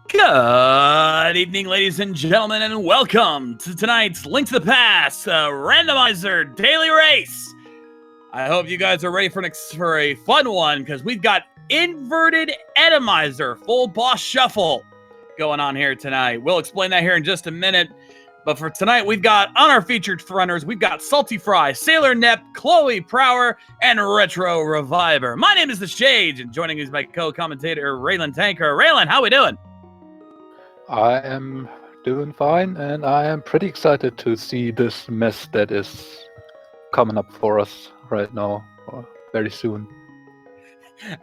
Good evening, ladies and gentlemen, and welcome to tonight's Link to the Past Randomizer Daily Race. I hope you guys are ready for a fun one, because we've got Inverted Enemizer Full Boss Shuffle going on here tonight. We'll explain that here in just a minute. But for tonight, we've got, on our featured runners, we've got Salty Fry, Sailor Nep, Chloe Prower, and Retro Reviver. My name is The Shades, and joining me is my co-commentator, Raylan Tanker. Raylan, how we doing? I am doing fine, and I am pretty excited to see this mess that is coming up for us right now, very soon.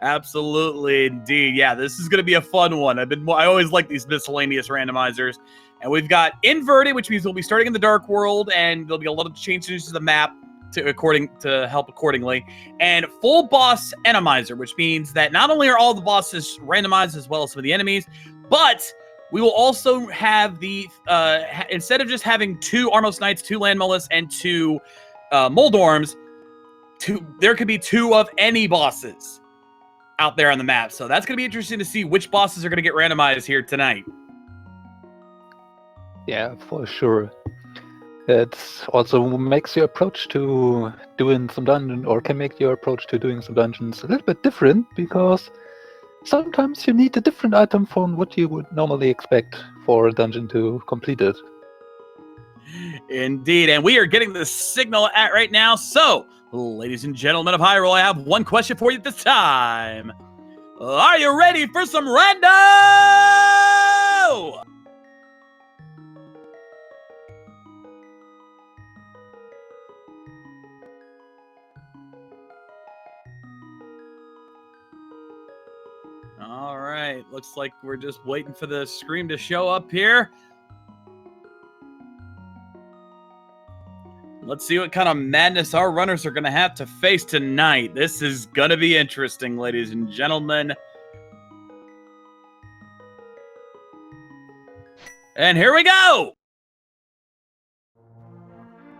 Absolutely, indeed. Yeah, this is going to be a fun one. I always like these miscellaneous randomizers. And we've got Inverted, which means we'll be starting in the Dark World, and there'll be a lot of changes to the map to help accordingly. And Full Boss Enemizer, which means that not only are all the bosses randomized as well as some of the enemies, but we will also have the, instead of just having 2 Armos Knights, 2 Land Mollis, and 2 Moldorms, there could be 2 of any bosses out there on the map. So that's going to be interesting to see which bosses are going to get randomized here tonight. Yeah, for sure. It also makes your approach to doing some dungeon, or can make your approach to doing some dungeons a little bit different, because sometimes you need a different item from what you would normally expect for a dungeon to complete it. Indeed, and we are getting the signal right now. So, ladies and gentlemen of Hyrule, I have one question for you at this time. Are you ready for some rando? All right, looks like we're just waiting for the screen to show up here. Let's see what kind of madness our runners are going to have to face tonight. This is going to be interesting, ladies and gentlemen. And here we go!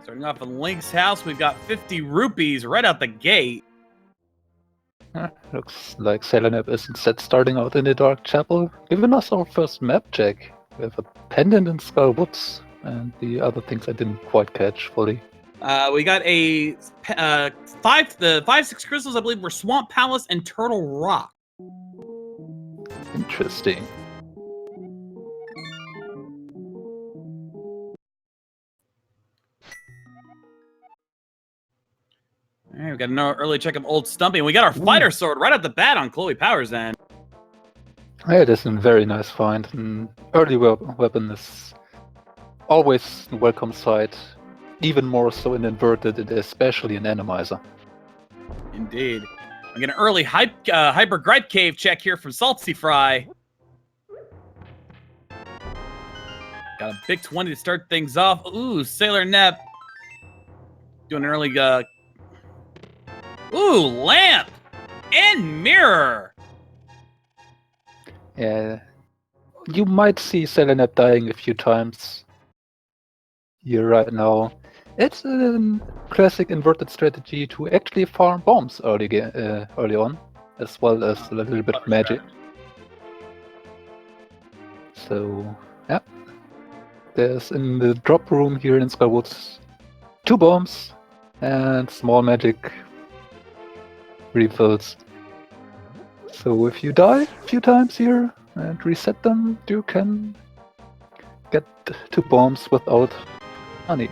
Starting off in Link's house, we've got 50 rupees right out the gate. Looks like Sailor Nep is instead starting out in the Dark Chapel, giving us our first map check. We have a pendant in Skull Woods, and the other things I didn't quite catch fully. We got the 5-6 crystals, I believe, were Swamp Palace and Turtle Rock. Interesting. All right, we got an early check of Old Stumpy, and we got our fighter sword right at the bat on Chloe Power's end. Yeah, it is a very nice find. An early weapon is always a welcome sight, even more so in Inverted, especially in Enemizer. Indeed. I get an early Hyper Gripe Cave check here from Salty Fry. Got a big 20 to start things off. Ooh, Sailor Nep. Doing an early... Ooh, Lamp! And Mirror! Yeah. You might see Sailor Nep dying a few times here right now. It's a classic Inverted strategy to actually farm bombs early on, as well as a little bit of magic. So, yeah. There's in the drop room here in Skywoods 2 bombs and small magic refills. So if you die a few times here and reset them, you can get 2 bombs without money.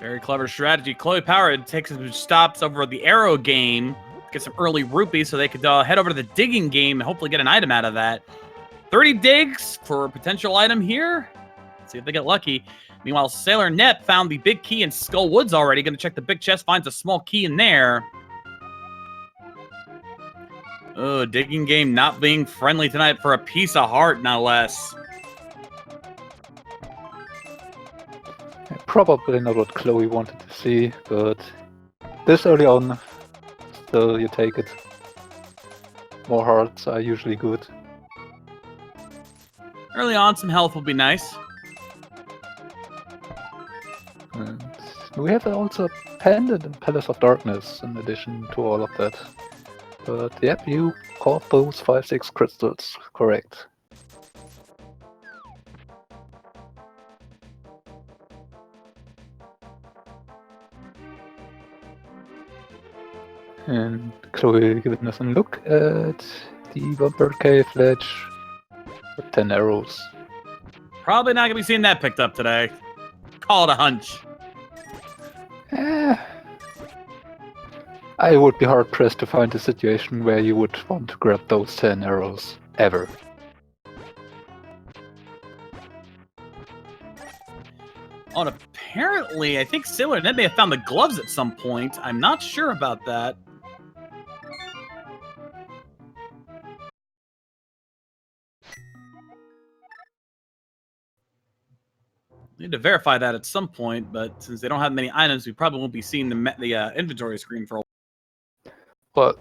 Very clever strategy. Chloe Power takes some stops over the Arrow game, get some early rupees so they could head over to the Digging game and hopefully get an item out of that. 30 digs for a potential item here. Let's see if they get lucky. Meanwhile, Sailor Nep found the big key in Skull Woods already. Going to check the big chest, finds a small key in there. Oh, Digging game not being friendly tonight for a piece of heart, no less. Probably not what Chloe wanted to see, but this early on, still you take it. More hearts are usually good. Early on, some health will be nice. And we have also Pendant and Palace of Darkness in addition to all of that. But yep, you caught those 5-6 crystals, correct. And Chloe giving us a look at the Bird Cave ledge with 10 arrows. Probably not gonna be seeing that picked up today. Call it a hunch. I would be hard pressed to find a situation where you would want to grab those 10 arrows ever. Oh, and apparently, I think Sailor Ned may have found the gloves at some point. I'm not sure about that. Need to verify that at some point, but since they don't have many items, we probably won't be seeing the inventory screen for a while. Well,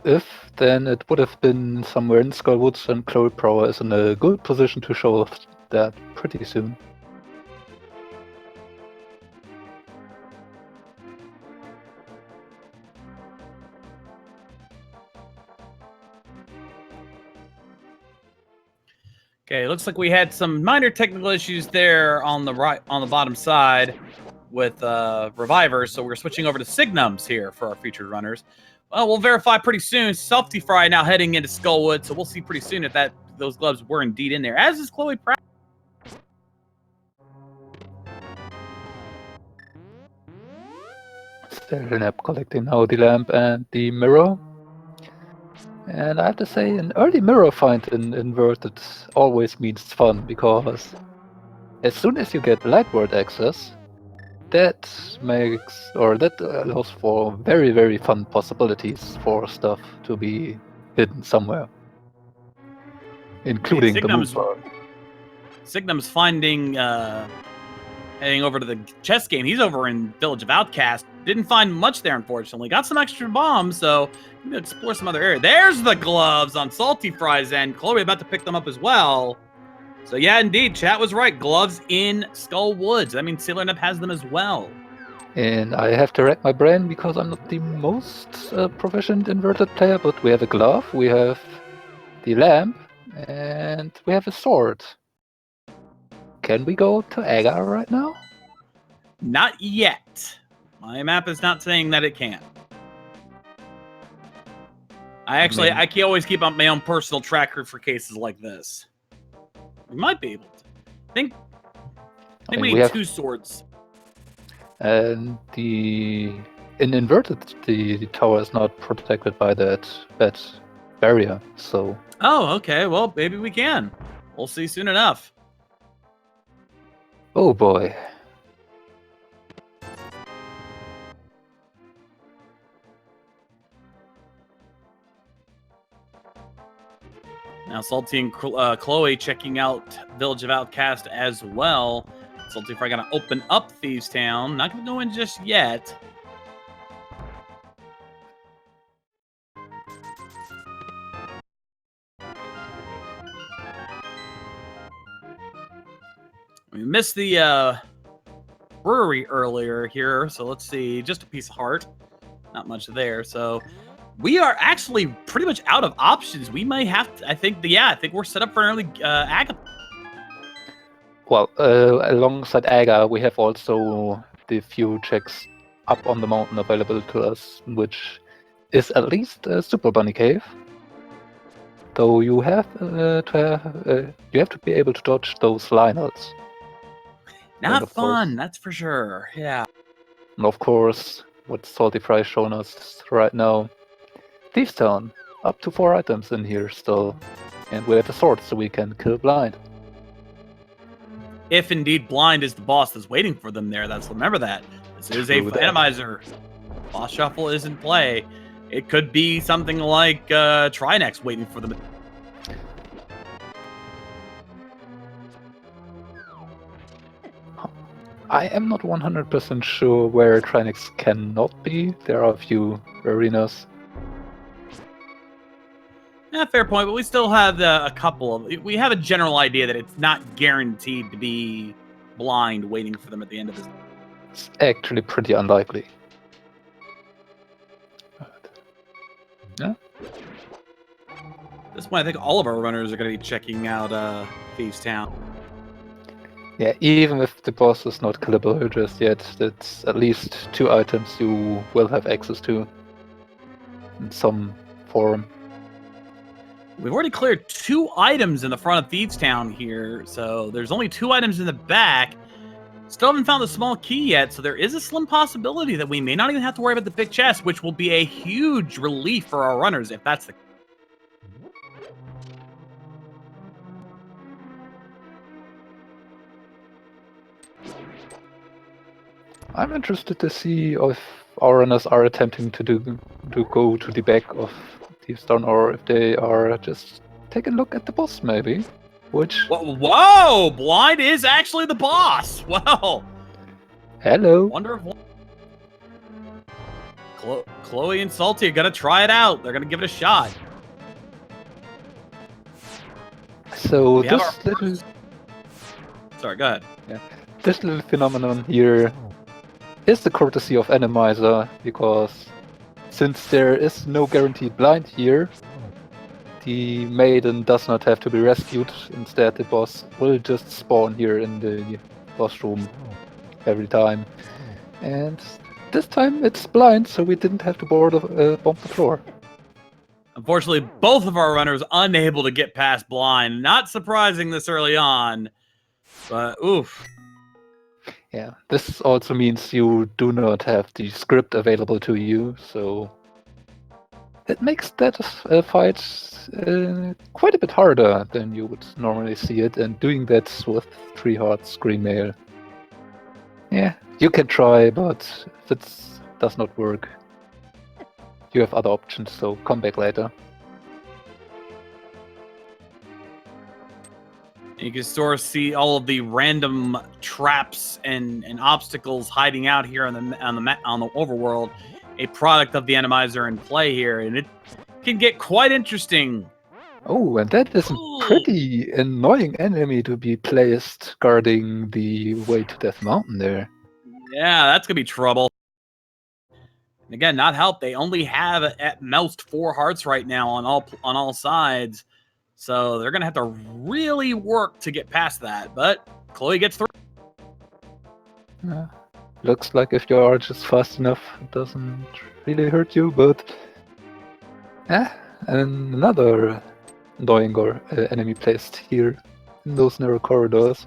if, then it would have been somewhere in Skullwoods, and Chloe Prower is in a good position to show us that pretty soon. Okay, looks like we had some minor technical issues there on the bottom side with revivers, so we're switching over to Signums here for our featured runners. Well, we'll verify pretty soon. Self-Defry now heading into Skullwood, so we'll see pretty soon if those gloves were indeed in there, as is Chloe Pratt. Staring up, collecting now the lamp and the mirror. And I have to say, an early mirror find in Inverted always means fun, because as soon as you get Lightward access, that allows for very, very fun possibilities for stuff to be hidden somewhere. Including the move bar. Signum's finding, heading over to the chess game. He's over in Village of Outcast. Didn't find much there, unfortunately. Got some extra bombs, so maybe explore some other area. There's the gloves on Salty Fry's end. Chloe about to pick them up as well. So yeah, indeed, chat was right. Gloves in Skull Woods. That means Sailor Neb has them as well. And I have to rack my brain because I'm not the most proficient Inverted player, but we have a glove, we have the lamp, and we have a sword. Can we go to Agar right now? Not yet. My map is not saying that it can. I can always keep up my own personal tracker for cases like this. We might be able to. I think we need 2 swords. And in Inverted, the tower is not protected by that barrier, so... Oh, okay. Well, maybe we can. We'll see soon enough. Oh boy. Now, Salty and Chloe checking out Village of Outcast as well. Salty Fry gonna open up Thieves Town. Not gonna go in just yet. We missed the brewery earlier here, so let's see. Just a piece of heart. Not much there, so... We are actually pretty much out of options. We might have to, I think we're set up for an early Aga. Well, alongside Aga, we have also the few checks up on the mountain available to us, which is at least a Super Bunny Cave. Though you have to be able to dodge those lineouts. Not fun, that's for sure. Yeah. And of course, what Salty Fry shown us right now. Thieves Town, up to 4 items in here still, and we have a sword so we can kill Blind. If indeed Blind is the boss that's waiting for them there, remember that. This is a Enemizer. Boss Shuffle is in play. It could be something like Trinex waiting for them. I am not 100% sure where Trinex cannot be. There are a few arenas. Yeah, fair point, but we still have a couple of... We have a general idea that it's not guaranteed to be Blind waiting for them at the end of this. It's actually pretty unlikely. Yeah. At this point, I think all of our runners are going to be checking out Thieves Town. Yeah, even if the boss is not killable just yet, that's at least 2 items you will have access to. in some form. We've already cleared 2 items in the front of Thieves Town here, so there's only 2 items in the back. Still haven't found the small key yet, so there is a slim possibility that we may not even have to worry about the big chest, which will be a huge relief for our runners if that's the case. I'm interested to see if our runners are attempting to go to the back of Thieves Town, or if they are just taking a look at the boss, maybe. Which... Whoa! Blind is actually the boss! Well... Hello! Wonder if... Chloe and Salty are gonna try it out. They're gonna give it a shot. So this little... Sorry, go ahead. Yeah. This little phenomenon here is the courtesy of Enemizer, because since there is no guaranteed blind here, the maiden does not have to be rescued. Instead, the boss will just spawn here in the boss room every time. And this time it's blind, so we didn't have to bomb the floor. Unfortunately, both of our runners unable to get past blind. Not surprising this early on, but oof. Yeah, this also means you do not have the script available to you, so it makes that fight quite a bit harder than you would normally see it, and doing that with 3 hearts green mail. Yeah, you can try, but if it does not work, you have other options, so come back later. You can sort of see all of the random traps and obstacles hiding out here on the overworld, a product of the Enemizer in play here, and it can get quite interesting. Oh, and that is a pretty annoying enemy to be placed guarding the way to Death Mountain there. Yeah, that's gonna be trouble. And again, not help. They only have at most 4 hearts right now on all sides. So they're going to have to really work to get past that. But Chloe gets through. Looks like if you are just fast enough, it doesn't really hurt you, but... and another annoying enemy placed here in those narrow corridors.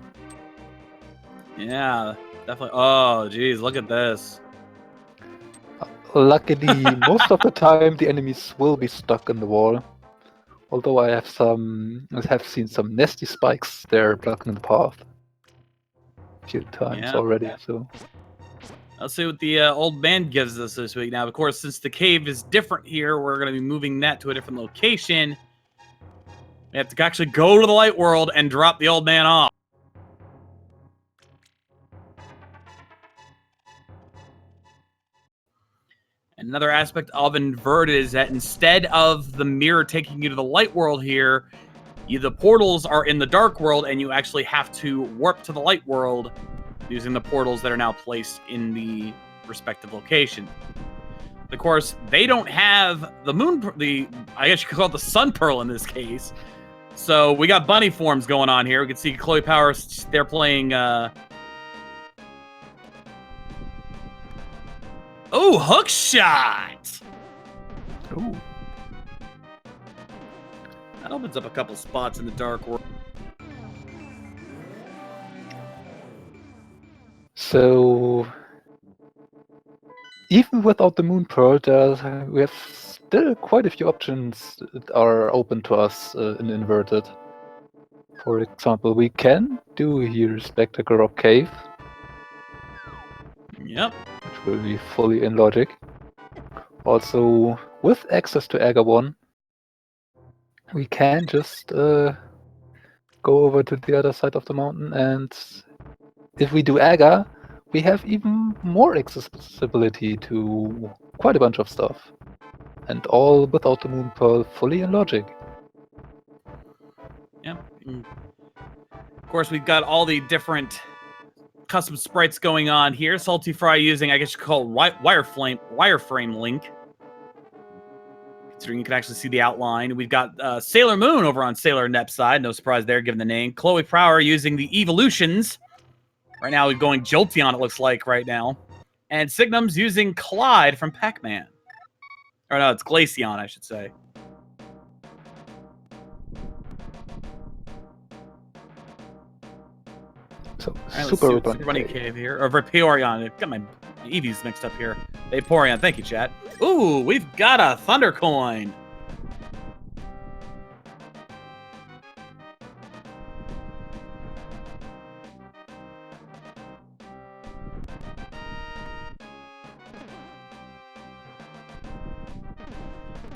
Yeah, definitely. Oh, geez, look at this. Luckily, most of the time the enemies will be stuck in the wall. Although I have seen some nasty spikes there blocking the path a few times already. So let's see what the old man gives us this week. Now, of course, since the cave is different here, we're going to be moving that to a different location. We have to actually go to the light world and drop the old man off. Another aspect of Inverted is that instead of the mirror taking you to the light world here, the portals are in the dark world, and you actually have to warp to the light world using the portals that are now placed in the respective location. Of course, they don't have the I guess you could call it the sun pearl in this case. So we got bunny forms going on here. We can see Chloe Powers, they're playing oh, hook shot! Ooh. That opens up a couple spots in the dark world. So, even without the Moon Pearl, we have still quite a few options that are open to us in Inverted. For example, we can do here Spectacle Rock Cave. Yep. Which will be fully in logic. Also, with access to Aga 1, we can just go over to the other side of the mountain, and if we do Aga, we have even more accessibility to quite a bunch of stuff. And all without the Moon Pearl, fully in logic. Yep. Of course, we've got all the different custom sprites going on here. Salty Fry using, I guess you could call it wireframe link. Considering you can actually see the outline. We've got Sailor Moon over on Sailor Nep's side. No surprise there, given the name. Chloe Prower using the evolutions. Right now, we're going Jolteon, it looks like, right now. And Signum's using Clyde from Pac-Man. Or no, it's Glaceon, I should say. So Right, Super Bunny Cave here. Or Vaporeon. I've got my Eevees mixed up here. Vaporeon, thank you, chat. Ooh, we've got a Thunder Coin.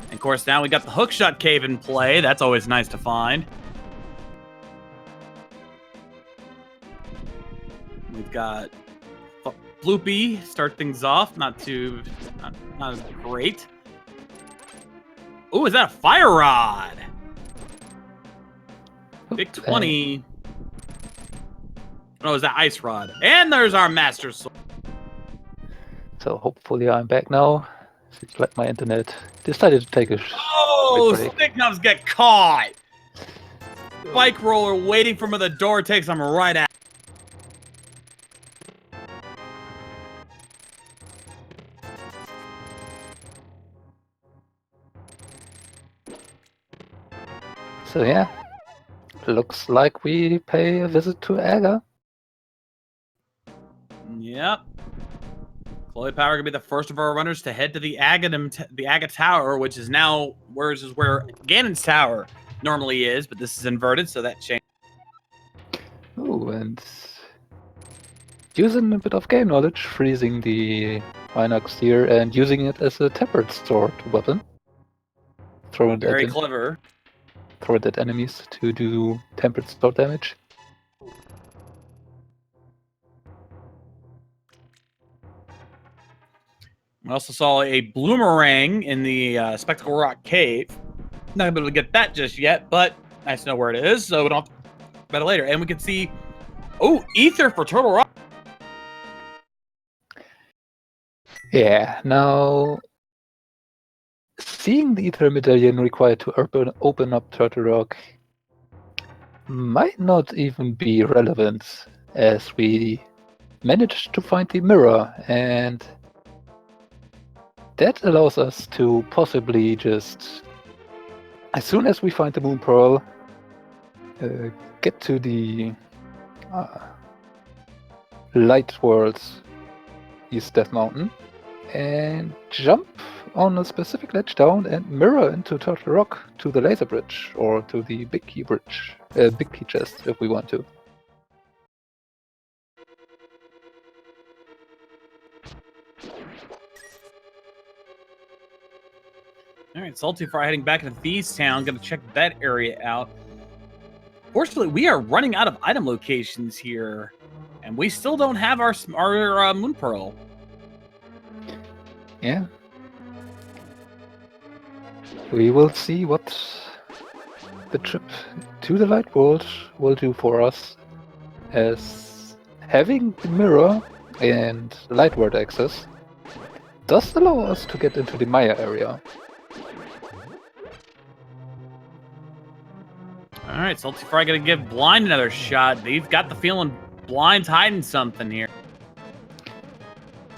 And of course, now we got the Hookshot Cave in play. That's always nice to find. We've got Bloopy, start things off. Not as great. Ooh, is that a Fire Rod? Big 20. Oh, is that Ice Rod? And there's our Master Sword. So hopefully I'm back now. Seems like my internet decided to take a break. Stick Nubs get caught. Spike Roller waiting for him at the door takes him right out. So yeah, looks like we pay a visit to Aga. Yep. Chloe Power gonna be the first of our runners to head to the Aga Tower, which is now where Ganon's Tower normally is, but this is inverted, so that changed. Ooh, and using a bit of game knowledge, freezing the Inox here and using it as a tempered sword weapon. Very clever. Throw it at enemies to do tempered sword damage. We also saw a Bloomerang in the Spectacle Rock Cave. Not gonna be able to get that just yet, but nice to know where it is, so we don't have to talk about it later. And we can see, oh, Ether for Turtle Rock. Yeah, now seeing the Ether Medallion required to open up Turtle Rock might not even be relevant, as we managed to find the mirror, and that allows us to possibly just, as soon as we find the Moon Pearl, get to the Light World's East Death Mountain, and jump on a specific ledge down and mirror into Turtle Rock to the laser bridge, or to the big key bridge, big key chest if we want to. Alright, Salty Fry heading back into Thieves Town, gonna check that area out. Fortunately, we are running out of item locations here, and we still don't have our Moon Pearl. Yeah. We will see what the trip to the Light World will do for us, as having the mirror and Light World access does allow us to get into the Maya area. Alright, Salty Fry gonna give Blind another shot. They've got the feeling Blind's hiding something here.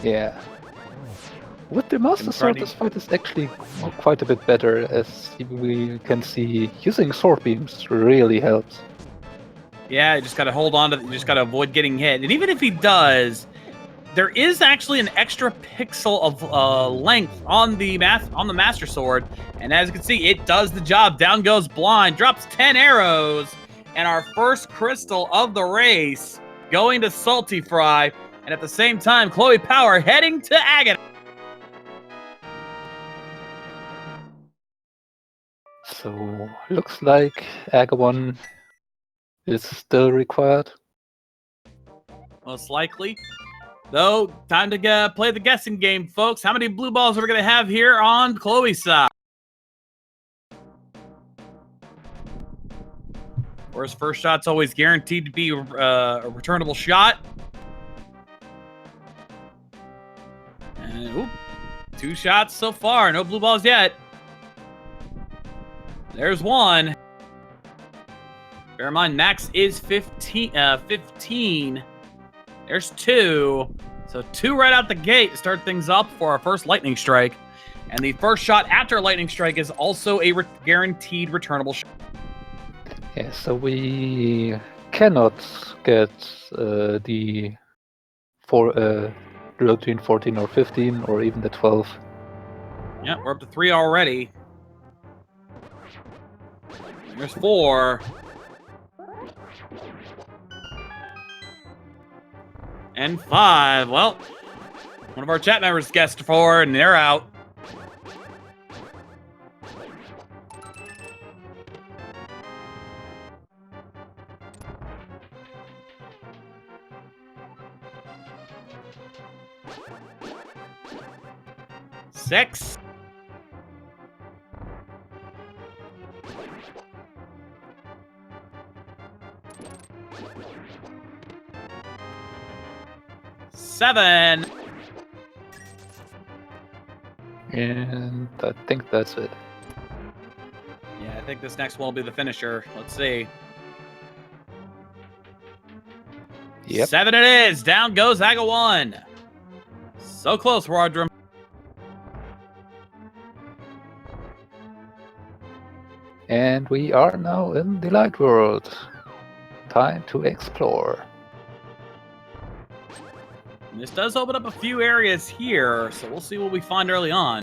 Yeah. With the Master Sword, this fight is actually quite a bit better, as we can see using sword beams really helps. Yeah, you just gotta hold on to you just gotta avoid getting hit. And even if he does, there is actually an extra pixel of length on the Master Sword, and as you can see, it does the job. Down goes Blind, drops 10 arrows, and our first crystal of the race going to Salty Fry, and at the same time, Chloe Power heading to Aga. So, looks like Aga 1 is still required. Most likely. Though, time to play the guessing game, folks. How many blue balls are we going to have here on Chloe's side? Of course, first shot's always guaranteed to be a returnable shot. And, 2 shots so far. No blue balls yet. There's one. Bear in mind, max is 15. There's 2. So 2 right out the gate to start things up for our first lightning strike. And the first shot after a lightning strike is also a guaranteed returnable shot. Yeah, so we cannot get the between 14 or 15 or even the 12. Yep, we're up to 3 already. There's 4. And 5. Well, one of our chat members guessed 4, and they're out. Six. Seven. And I think that's it. Yeah, I think this next one will be the finisher. Let's see. Yep. 7 it is. Down goes Aga1. So close, Wardrum. And we are now in the light world. Time to explore. And this does open up a few areas here, so we'll see what we find early on.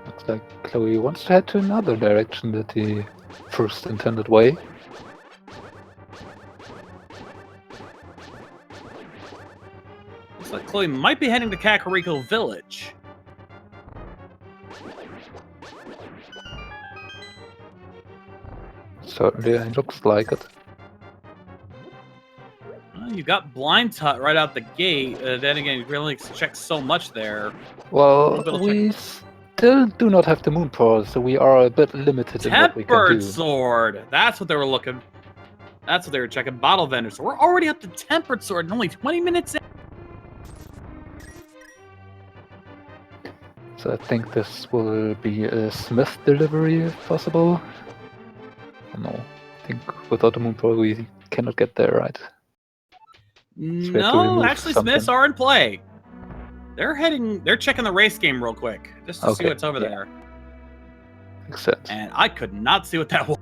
Looks like Chloe wants to head to another direction than the first intended way. Looks like Chloe might be heading to Kakariko Village. Certainly looks like it. Well, you got Blind Tut right out the gate. Then again, you really check so much there. Well, we still do not have the moon pearl, so we are a bit limited in what we can Tempered do. Sword. That's what they were looking. That's what they were checking. Bottle vendors. So we're already up to Tempered Sword and only 20 minutes in. So I think this will be a Smith delivery if possible. No, I think without the moon pearl we cannot get there, right? No, actually Smiths are in play. They're checking the race game real quick, just to see what's over there. Makes sense. And I could not see what that was.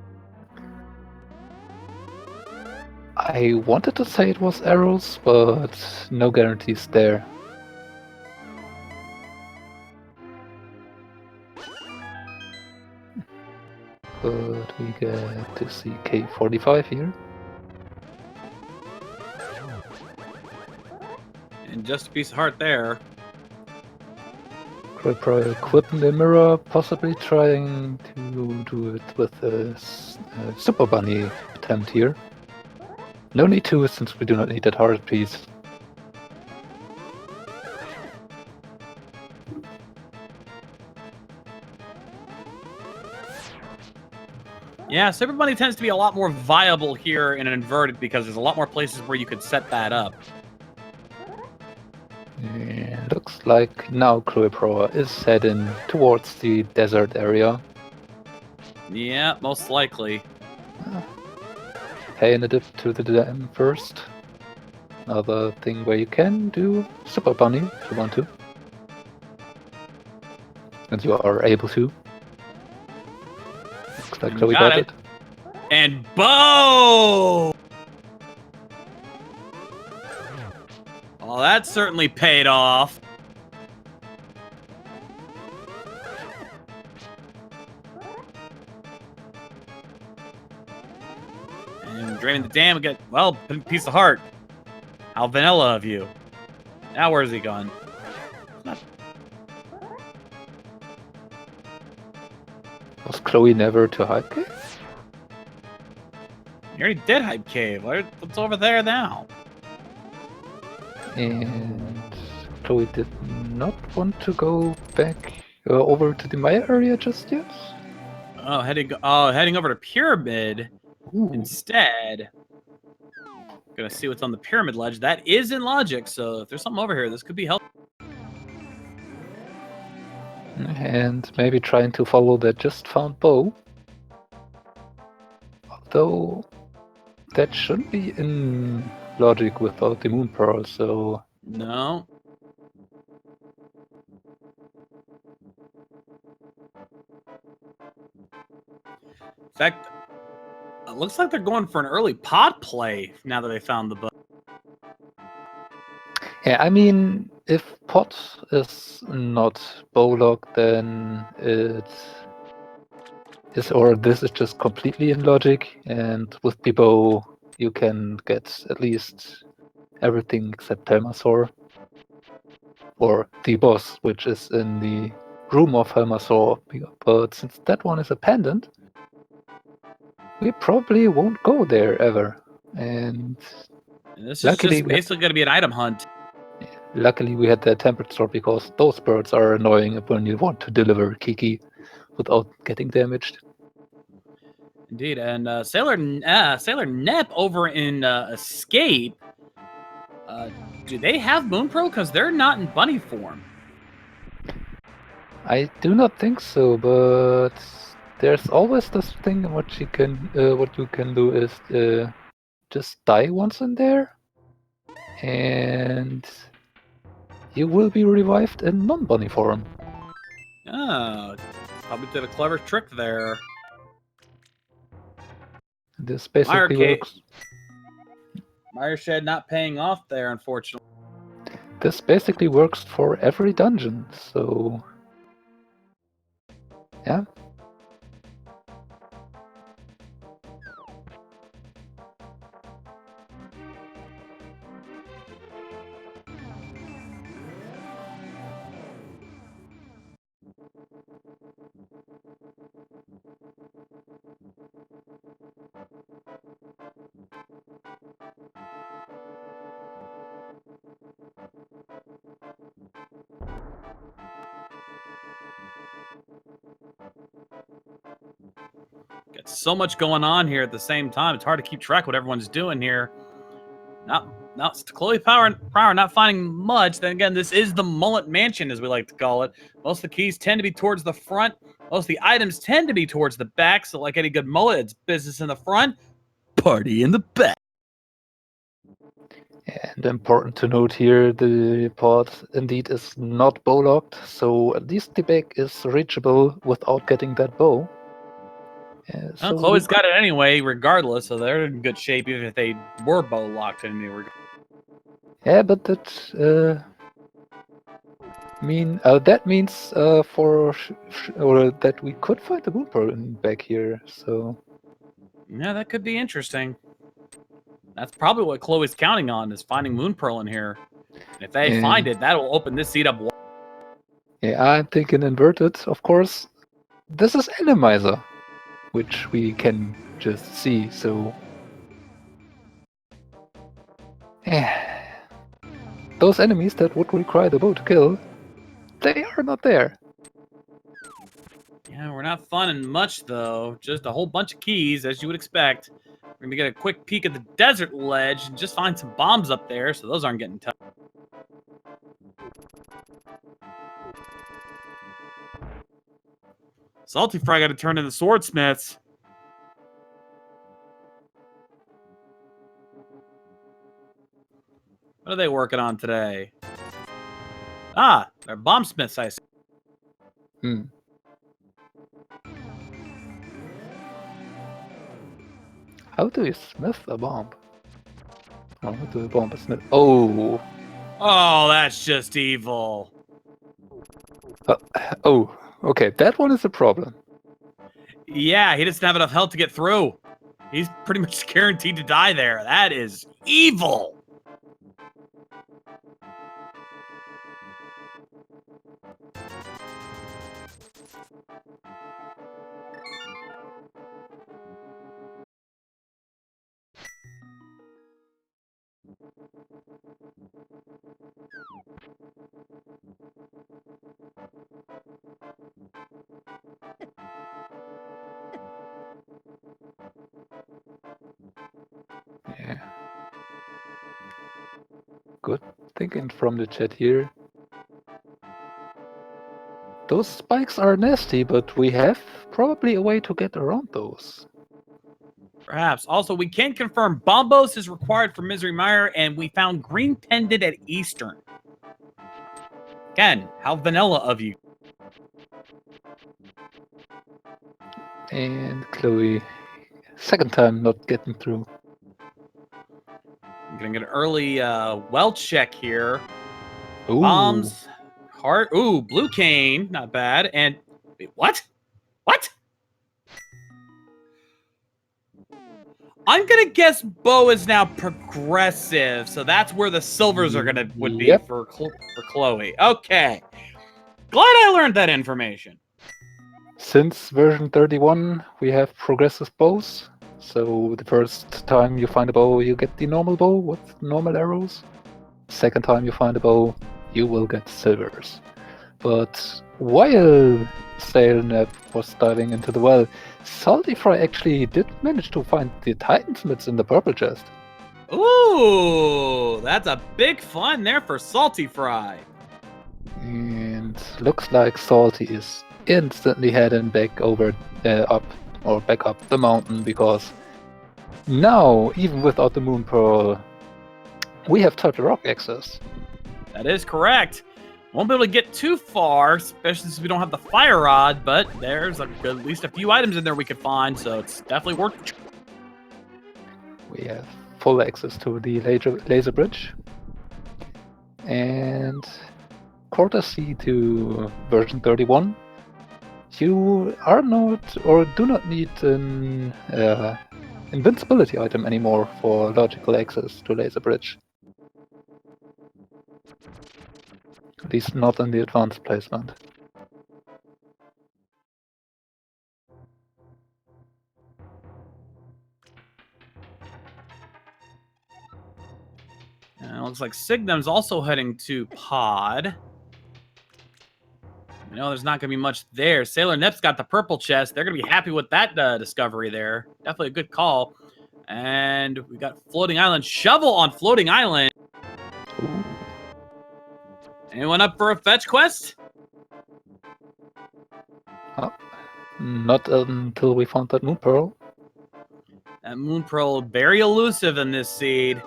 I wanted to say it was arrows, but no guarantees there. But we get to see K45 here. And just a piece of heart there. Probably equipping the mirror, possibly trying to do it with a Super Bunny attempt here. No need to, since we do not need that heart piece. Yeah, Super Bunny tends to be a lot more viable here in an inverted because there's a lot more places where you could set that up. And looks like now Cruiproa is heading towards the desert area. Yeah, most likely. Paying a dip to the dam first. Another thing where you can do Super Bunny if you want to. And you are able to. Looks like Chloe got it. And boom! Well, that certainly paid off. And draining the dam again. Well, piece of heart. How vanilla of you. Now where's he gone? Was Chloe never to Hype Cave? You already did Hype Cave. What's over there now? And Chloe did not want to go back over to the Maya area just yet? Oh, heading over to Pyramid instead. Gonna see what's on the Pyramid ledge. That is in logic, so if there's something over here, this could be helpful. And maybe trying to follow that just found bow. Although that shouldn't be in logic without the moon pearl, so... No. In fact, it looks like they're going for an early pod play now that they found the bug. Yeah, I mean, if pot is not bowlock, then it is, or this is just completely in logic, and with the bow, you can get at least everything except Helmasaur. Or the boss, which is in the room of Helmasaur. But since that one is a pendant, we probably won't go there ever. And this is luckily just basically going to be an item hunt. Luckily, we had that temperature because those birds are annoying when you want to deliver Kiki without getting damaged. Indeed, and Sailor Nep over in Escape. Do they have Moonpro? Because they're not in bunny form. I do not think so, but there's always this thing. What you can do is just die once in there, and you will be revived in non-bunny form. Oh, probably did a clever trick there. This basically works. Meyer Shed not paying off there, unfortunately. This basically works for every dungeon, so yeah. Got so much going on here at the same time. It's hard to keep track what everyone's doing here. Not Chloe Power not finding much. Then again, this is the Mullet Mansion, as we like to call it. Most of the keys tend to be towards the front. Most of the items tend to be towards the back. So like any good mullet, it's business in the front, party in the back. And important to note here, the pod indeed is not bow locked, so at least the back is reachable without getting that bow. Well, Chloe's got it anyway, regardless, so they're in good shape, even if they were bow locked in any regard. Yeah, but that means or that we could find the Moonpearl back here. So yeah, that could be interesting. That's probably what Chloe's counting on, is finding Moonpearl in here. And if they find it, that'll open this seat up. Yeah, I'm thinking inverted. Of course, this is Enemizer, which we can just see. So those enemies that would require the bow to kill, they are not there. Yeah, we're not finding much, though. Just a whole bunch of keys, as you would expect. We're going to get a quick peek at the desert ledge and just find some bombs up there, so those aren't getting touched. Salty Fry got to turn into swordsmiths. What are they working on today? Ah, they're bombsmiths, I see. How do you smith a bomb? How do a bomb smith? Oh. Oh, that's just evil. Oh, okay. That one is a problem. Yeah, he doesn't have enough health to get through. He's pretty much guaranteed to die there. That is evil. Yeah. Good thinking from the chat here. Those spikes are nasty, but we have probably a way to get around those. Perhaps. Also, we can confirm Bombos is required for Misery Mire, and we found Green Pendant at Eastern. Again, how vanilla of you. And Chloe, second time not getting through. I'm gonna get an early well check here. Ooh. Bombs, heart. Ooh, blue cane, not bad. And wait, what? What? I'm gonna guess Bo is now progressive, so that's where the silvers are would be Yep. for Chloe. Okay, glad I learned that information. Since version 31, we have progressive bows. So the first time you find a bow, you get the normal bow with normal arrows. Second time you find a bow, you will get silvers. But while Sailnap was diving into the well, Salty Fry actually did manage to find the Titan Smiths in the purple chest. Ooh, that's a big fun there for Salty Fry. And looks like Salty is instantly heading back over back up the mountain, because now, even without the Moon Pearl, we have Turtle Rock access. That is correct. Won't be able to get too far, especially since we don't have the fire rod, but there's at least a few items in there we could find, so it's definitely worth it. We have full access to the laser bridge. And courtesy to version 31, you are not or do not need an invincibility item anymore for logical access to laser bridge. At least not in the advanced placement. And it looks like Signum's also heading to Pod. You know, there's not going to be much there. Sailor Nep's got the purple chest. They're going to be happy with that discovery there. Definitely a good call. And we got Floating Island. Shovel on Floating Island. Ooh. Anyone up for a fetch quest? Oh, not until we found that Moon Pearl. That Moon Pearl, very elusive in this seed.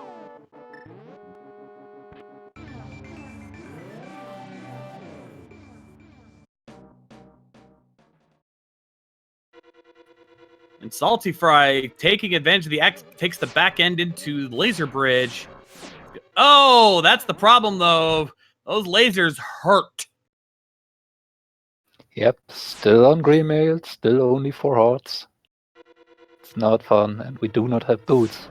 And Salty Fry, taking advantage of the X, takes the back end into Laser Bridge. Oh, that's the problem, though. Those lasers hurt. Yep, still on green mail, still only 4 hearts. It's not fun, and we do not have boots.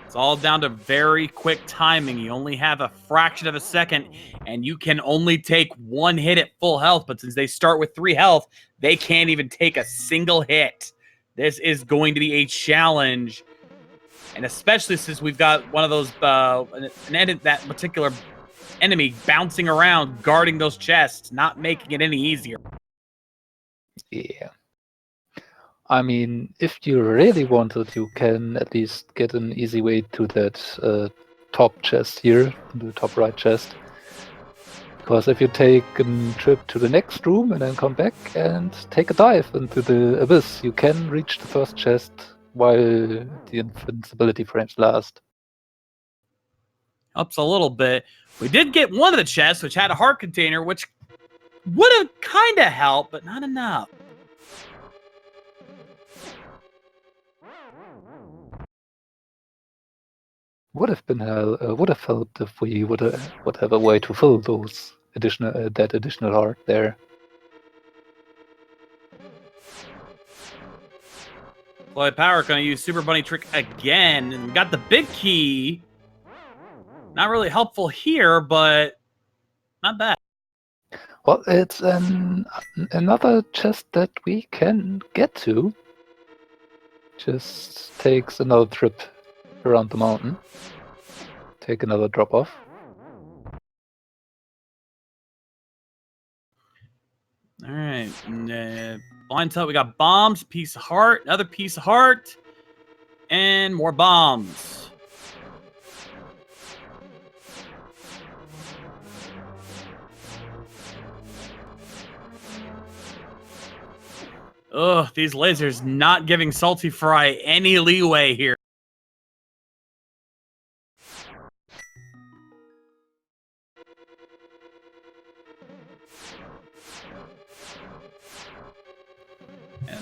It's all down to very quick timing. You only have a fraction of a second, and you can only take one hit at full health. But since they start with 3 health, they can't even take a single hit. This is going to be a challenge. And especially since we've got one of those, that particular enemy bouncing around, guarding those chests, not making it any easier. Yeah. I mean, if you really wanted, you can at least get an easy way to that top chest here, the top right chest. Because if you take a trip to the next room and then come back and take a dive into the abyss, you can reach the first chest while the invincibility frames last. Helps a little bit. We did get one of the chests, which had a heart container, which would have kind of helped, but not enough. Would have helped if we would have a way to fill those additional heart there. Chloe Power going to use Super Bunny Trick again, and got the big key. Not really helpful here, but not bad. Well, it's another chest that we can get to. Just takes another trip around the mountain. Take another drop off. All right. Blind Sight, we got bombs, piece of heart, another piece of heart, and more bombs. Ugh, these lasers not giving Salty Fry any leeway here.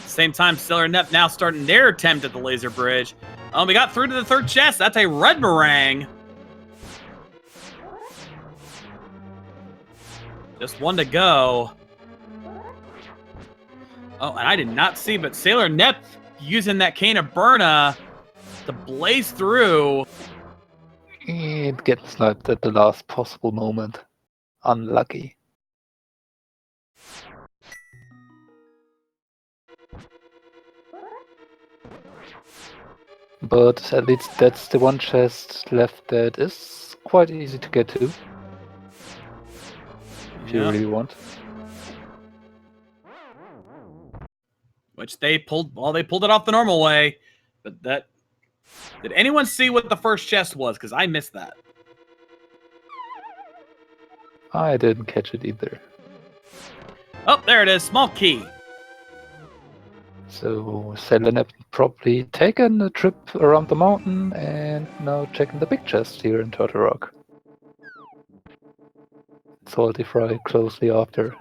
Same time, Stellar and Nep now starting their attempt at the laser bridge. We got through to the third chest. That's a red meringue. Just one to go. Oh, and I did not see, but Sailor Nep using that Cane of Burna to blaze through. It gets sniped at the last possible moment. Unlucky. But at least that's the one chest left that is quite easy to get to. If you really want. Which they pulled, well, they pulled it off the normal way. But that, did anyone see what the first chest was? Because I missed that. I didn't catch it either. Oh, there it is. Small key. So Sailor probably taken a trip around the mountain and now checking the big chest here in Turtle Rock. Salty Fry closely after.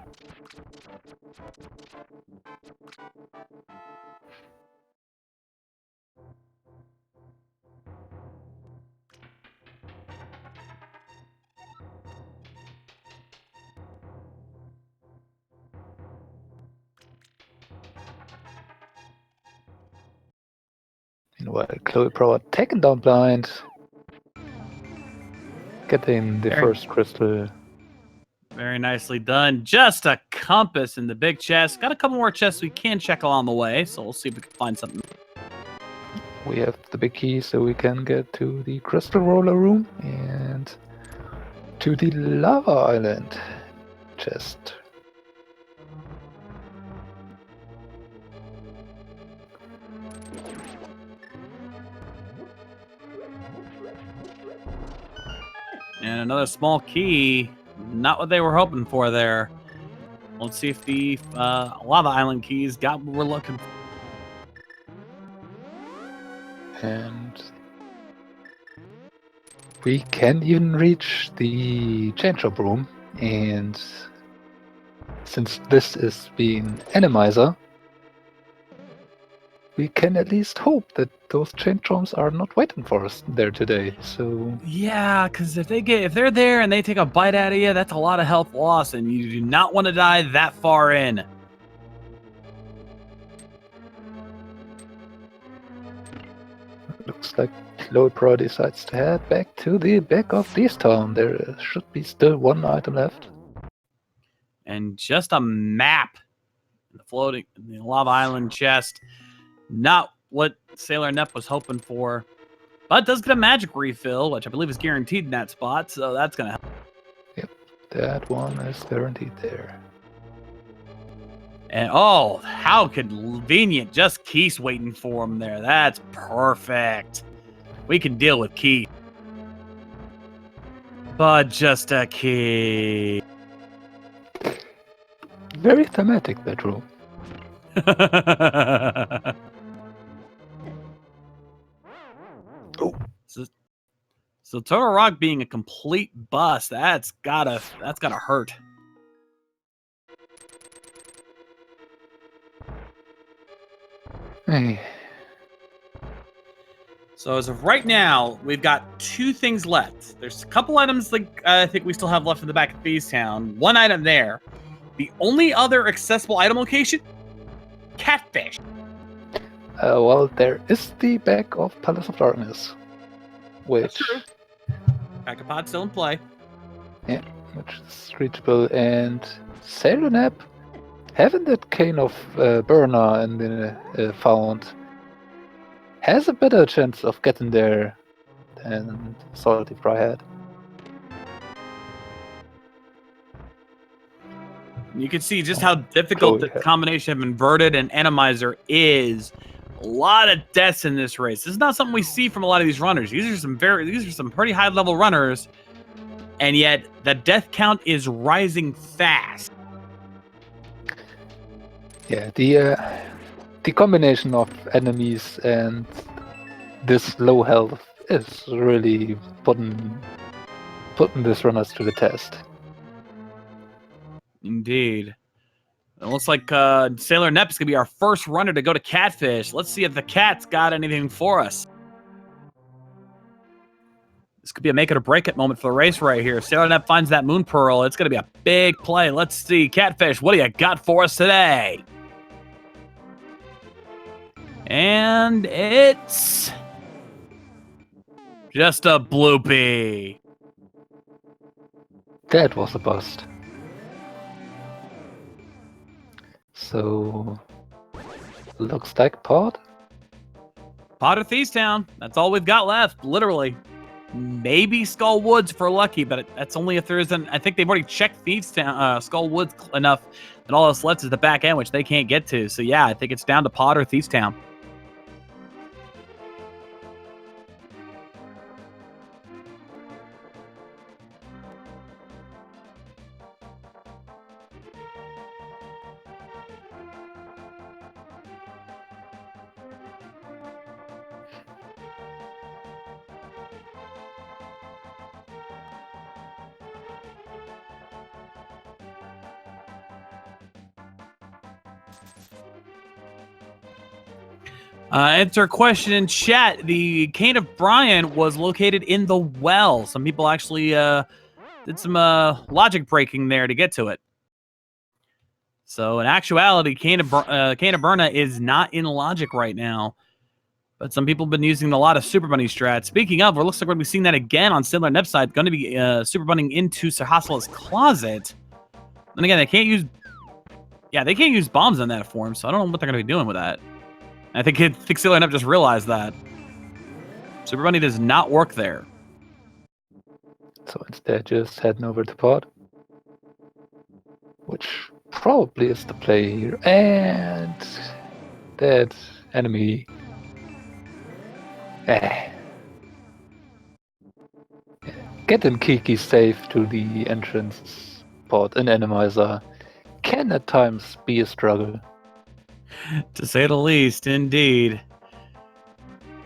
Meanwhile, Chloe Prower taken down blind. Getting the first crystal. Very nicely done. Just a compass in the big chest. Got a couple more chests we can check along the way, so we'll see if we can find something. We have the big key, so we can get to the crystal roller room and to the lava island chest. And another small key. Not what they were hoping for there. Let's see if the lava island keys got what we're looking for. And we can even reach the change shop room. And since this is being Enemizer, we can at least hope that those change shops are not waiting for us there today. So yeah, because if they're there and they take a bite out of you, that's a lot of health loss, and you do not want to die that far in. Looks like Chloe Pro decides to head back to the back of this town. There should be still one item left. And just a map. Floating in the lava island chest. Not what Sailor Nep was hoping for. But it does get a magic refill, which I believe is guaranteed in that spot, so that's going to help. Yep, that one is guaranteed there. And oh, how convenient. Just Keith's waiting for him there. That's perfect. We can deal with Keith. But just a key. Very thematic, that room. Oh. So Turtle Rock being a complete bust, that's gotta hurt. Hey. So as of right now, we've got two things left. There's a couple items like I think we still have left in the back of Town. One item there. The only other accessible item location, catfish. Well, there is the back of Palace of Darkness, which Packapod still in play. Yeah, which is reachable, and Sailor Nep having that cane of Burner in the found has a better chance of getting there than Salty Fry had. You can see just how difficult the combination of Inverted and Enemizer is. A lot of deaths in this race. This is not something we see from a lot of these runners. These are some pretty high level runners, and yet the death count is rising fast. Yeah, the combination of enemies and this low health is really putting these runners to the test. Indeed. It looks like Sailor Nep is going to be our first runner to go to Catfish. Let's see if the Cat's got anything for us. This could be a make it or break it moment for the race right here. If Sailor Nep finds that Moon Pearl, it's going to be a big play. Let's see. Catfish, what do you got for us today? And it's just a bloopy. That was a bust. So, looks like Pod. Pod or Thieves Town. That's all we've got left, literally. Maybe Skull Woods for lucky, but that's only if there isn't. I think they've already checked Thieves Town, Skull Woods enough that all else left is the back end, which they can't get to. So yeah, I think it's down to Pod or Thieves Town. Answer a question in chat. The Cane of Brian was located in the well. Some people actually did some logic breaking there to get to it. So in actuality, Cane of Burna is not in logic right now. But some people have been using a lot of Super Bunny strats. Speaking of, it looks like we're going to be seeing that again on Sailor Nep's side. Going to be Super Bunnying into Sahasala's closet. And again, they can't use... Yeah, they can't use bombs in that form, so I don't know what they're going to be doing with that. I think Sailor Nep just realized that. Super Bunny does not work there. So instead, just heading over to Pod. Which probably is the play here. And that enemy. Getting Kiki safe to the entrance pod in Enemizer can at times be a struggle. To say the least, indeed.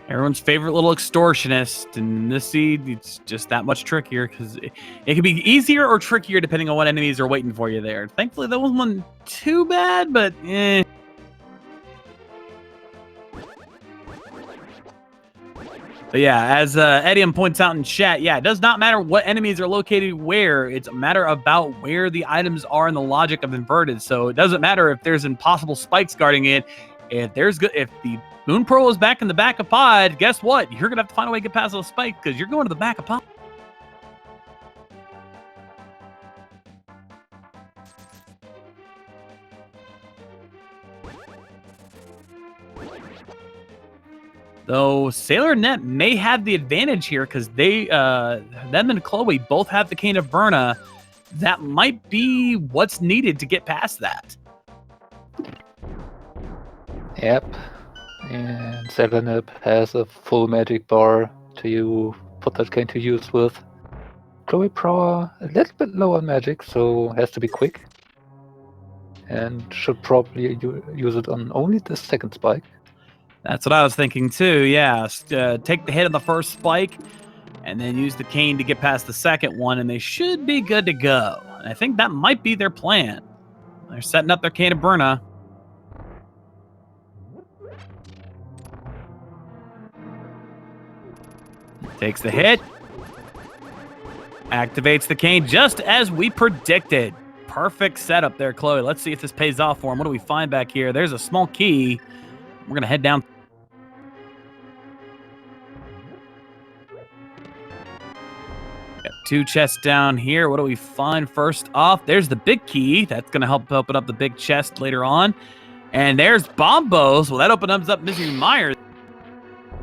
Everyone's favorite little extortionist, and this seed, it's just that much trickier, because it can be easier or trickier depending on what enemies are waiting for you there. Thankfully, that wasn't too bad, but eh. But yeah, as Edium points out in chat, yeah, it does not matter what enemies are located where. It's a matter about where the items are in the logic of inverted. So it doesn't matter if there's impossible spikes guarding it. If the Moon Pearl is back in the back of Pod, guess what? You're gonna have to find a way to get past those spikes because you're going to the back of Pod. Though Sailor Nep may have the advantage here because them and Chloe both have the Cane of Burna. That might be what's needed to get past that. Yep. And Sailor Nep has a full magic bar to put that cane to use with. Chloe Prower a little bit low on magic, so has to be quick. And should probably use it on only the second spike. That's what I was thinking too, yeah. Take the hit of the first spike, and then use the cane to get past the second one, and they should be good to go. And I think that might be their plan. They're setting up their Cane of Burna. Takes the hit. Activates the cane just as we predicted. Perfect setup there, Chloe. Let's see if this pays off for him. What do we find back here? There's a small key. We're going to head down. Got 2 chests down here. What do we find first off? There's the big key. That's going to help open up the big chest later on. And there's Bombos. Well, that opens up Mrs. Myers.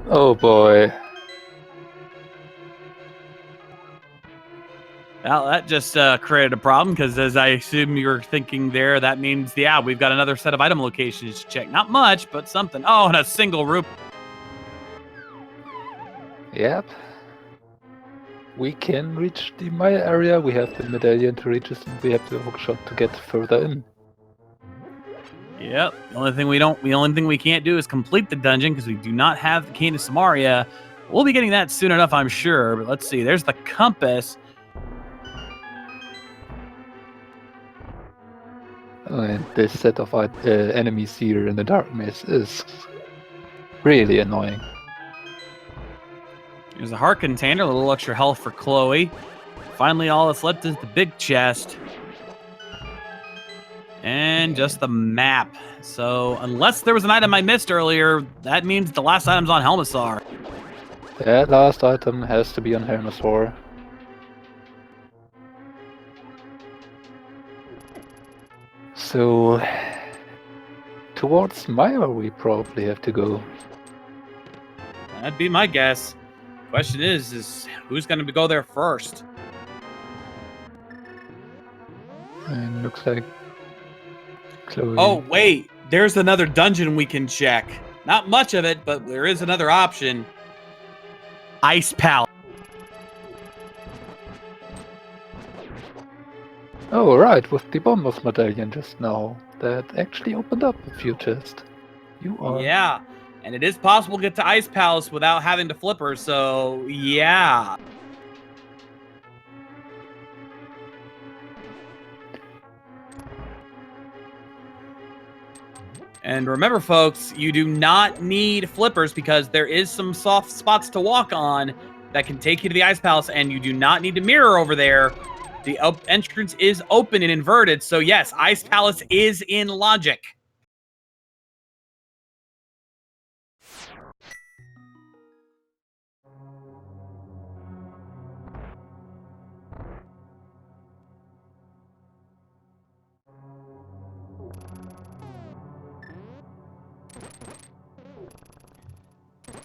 Oh, boy. Well, that just created a problem because, as I assume you're thinking there, that means, yeah, we've got another set of item locations to check. Not much, but something. Oh, and a single room. Yep. We can reach the Maya area. We have the medallion to reach us, and we have the hookshot to get further in. Yep. The only thing we can't do is complete the dungeon because we do not have the Cane of Samaria. We'll be getting that soon enough, I'm sure. But let's see. There's the compass. And this set of enemies here in the darkness is really annoying. There's a heart container, a little extra health for Chloe. Finally, all that's left is the big chest. And just the map. So, unless there was an item I missed earlier, that means the last item's on Helmasaur. That last item has to be on Helmasaur. So, towards Maya we probably have to go. That'd be my guess. Question is who's going to go there first? And looks like Chloe. Oh, wait. There's another dungeon we can check. Not much of it, but there is another option. Ice Palace. Oh, right, with the Bombers medallion just now. That actually opened up a few chests. You are. Yeah, and it is possible to get to Ice Palace without having to flip her, so yeah. And remember, folks, you do not need flippers because there is some soft spots to walk on that can take you to the Ice Palace, and you do not need to mirror over there. The entrance is open and inverted, so yes, Ice Palace is in logic.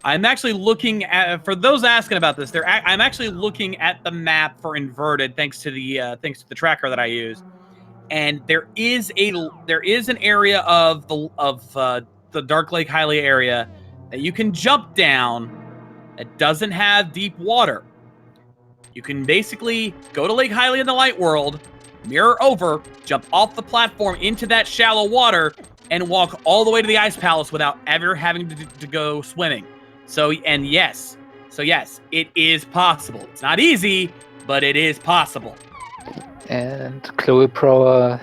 I'm actually looking at, for those asking about this, I'm actually looking at the map for inverted thanks to the tracker that I use, and there is an area of the Dark Lake Hylia area that you can jump down that doesn't have deep water. You can basically go to Lake Hylia in the Light World, mirror over, jump off the platform into that shallow water, and walk all the way to the Ice Palace without ever having to go swimming. So yes, it is possible. It's not easy, but it is possible. And Chloe Prower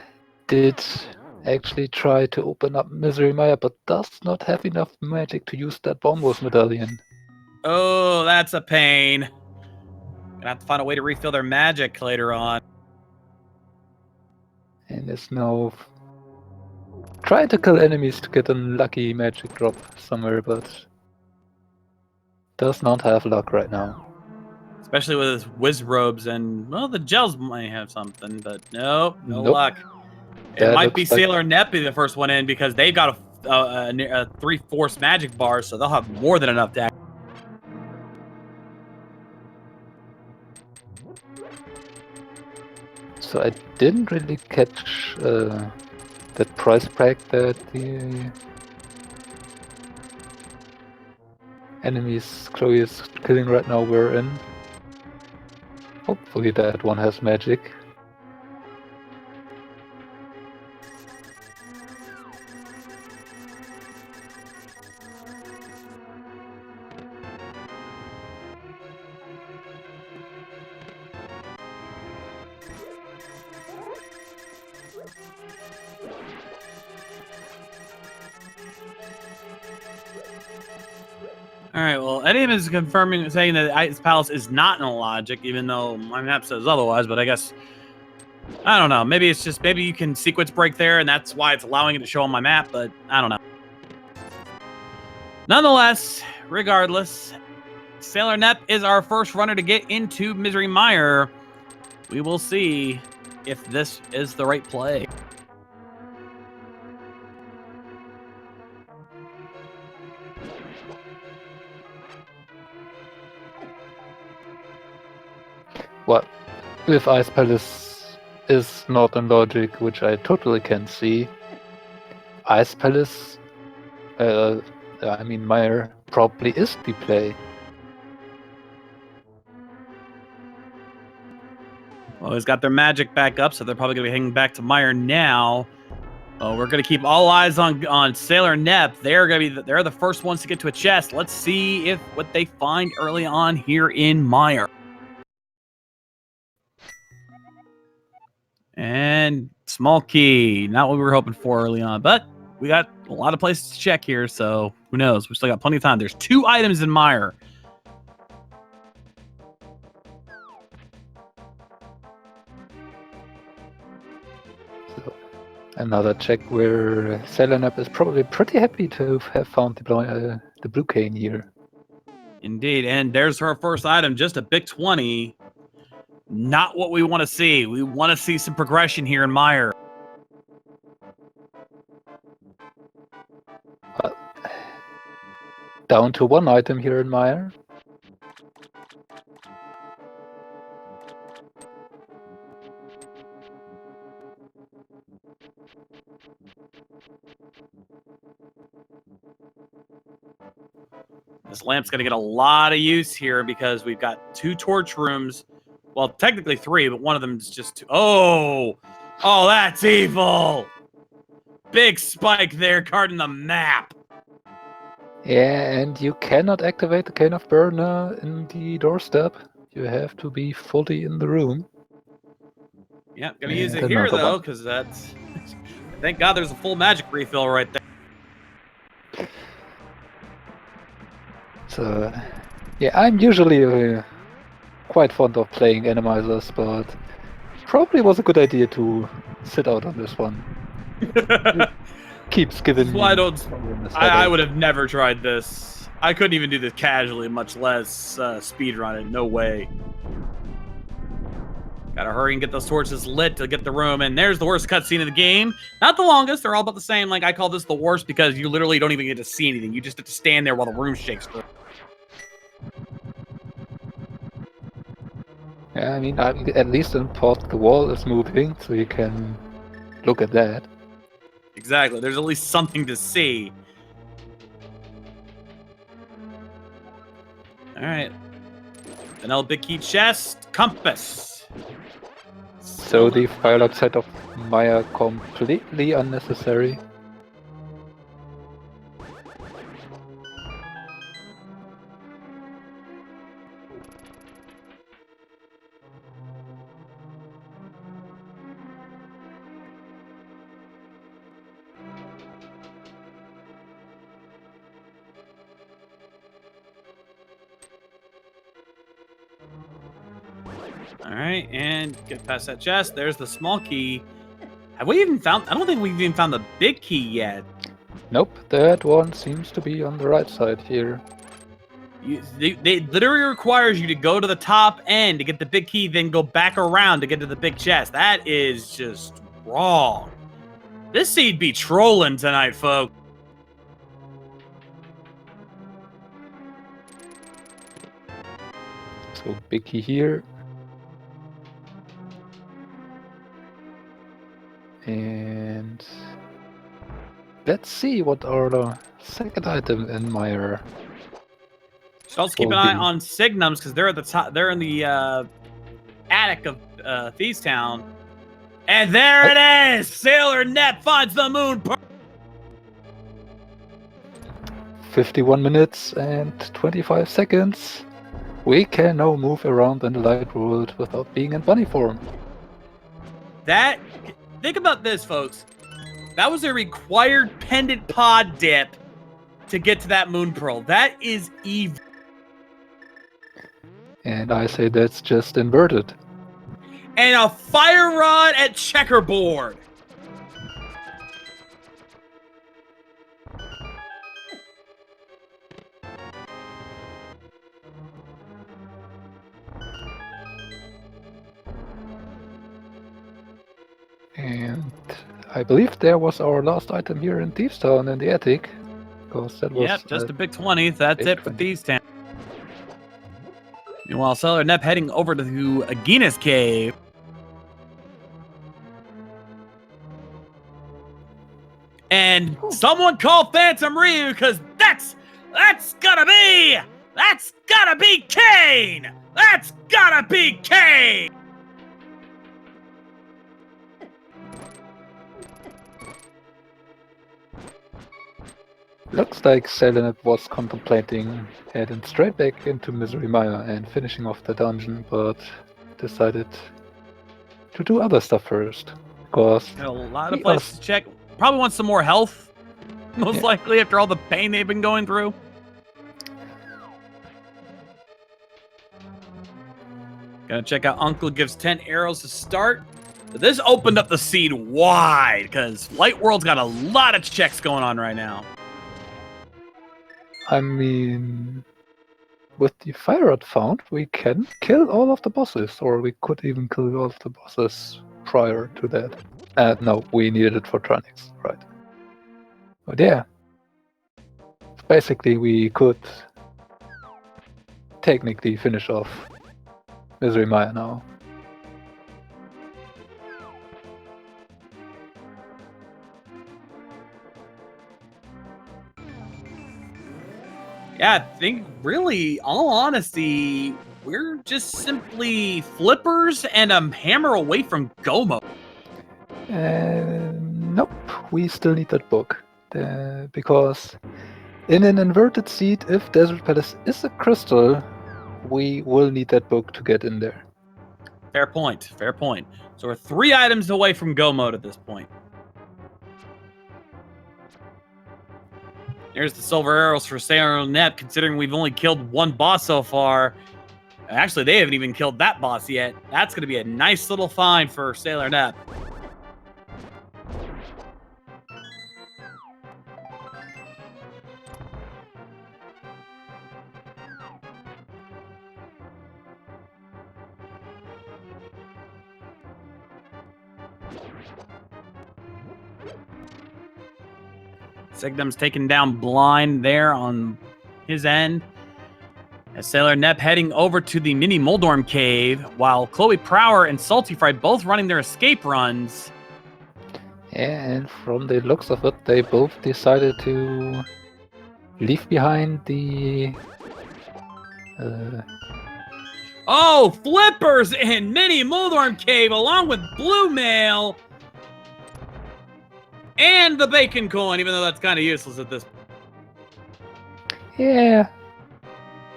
did actually try to open up Misery Maya, but does not have enough magic to use that Bombos medallion. Oh, that's a pain. Gonna have to find a way to refill their magic later on. And is now trying to kill enemies to get a lucky magic drop somewhere, but does not have luck right now. Especially with his whiz robes and, well, the gels might have something, but no luck. It might be Sailor Net be the first one in because they've got a 3 force magic bar, so they'll have more than enough to. So I didn't really catch that price pack that the enemies Chloe is killing right now were in. Hopefully that one has magic. All right, well, Eddie is confirming, saying that Ice Palace is not in a logic, even though my map says otherwise, but I guess, I don't know. Maybe it's just, maybe you can sequence break there, and that's why it's allowing it to show on my map, but I don't know. Nonetheless, regardless, Sailor Nep is our first runner to get into Misery Mire. We will see if this is the right play. Well, if Ice Palace is not in logic, which I totally can see, Ice Palace, Mire probably is the play. Well, he's got their magic back up, so they're probably going to be heading back to Mire now. We're going to keep all eyes on Sailor Nep. They're the first ones to get to a chest. Let's see if what they find early on here in Mire. And Small key. Not what we were hoping for early on, but we got a lot of places to check here, so who knows? We still got plenty of time. There's 2 items in Mire. So, another check where Selenap is probably pretty happy to have found the blue cane here. Indeed, and there's our first item, just a big 20. Not what we want to see. We want to see some progression here in Mire. Down to 1 item here in Mire. This lamp's going to get a lot of use here because we've got 2 torch rooms. Well, technically 3, but one of them is just 2. Oh, that's evil. Big spike there, guarding the map. Yeah, and you cannot activate the Cane of Burner in the doorstep. You have to be fully in the room. Yeah, gonna use it here though, because that's. Thank God there's a full magic refill right there. So, yeah, I'm usually quite fond of playing Enemizers, but probably was a good idea to sit out on this one. It keeps giving me. Well, I would have never tried this. I couldn't even do this casually, much less speedrun it. No way. Gotta hurry and get those torches lit to get the room. And there's the worst cutscene of the game. Not the longest. They're all about the same. Like, I call this the worst because you literally don't even get to see anything. You just have to stand there while the room shakes. Yeah, I mean, at least in part the wall is moving, so you can look at that. Exactly. There's at least something to see. All right. Vanilla big key chest. Compass. So the Firelord set of Maya completely unnecessary. All right, and get past that chest. There's the small key. Have we even found... I don't think we've even found the big key yet. Nope, that one seems to be on the right side here. They literally requires you to go to the top end to get the big key, then go back around to get to the big chest. That is just wrong. This seed be trolling tonight, folks. So big key here. And let's see what are the second item in Mire. Should also keep an eye on Signums because they're at the top. They're in the attic of Thieves Town, and there it is. Sailor Nep finds the moon. 51 minutes and 25 seconds. We can now move around in the light world without being in bunny form. Think about this, folks. That was a required pendant pod dip to get to that moon pearl. That is evil. And I say that's just inverted. And a fire rod at checkerboard. And I believe there was our last item here in Thieves Town in the attic. Because that was. Yep, just a big 20. That's it for Thieves Town. Meanwhile, Sailor Nep heading over to Agina's cave. And someone call Phantom Ryu, because that's gotta be Kane! That's gotta be Kane! Looks like Selenap was contemplating heading straight back into Misery Mire and finishing off the dungeon, but decided to do other stuff first. Because Got a lot of he places was- to check. Probably want some more health, most Yeah. likely, after all the pain they've been going through. Gonna check out Uncle gives 10 arrows to start. But this opened up the seed wide, because Light World's got a lot of checks going on right now. I mean, with the fire rod found, we can kill all of the bosses, or we could even kill all of the bosses prior to that. No, we needed it for Tronix, right? But yeah, basically we could technically finish off Misery Maya now. Yeah, I think really, all honesty, we're just simply flippers and a hammer away from Gomo. Nope, we still need that book. Because in an inverted seed, if Desert Palace is a crystal, we will need that book to get in there. Fair point, fair point. So we're 3 items away from go mode at this point. Here's the silver arrows for Sailor Net, considering we've only killed 1 boss so far. Actually, they haven't even killed that boss yet. That's going to be a nice little find for Sailor Net. Signum's taken down blind there on his end. As Sailor Nep heading over to the mini Moldorm cave, while Chloe Prower and Salty Fry both running their escape runs. And from the looks of it, they both decided to leave behind the... Oh, Flippers in mini Moldorm cave along with Blue Mail and the Bacon Coin, even though that's kind of useless at this point. Yeah,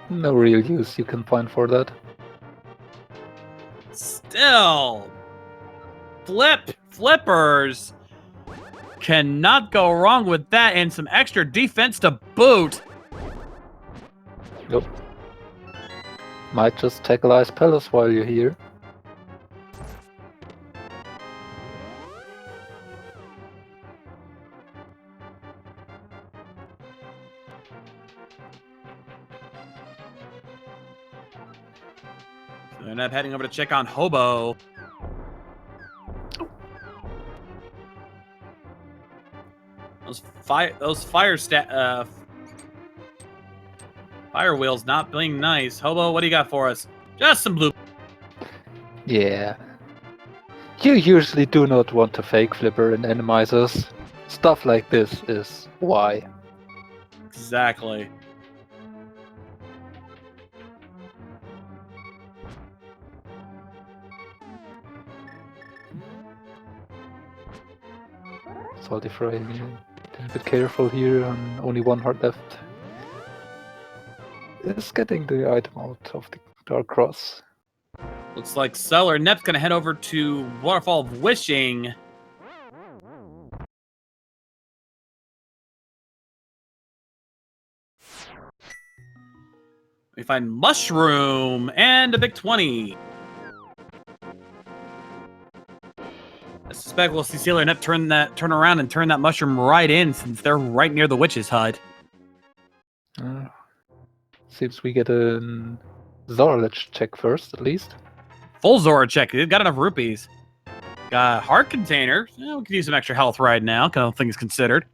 no real use you can find for that. Still, Flippers cannot go wrong with that, and some extra defense to boot. Nope. Might just tackle Ice Palace while you're here. So they're not heading over to check on Hobo. Those fire wheels not being nice. Hobo, what do you got for us? Just some blue. Yeah. You usually do not want to fake Flipper and Enemizers. Stuff like this is why. Exactly. Salty Fry, a little bit careful here on only 1 heart left. Is getting the item out of the Dark Cross. Looks like Sailor Nep's gonna head over to Waterfall of Wishing. We find Mushroom and a big 20. I suspect we'll see Sailor Nep turn around and turn that mushroom right in, since they're right near the witch's hut. Seems we get a Zorlich check first, at least. Full Zora check. They've got enough rupees. Got a heart container. Yeah, we could use some extra health right now, kind of things considered.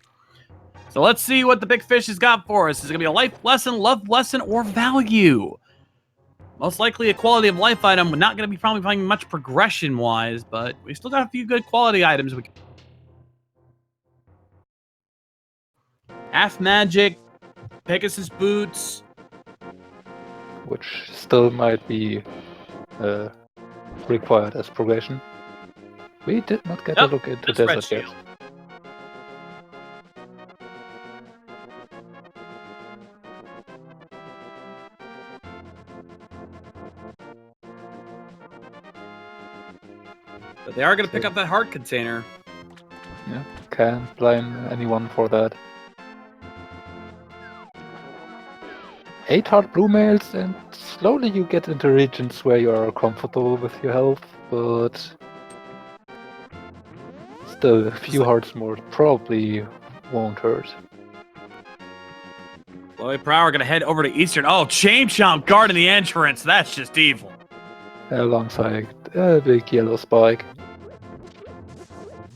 So let's see what the big fish has got for us. Is it going to be a life lesson, love lesson, or value? Most likely a quality of life item. We're not going to be probably finding much progression-wise, but we still got a few good quality items. Half Magic, Pegasus Boots. Which still might be required as progression. We did not get a look into just Red Desert yet. Shield. But they are going to pick up that heart container. Yeah, can't blame anyone for that. 8 heart blue mails, and slowly you get into regions where you are comfortable with your health, but still, a few hearts more probably won't hurt. Chloe Prower going to head over to Eastern. Oh, Chain Chomp guarding the entrance. That's just evil. Alongside a big yellow spike.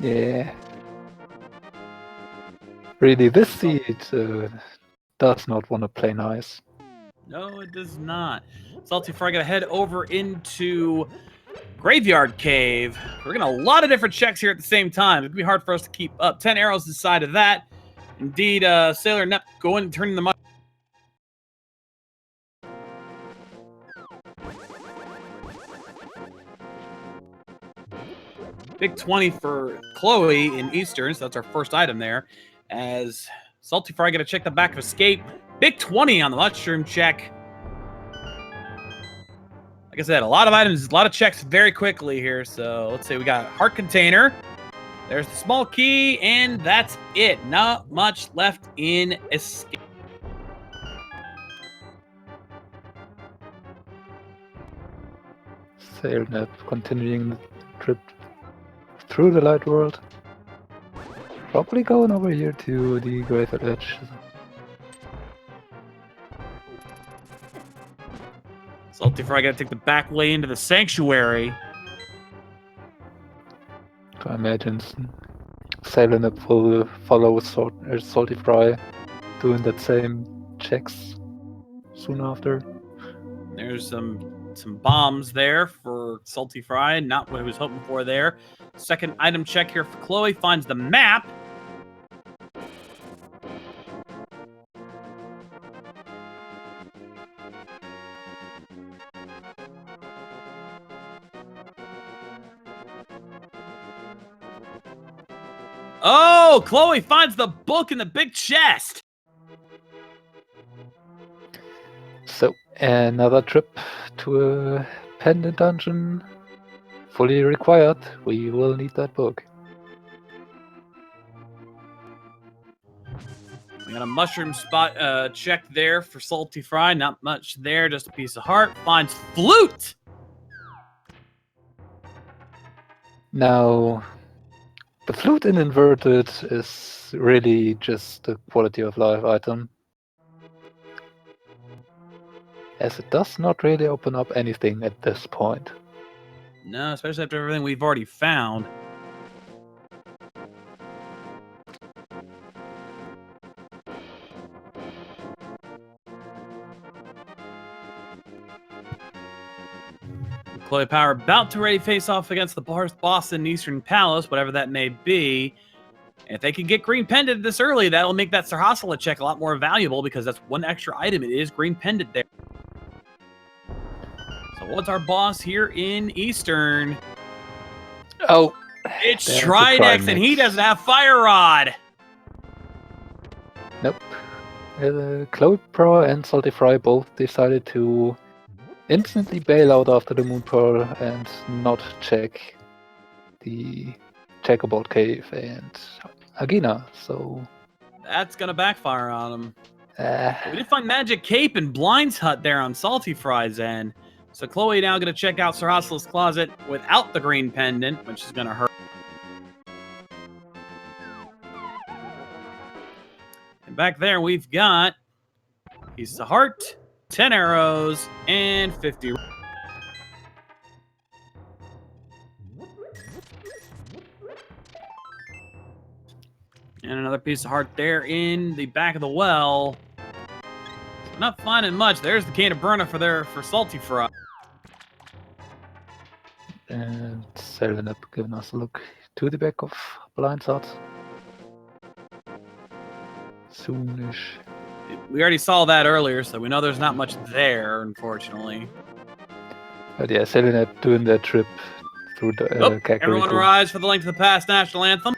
Yeah. Really, this seed does not want to play nice. No, it does not. Salty Fry going to head over into Graveyard Cave. We're getting a lot of different checks here at the same time. It's going to be hard for us to keep up. 10 arrows inside of that. Indeed, Sailor Nep going and turning the mushroom. Big 20 for Chloe in Eastern, so that's our first item there. As Salty Fry going to check the back of Escape. Big 20 on the mushroom check. Like I said, a lot of items, a lot of checks very quickly here. So let's say we got Heart Container. There's the small key, and that's it. Not much left in Escape. Sail Nap continuing the trip through the light world. Probably going over here to the Graveyard Edge. Salty Fry got to take the back way into the Sanctuary. I imagine Sail Nap will follow Salty Fry doing that same checks soon after. There's some bombs there for Salty Fry. Not what I was hoping for there. Second item check here for Chloe. Finds the map. Oh, Chloe finds the book in the big chest. So, another trip to a pendant dungeon. Fully required. We will need that book. We got a mushroom spot check there for Salty Fry. Not much there, just a piece of heart. Finds flute. Now, the flute in inverted is really just a quality of life item, as it does not really open up anything at this point. No, especially after everything we've already found. Chloe Power about to ready face off against the boss in Eastern Palace, whatever that may be. And if they can get Green Pendant this early, that'll make that Sarhassala check a lot more valuable because that's one extra item. It is Green Pendant there. So what's our boss here in Eastern? Oh, it's Trinex, and he doesn't have Fire Rod. Nope. Chloe Pro and Salty Fry both decided to instantly bail out after the Moon Pearl and not check the Checkerboard Cave and Agina, so that's gonna backfire on him. We did find Magic Cape and Blind's Hut there on Salty Fry's end. So Chloe now gonna check out Sarhassala's closet without the green pendant, which is gonna hurt. And back there we've got piece of heart, 10 arrows, and 50. And another piece of heart there in the back of the well. Not finding much. There's the can of burner for Salty Fry. And Sailor Nap giving us a look to the back of Blind's Hut. Soonish. We already saw that earlier, so we know there's not much there, unfortunately. But yeah, Sailor Nap doing that trip through the everyone rise for the Link to the Past national anthem.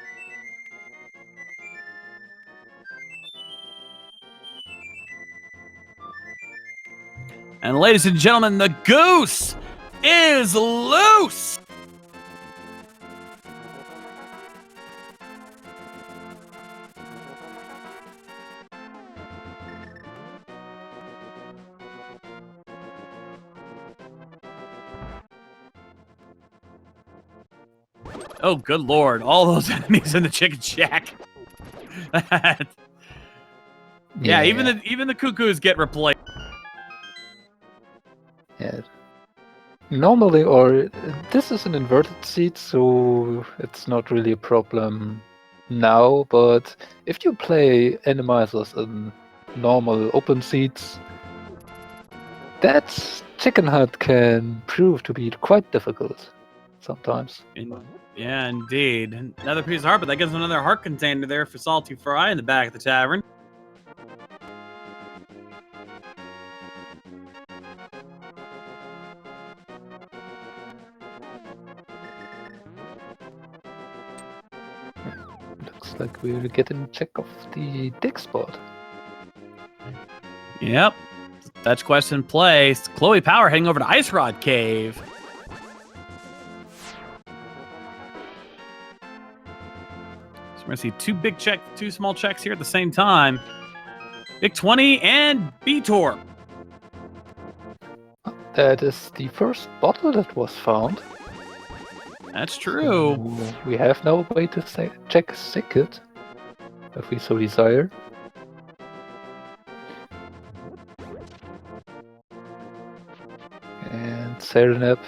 And ladies and gentlemen, the goose is loose! Oh, good lord. All those enemies in the chicken shack. Yeah, even the cuckoos get replaced. Yeah. Normally, or this is an inverted seat, so it's not really a problem now, but if you play Enemizers in normal open seats, that chicken hut can prove to be quite difficult sometimes. Yeah, indeed. Another piece of heart, but that gives him another heart container there for Salty Fry in the back of the tavern. Looks like we're getting check of the dig spot. Yep. Fetch quest in place. Chloe Power heading over to Ice Rod Cave. So we're gonna see two small checks here at the same time. Big 20 and B-Torp. That is the first bottle that was found. That's true. So we have no way to check a secret, if we so desire. And Serenep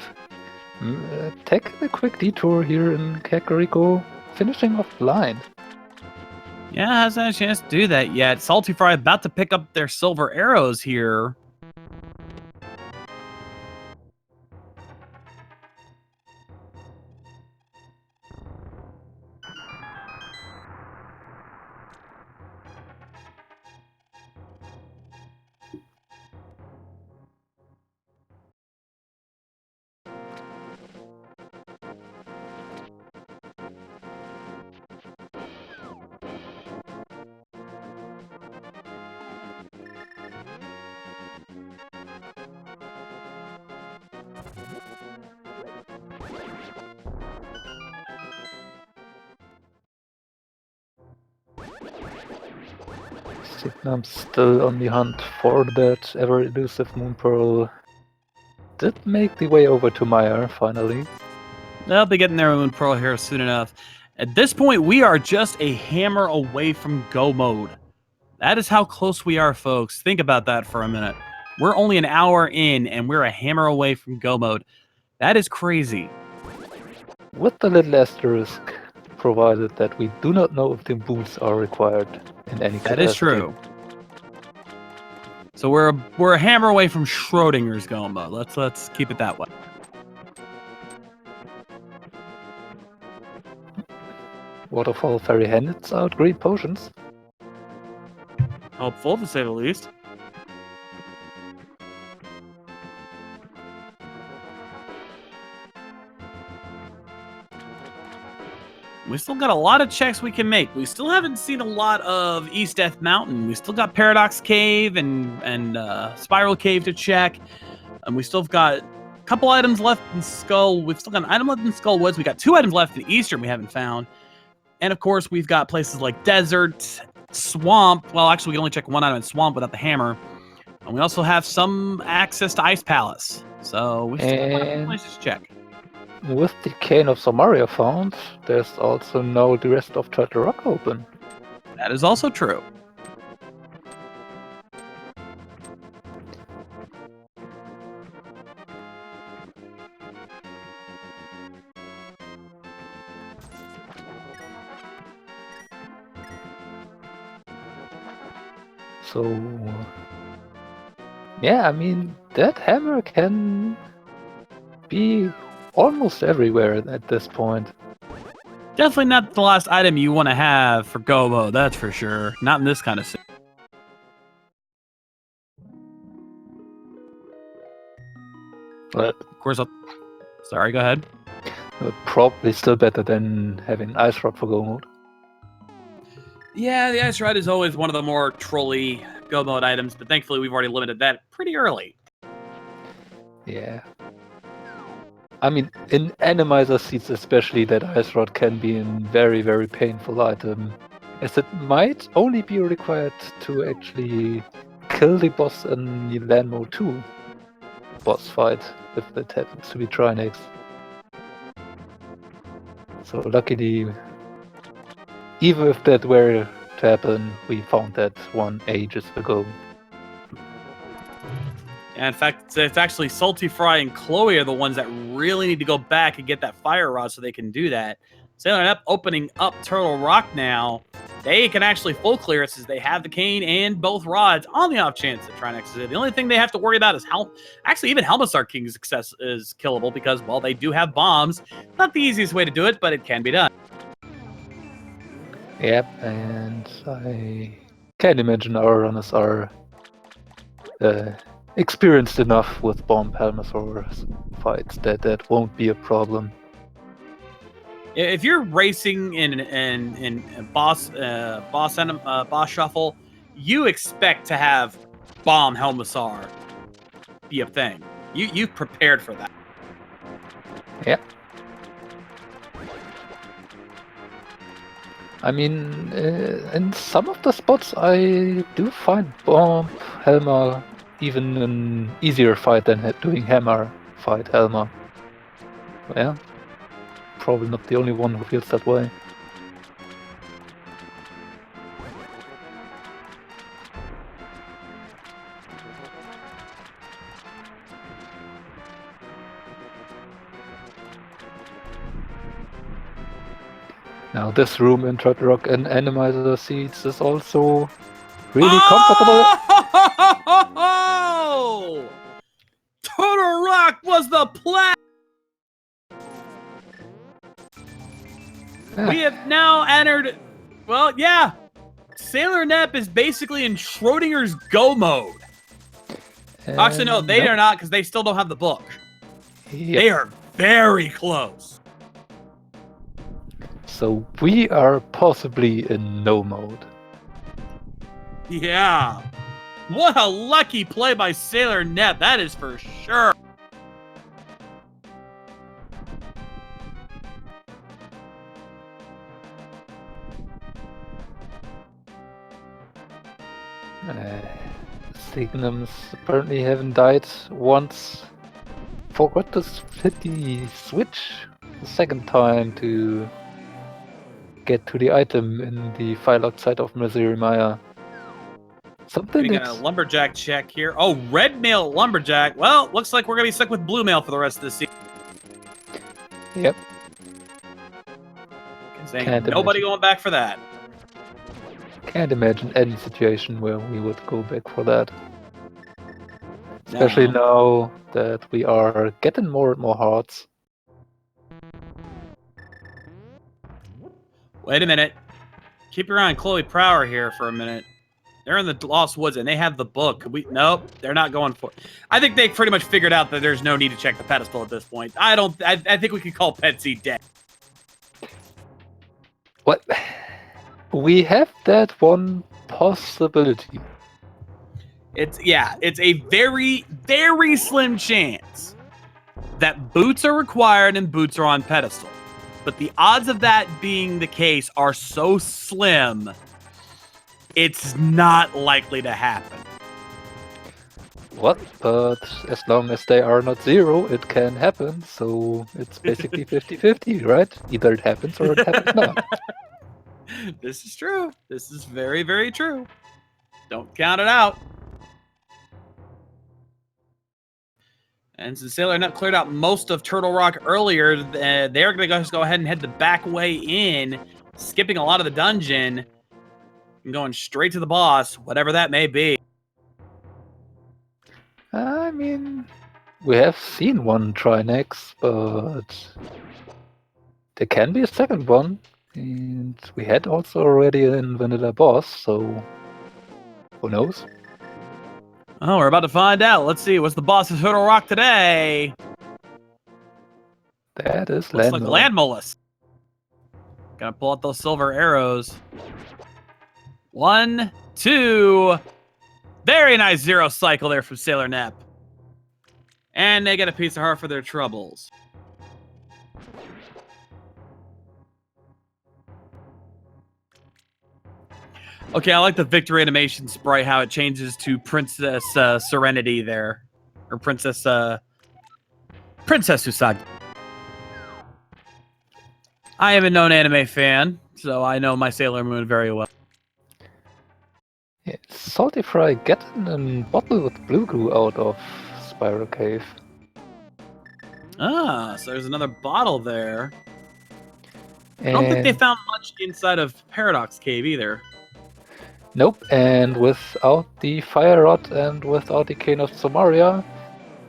taking a quick detour here in Kakariko, finishing off blind. Yeah, hasn't had a chance to do that yet. Salty Fry about to pick up their silver arrows here. Signam's still on the hunt for that ever-elusive Moon Pearl. Did make the way over to Meyer, finally. They'll be getting their Moon Pearl here soon enough. At this point, we are just a hammer away from go mode. That is how close we are, folks. Think about that for a minute. We're only an hour in, and we're a hammer away from go mode. That is crazy. With the little asterisk, provided that we do not know if the boots are required in any capacity. That is true. So we're a hammer away from Schrodinger's go mode. Let's keep it that way. Waterfall Fairy hands out green potions. Helpful, to say the least. We still got a lot of checks we can make. We still haven't seen a lot of East Death Mountain. We still got Paradox Cave and Spiral Cave to check. And we still have got a couple items left in Skull. We've still got an item left in Skull Woods. We got 2 items left in Eastern we haven't found. And of course, we've got places like Desert, Swamp. Well, actually, we can only check 1 item in Swamp without the hammer. And we also have some access to Ice Palace. So we still have a places to check. With the Cane of Samaria found, there's also now the rest of Turtle Rock open. That is also true. So, yeah, I mean, that hammer can be almost everywhere at this point. Definitely not the last item you want to have for Gobo, that's for sure. Not in this kind of scene. But of course, sorry, go ahead. Probably still better than having Ice Rod for Go mode. Yeah, the Ice Rod is always one of the more trolly Go mode items, but thankfully we've already limited that pretty early. Yeah. I mean, in Enemizer seats especially, that Ice Rod can be a very, very painful item, as it might only be required to actually kill the boss in the Land Mode 2 boss fight, if it happens to be Trinex. So luckily, even if that were to happen, we found that one ages ago. And in fact, it's actually Salty Fry and Chloe are the ones that really need to go back and get that fire rod so they can do that. Sailor Nep opening up Turtle Rock now. They can actually full clear it since they have the cane and both rods on the off chance that try and exit. The only thing they have to worry about is how. Actually, even Helmasar King's success is killable because, well, they do have bombs. Not the easiest way to do it, but it can be done. Yep, and I can't imagine our runners are experienced enough with bomb Helmasaur fights that won't be a problem. If you're racing in boss shuffle, you expect to have bomb Helmasaur be a thing. You've prepared for that. Yep. I mean, in some of the spots, I do find bomb Helma even an easier fight than doing hammer fight Helma. Yeah. Probably not the only one who feels that way. Now this room in Turtle Rock and Enemizer seats is also really comfortable. Oh! Turtle Rock was the plan! We have now entered, well, yeah. Sailor Nep is basically in Schrodinger's Go mode. Actually, no, they are not because they still don't have the book. Yep. They are very close. So we are possibly in no mode. Yeah. What a lucky play by Sailor Nep, that is for sure. Signums apparently haven't died once. Forgot to hit the switch the second time to get to the item in the file outside of Missouri Maya. Something Getting a lumberjack check here. Oh, red mail lumberjack. Well, looks like we're gonna be stuck with blue mail for the rest of the season. Yep. Ain't nobody going back for that. Can't imagine any situation where we would go back for that. Especially now that we are getting more and more hearts. Wait a minute. Keep your eye on Chloe Prower here for a minute. They're in the Lost Woods and they have the book. Nope, they're not going for it. I think they pretty much figured out that there's no need to check the pedestal at this point. I think we could call Petsy dead. What? We have that one possibility. It's a very, very slim chance that boots are required and boots are on pedestal. But the odds of that being the case are so slim, it's not likely to happen. What? But as long as they are not zero, it can happen. So it's basically 50-50, right? Either it happens or it happens not. This is true. This is very, very true. Don't count it out. And since Sailor Nep cleared out most of Turtle Rock earlier, they're going to just go ahead and head the back way in, skipping a lot of the dungeon, and going straight to the boss, whatever that may be. I mean, we have seen one Trinex, but there can be a second one. And we had also already in Vanilla Boss, so who knows? Oh, we're about to find out. Let's see. What's the boss of Turtle Rock today? That is Looks like Land Mollusk. Gonna pull out those silver arrows. 1, 2. Very nice zero cycle there from Sailor Nep. And they get a piece of heart for their troubles. Okay, I like the victory animation sprite, how it changes to Princess Serenity there. Or Princess Usagi. I am a known anime fan, so I know my Sailor Moon very well. Yeah, Salty Fry getting a bottle with blue goo out of Spiral Cave. Ah, so there's another bottle there. And I don't think they found much inside of Paradox Cave either. nope, and without the Fire Rod and without the Cane of Somaria,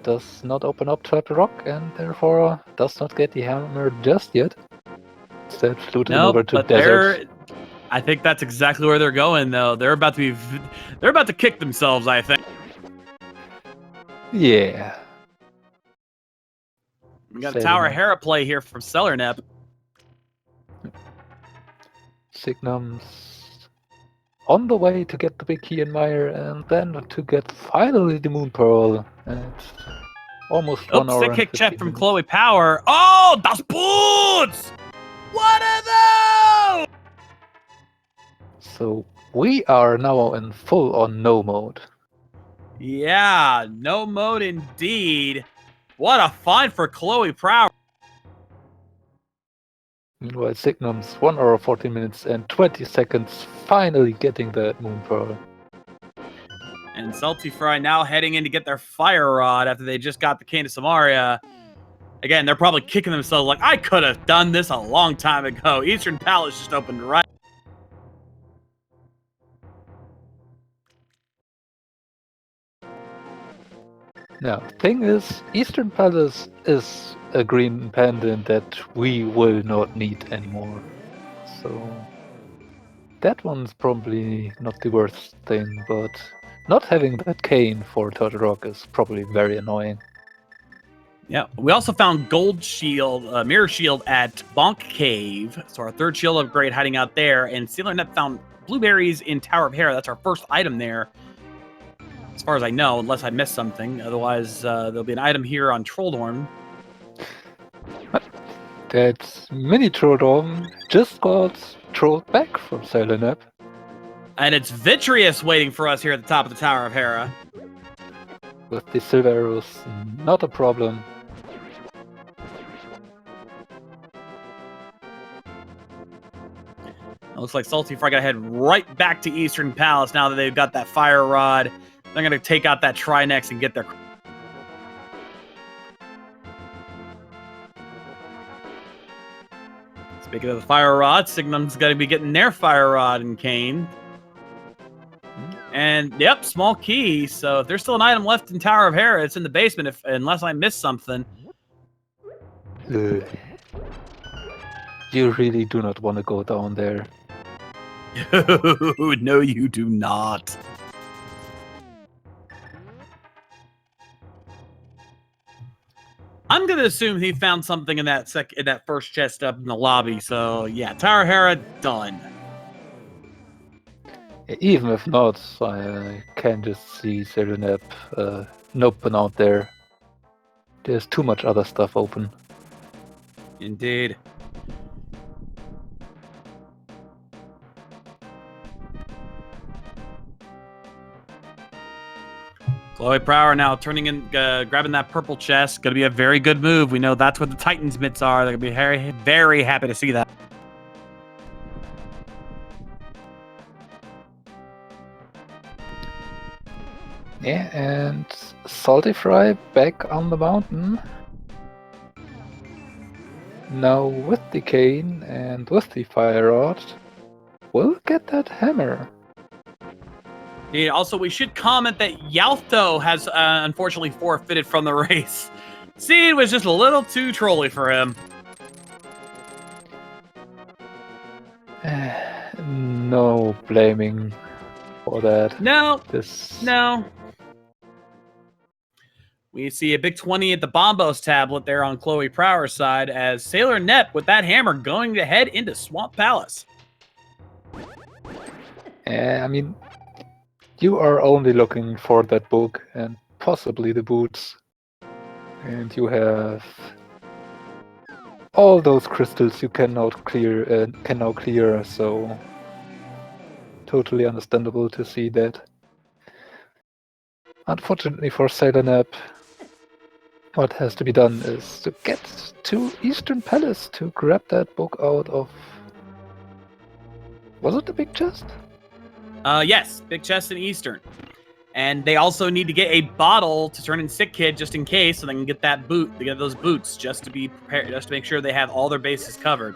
does not open up Turtle Rock and therefore does not get the hammer just yet. Instead, floating over to but desert. I think that's exactly where they're going, though. They're about to kick themselves, I think. Yeah. We got a Tower Hera play here from Sellernep. Signum's on the way to get the big key in Mire and then to get finally the Moon Pearl. And it's almost 1 hour. Sick kick check from Chloe Power. Oh, das Boots! What are those? So we are now in full on no mode. Yeah, no mode indeed. What a find for Chloe Power. Meanwhile, Signum's 1 hour 14 minutes and 20 seconds finally getting the Moon Pearl. And Salty Fry now heading in to get their Fire Rod after they just got the Cane of Samaria. Again, they're probably kicking themselves like, I could have done this a long time ago. Eastern Palace just opened right. Now, thing is, Eastern Palace is a green pendant that we will not need anymore. So that one's probably not the worst thing, but not having that cane for Turtle Rock is probably very annoying. Yeah, we also found Gold Shield, Mirror Shield at Bonk Cave. So our third shield upgrade hiding out there. And Sellernep found blueberries in Tower of Hera. That's our first item there. As far as I know, unless I missed something. Otherwise, there'll be an item here on Trolldorn. That mini Trolldorn just got trolled back from Sellernep. And it's Vitreous waiting for us here at the top of the Tower of Hera. With the silver arrows, not a problem. It looks like Salty Fry got to head right back to Eastern Palace now that they've got that Fire Rod. They're going to take out that Trinex and get their... Speaking of the Fire Rod, Signum's going to be getting their Fire Rod and Cane. And, yep, small key. So if there's still an item left in Tower of Hera, it's in the basement, unless I missed something. You really do not want to go down there. No, you do not. I'm gonna assume he found something in that first chest up in the lobby. So yeah, Tower Hera done. Even if not, I can just see Sellernep noping out there. There's too much other stuff open. Indeed. Chloe Prower now turning in, grabbing that purple chest. Going to be a very good move. We know that's where the Titans mitts are. They're going to be very, very happy to see that. Yeah, and Salty Fry back on the mountain. Now with the cane and with the Fire Rod, we'll get that hammer. Yeah, also, we should comment that Yaltho has unfortunately forfeited from the race. Seed was just a little too trolly for him. No blaming for that. No. We see a big 20 at the Bombos tablet there on Chloe Prower's side as Sellernep with that hammer going to head into Swamp Palace. I mean, you are only looking for that book and possibly the boots. And you have all those crystals you cannot clear, so totally understandable to see that. Unfortunately for Sellernep, What has to be done is to get to Eastern Palace to grab that book out of... Was it the big chest? Yes, big chest in Eastern. And they also need to get a bottle to turn in Sick Kid just in case, so they can get that boot. They get those boots just to be prepared, just to make sure they have all their bases covered.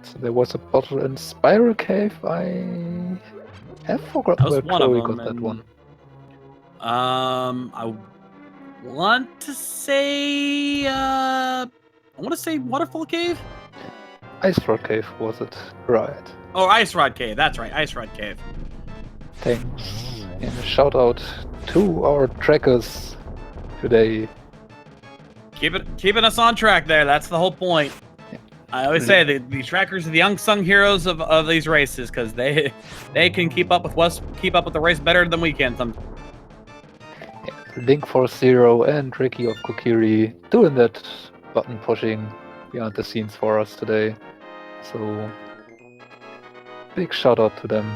So there was a bottle in Spiral Cave. I have forgotten where Chloe got that one. I want to say Waterfall Cave? Ice Rod Cave, was it? Right. Oh, Ice Rod Cave. That's right, Ice Rod Cave. Thanks. And a shout out to our trackers today. Keeping us on track there. That's the whole point. Yeah. I always say the trackers are the unsung heroes of these races because they can keep up with the race better than we can sometimes. Link for Zero and Ricky of Kokiri doing that button pushing behind the scenes for us today. So big shout out to them.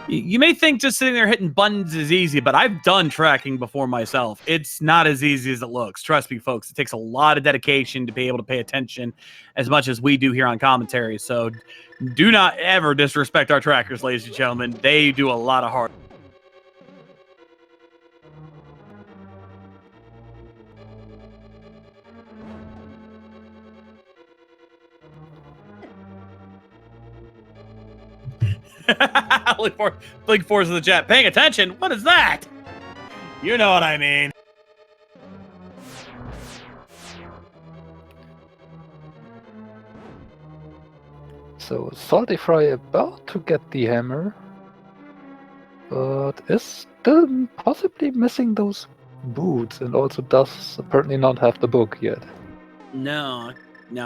You may think just sitting there hitting buttons is easy, but I've done tracking before myself. It's not as easy as it looks. Trust me, folks. It takes a lot of dedication to be able to pay attention as much as we do here on commentary. So do not ever disrespect our trackers, ladies and gentlemen. They do a lot of hard. Blink Force in the chat. Paying attention? What is that? You know what I mean. So Salty Fry about to get the hammer, but is still possibly missing those boots and also does apparently not have the book yet. No,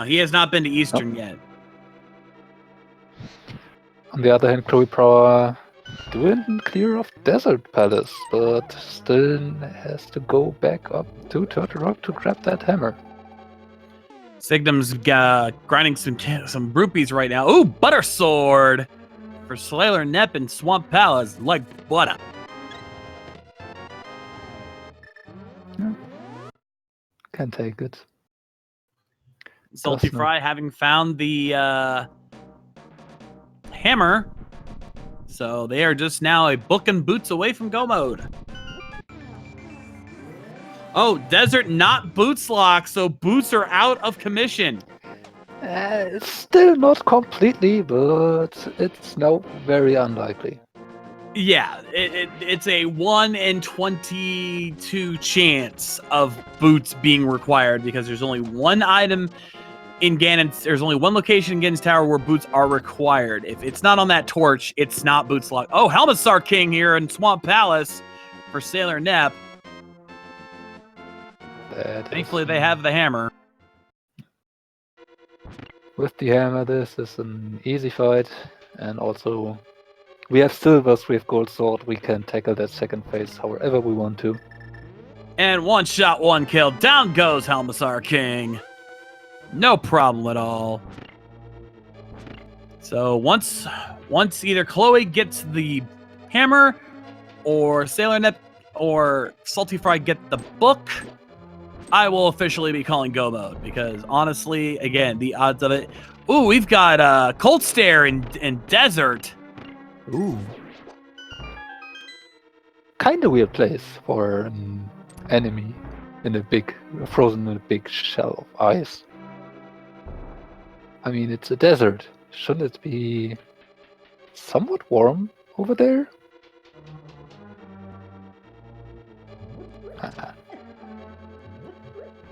he has not been to Eastern yet. On the other hand, Chloe Prower doing clear of Desert Palace, but still has to go back up to Turtle Rock to grab that hammer. Signum's grinding some rupees right now. Ooh, Butter Sword for Slayer Nep and Swamp Palace, like butter. Yeah. Can take it. Salty Fry having found the hammer, so they are just now a book and boots away from go mode. Oh, Desert not boots lock, so boots are out of commission. Still not completely, but it's now very unlikely. Yeah, it's a 1 in 22 chance of boots being required because there's only one item in Ganon's, there's only one location in Ganon's Tower where boots are required. If it's not on that torch, it's not boots locked. Oh, Helmetsar King here in Swamp Palace for Sailor Nep. Thankfully, they have the hammer. With the hammer, this is an easy fight, and also we have silvers, we have gold sword. We can tackle that second phase however we want to. And one shot, one kill. Down goes Helmetsar King. No problem at all. So once either Chloe gets the hammer, or Sailor Nep or Salty Fry get the book, I will officially be calling go mode because honestly, again, the odds of it. Ooh, we've got Cold Stare in Desert. Ooh. Kind of weird place for an enemy frozen in a big shell of ice. I mean, it's a desert. Shouldn't it be somewhat warm over there?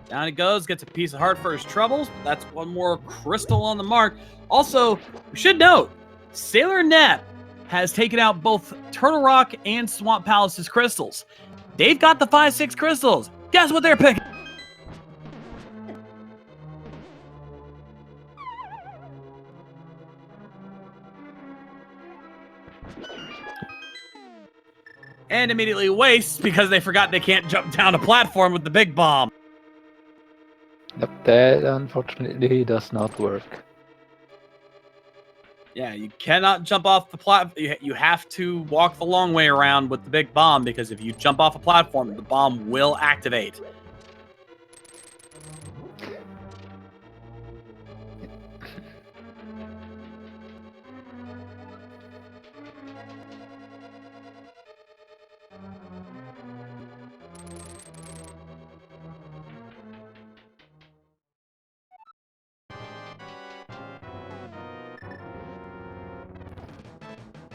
Down he goes, gets a piece of heart for his troubles. But that's one more crystal on the mark. Also, we should note, Sailor Nep has taken out both Turtle Rock and Swamp Palace's crystals. They've got the 5-6 crystals. Guess what they're picking? And immediately wastes because they forgot they can't jump down a platform with the big bomb. Yep, that unfortunately does not work. Yeah, you cannot jump off the platform. You have to walk the long way around with the big bomb, because if you jump off a platform, the bomb will activate.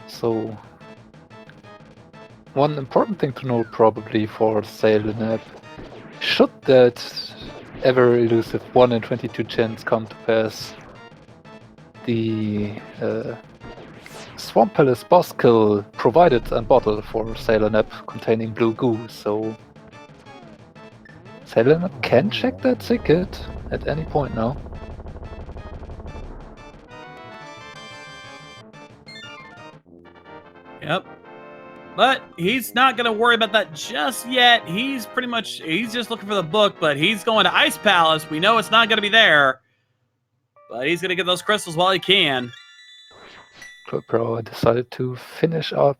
So, one important thing to note probably for Sail and App, should that ever elusive 1 in 22 chance come to pass, the Swamp Palace boss kill provided a bottle for Sail and App containing blue goo, so Sail and App can check that ticket at any point now. Yep. But he's not going to worry about that just yet. He's just looking for the book, but he's going to Ice Palace. We know it's not going to be there. But he's going to get those crystals while he can. Pro decided to finish out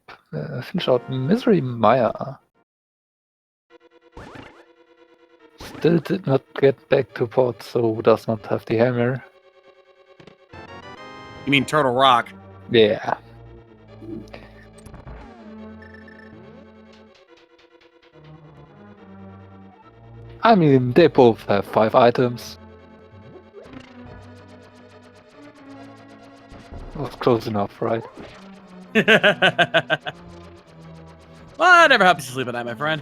Misery Maya. Still did not get back to port, so does not have the hammer. You mean Turtle Rock? Yeah. I mean, they both have 5 items. Was close enough, right? Whatever helps you sleep at night, my friend.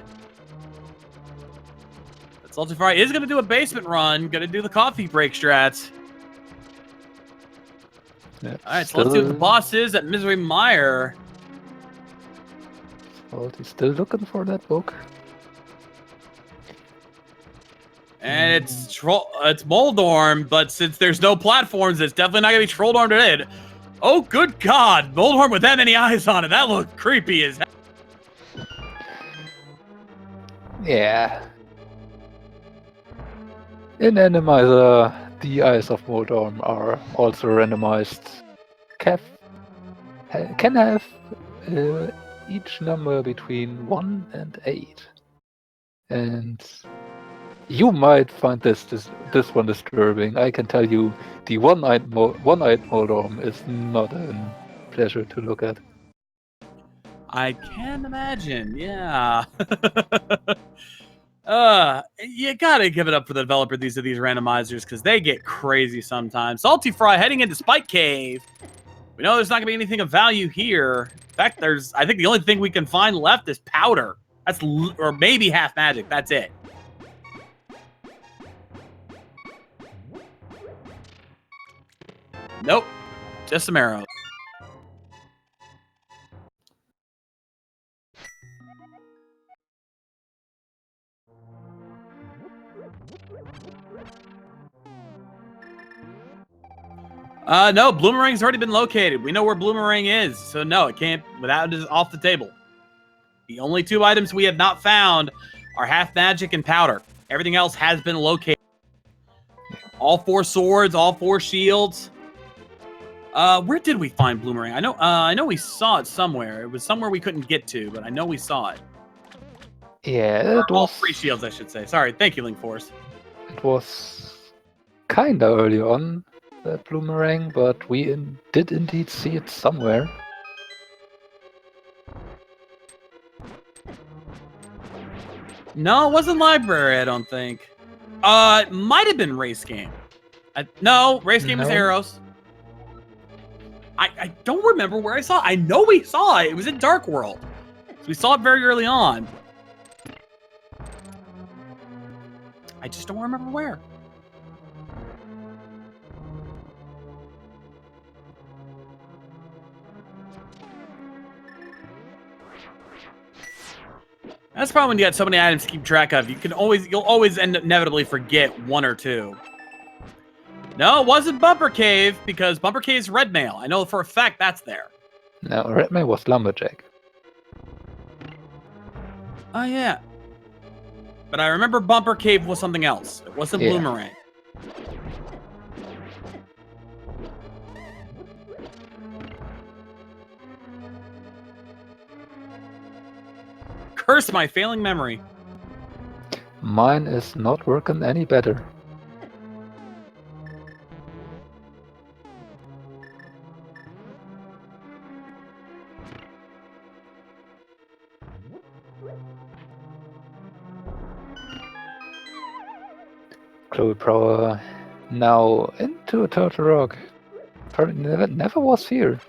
But Salty Fry is going to do a basement run. Going to do the coffee break strats. Yeah, Alright, so let's see what the boss is at Misery Mire. Salty's still looking for that book. And it's Moldorm, but since there's no platforms, it's definitely not going to be Trolldorm today. Oh, good God. Moldorm with that many eyes on it. That looked creepy as hell. Yeah. In Enemizer, the eyes of Moldorm are also randomized. Can have each number between 1 and 8. And you might find this one disturbing. I can tell you, the one-eyed Moldorm is not a pleasure to look at. I can imagine, yeah. You gotta give it up for the developer of these randomizers, because they get crazy sometimes. Salty Fry heading into Spike Cave. We know there's not gonna be anything of value here. In fact, I think the only thing we can find left is powder. Or maybe half magic. That's it. Nope. Just some arrows. No, Bloomerang's already been located. We know where Bloomerang is, so no, it can't. Without it is off the table. The only 2 items we have not found are half magic and powder. Everything else has been located. All 4 swords, all 4 shields. Where did we find Bloomerang? I know we saw it somewhere. It was somewhere we couldn't get to, but I know we saw it. Yeah, it was all 3 shields, I should say. Sorry, thank you, Link Force. It was kinda early on, that Bloomerang, but we did indeed see it somewhere. No, it wasn't library, I don't think. It might have been race game. No, race game was arrows. I don't remember where I saw it. I know we saw it. It was in Dark World. So we saw it very early on. I just don't remember where. That's the problem when you got so many items to keep track of. You'll always inevitably forget 1 or 2. No, it wasn't Bumper Cave, because Bumper Cave's Red Mail. I know for a fact that's there. No, Red Mail was Lumberjack. Oh, yeah. But I remember Bumper Cave was something else. It wasn't Bloomerang. Curse my failing memory. Mine is not working any better. Chloe Prower now into Turtle Rock. Never was here.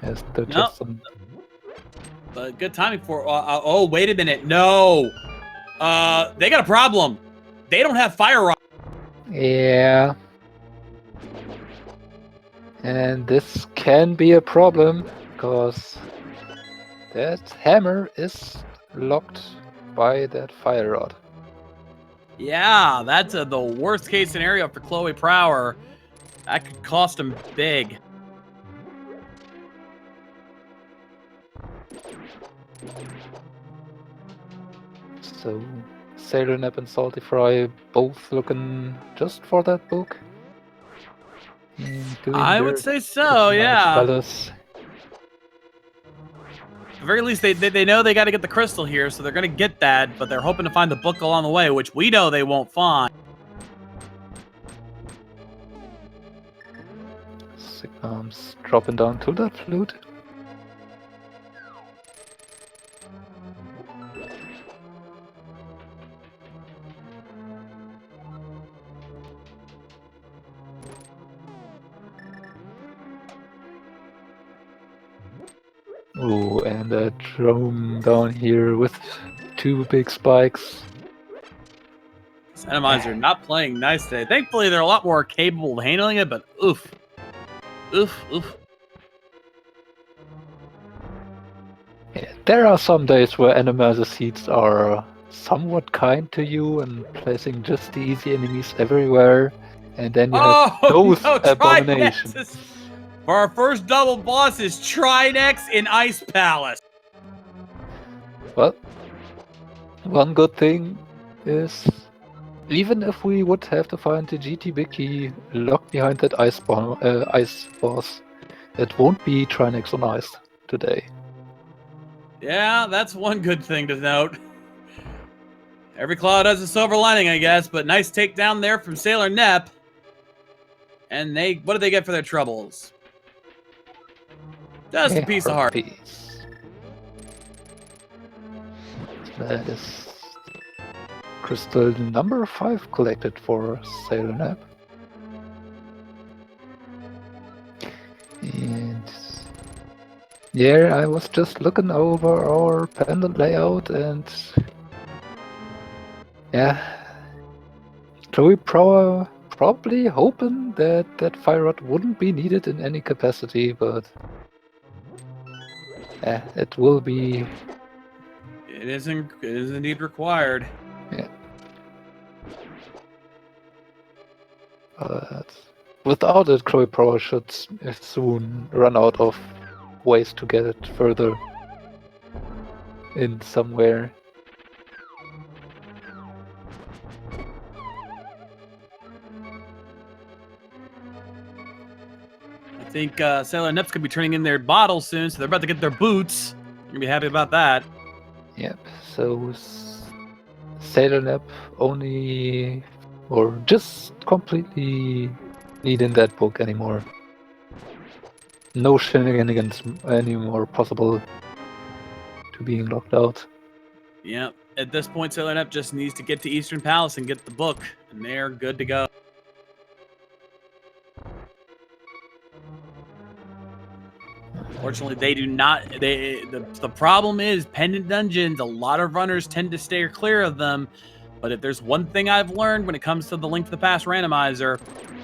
Yes, Nope. just some... But good timing for. Oh, wait a minute. No. They got a problem. They don't have fire rock. Yeah. And this can be a problem because that hammer is locked by that fire rod. Yeah, that's the worst case scenario for Chloe Prower. That could cost him big. So, Sailor Nap and Salty Fry both looking just for that book. I would say so, yeah. Fellas. At the very least, they know they got to get the crystal here, so they're going to get that, but they're hoping to find the book along the way, which we know they won't find. Sick Arms dropping down to that flute. Oh, and a drone down here with 2 big spikes. Enemizer not playing nice today. Thankfully, they're a lot more capable of handling it, but oof. Oof, oof. Yeah, there are some days where Enemizer seeds are somewhat kind to you and placing just the easy enemies everywhere, and then you have those abominations. Trinexus. For our first double boss is Trinex in Ice Palace. Well, one good thing is, even if we would have to find the GT Big Key locked behind that ice boss, it won't be Trinex on ice today. Yeah, that's one good thing to note. Every cloud has a silver lining, I guess, but nice takedown there from Sailor Nep. And what did they get for their troubles? Just a piece of heart. That is crystal number 5 collected for Sailor Nap. And yeah, I was just looking over our pendant layout and yeah, Chloe Prower probably hoping that that fire rod wouldn't be needed in any capacity, but it will be. It is indeed required. Yeah. But without it, Chloe Prower should soon run out of ways to get it further in somewhere. I think Sailor Nep's gonna be turning in their bottles soon, so they're about to get their boots. You're gonna be happy about that. Yep, so Sailor Nep only, or just completely needing that book anymore. No shenanigans anymore possible to being locked out. Yep, at this point, Sailor Nep just needs to get to Eastern Palace and get the book, and they're good to go. Fortunately, they do not. The problem is pendant dungeons. A lot of runners tend to stay clear of them. But if there's one thing I've learned when it comes to the Link to the Past randomizer,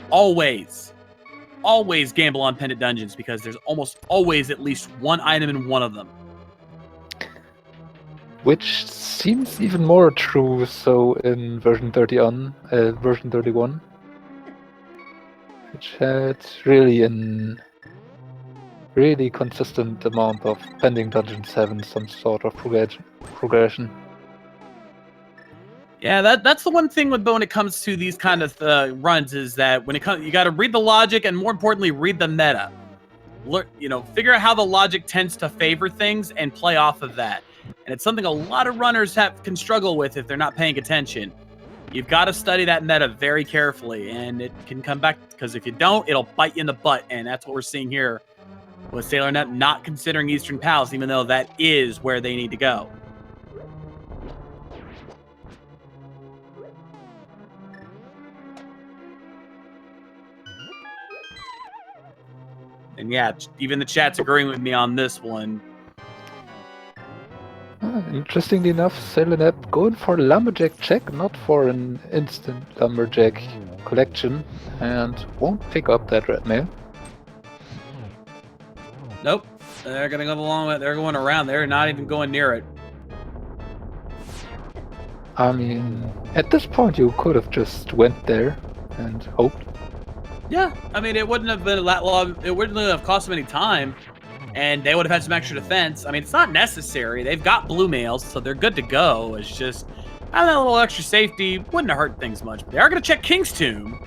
always gamble on pendant dungeons because there's almost always at least one item in one of them. Which seems even more true so in version 31, which had really consistent amount of pending dungeons having some sort of progression. Yeah, that's the one thing when it comes to these kind of runs is that when it comes, you got to read the logic and more importantly, read the meta. Figure out how the logic tends to favor things and play off of that. and it's something a lot of runners can struggle with if they're not paying attention. You've got to study that meta very carefully, and it can come back, because if you don't, it'll bite you in the butt, and that's what we're seeing here with Sailor Nep not considering Eastern Palace, even though that is where they need to go. And yeah, even the chat's agreeing with me on this one. Interestingly enough, Sailor Nep going for a lumberjack check, not for an instant lumberjack collection, and won't pick up that red mail. Nope. They're going to go along with it. They're going around. They're not even going near it. I mean, at this point you could have just went there and hoped. Yeah, I mean, it wouldn't have been that long. It wouldn't have cost them any time, and they would have had some extra defense. I mean, it's not necessary. They've got blue mails, so they're good to go. It's just having a little extra safety wouldn't have hurt things much. But they are going to check King's Tomb.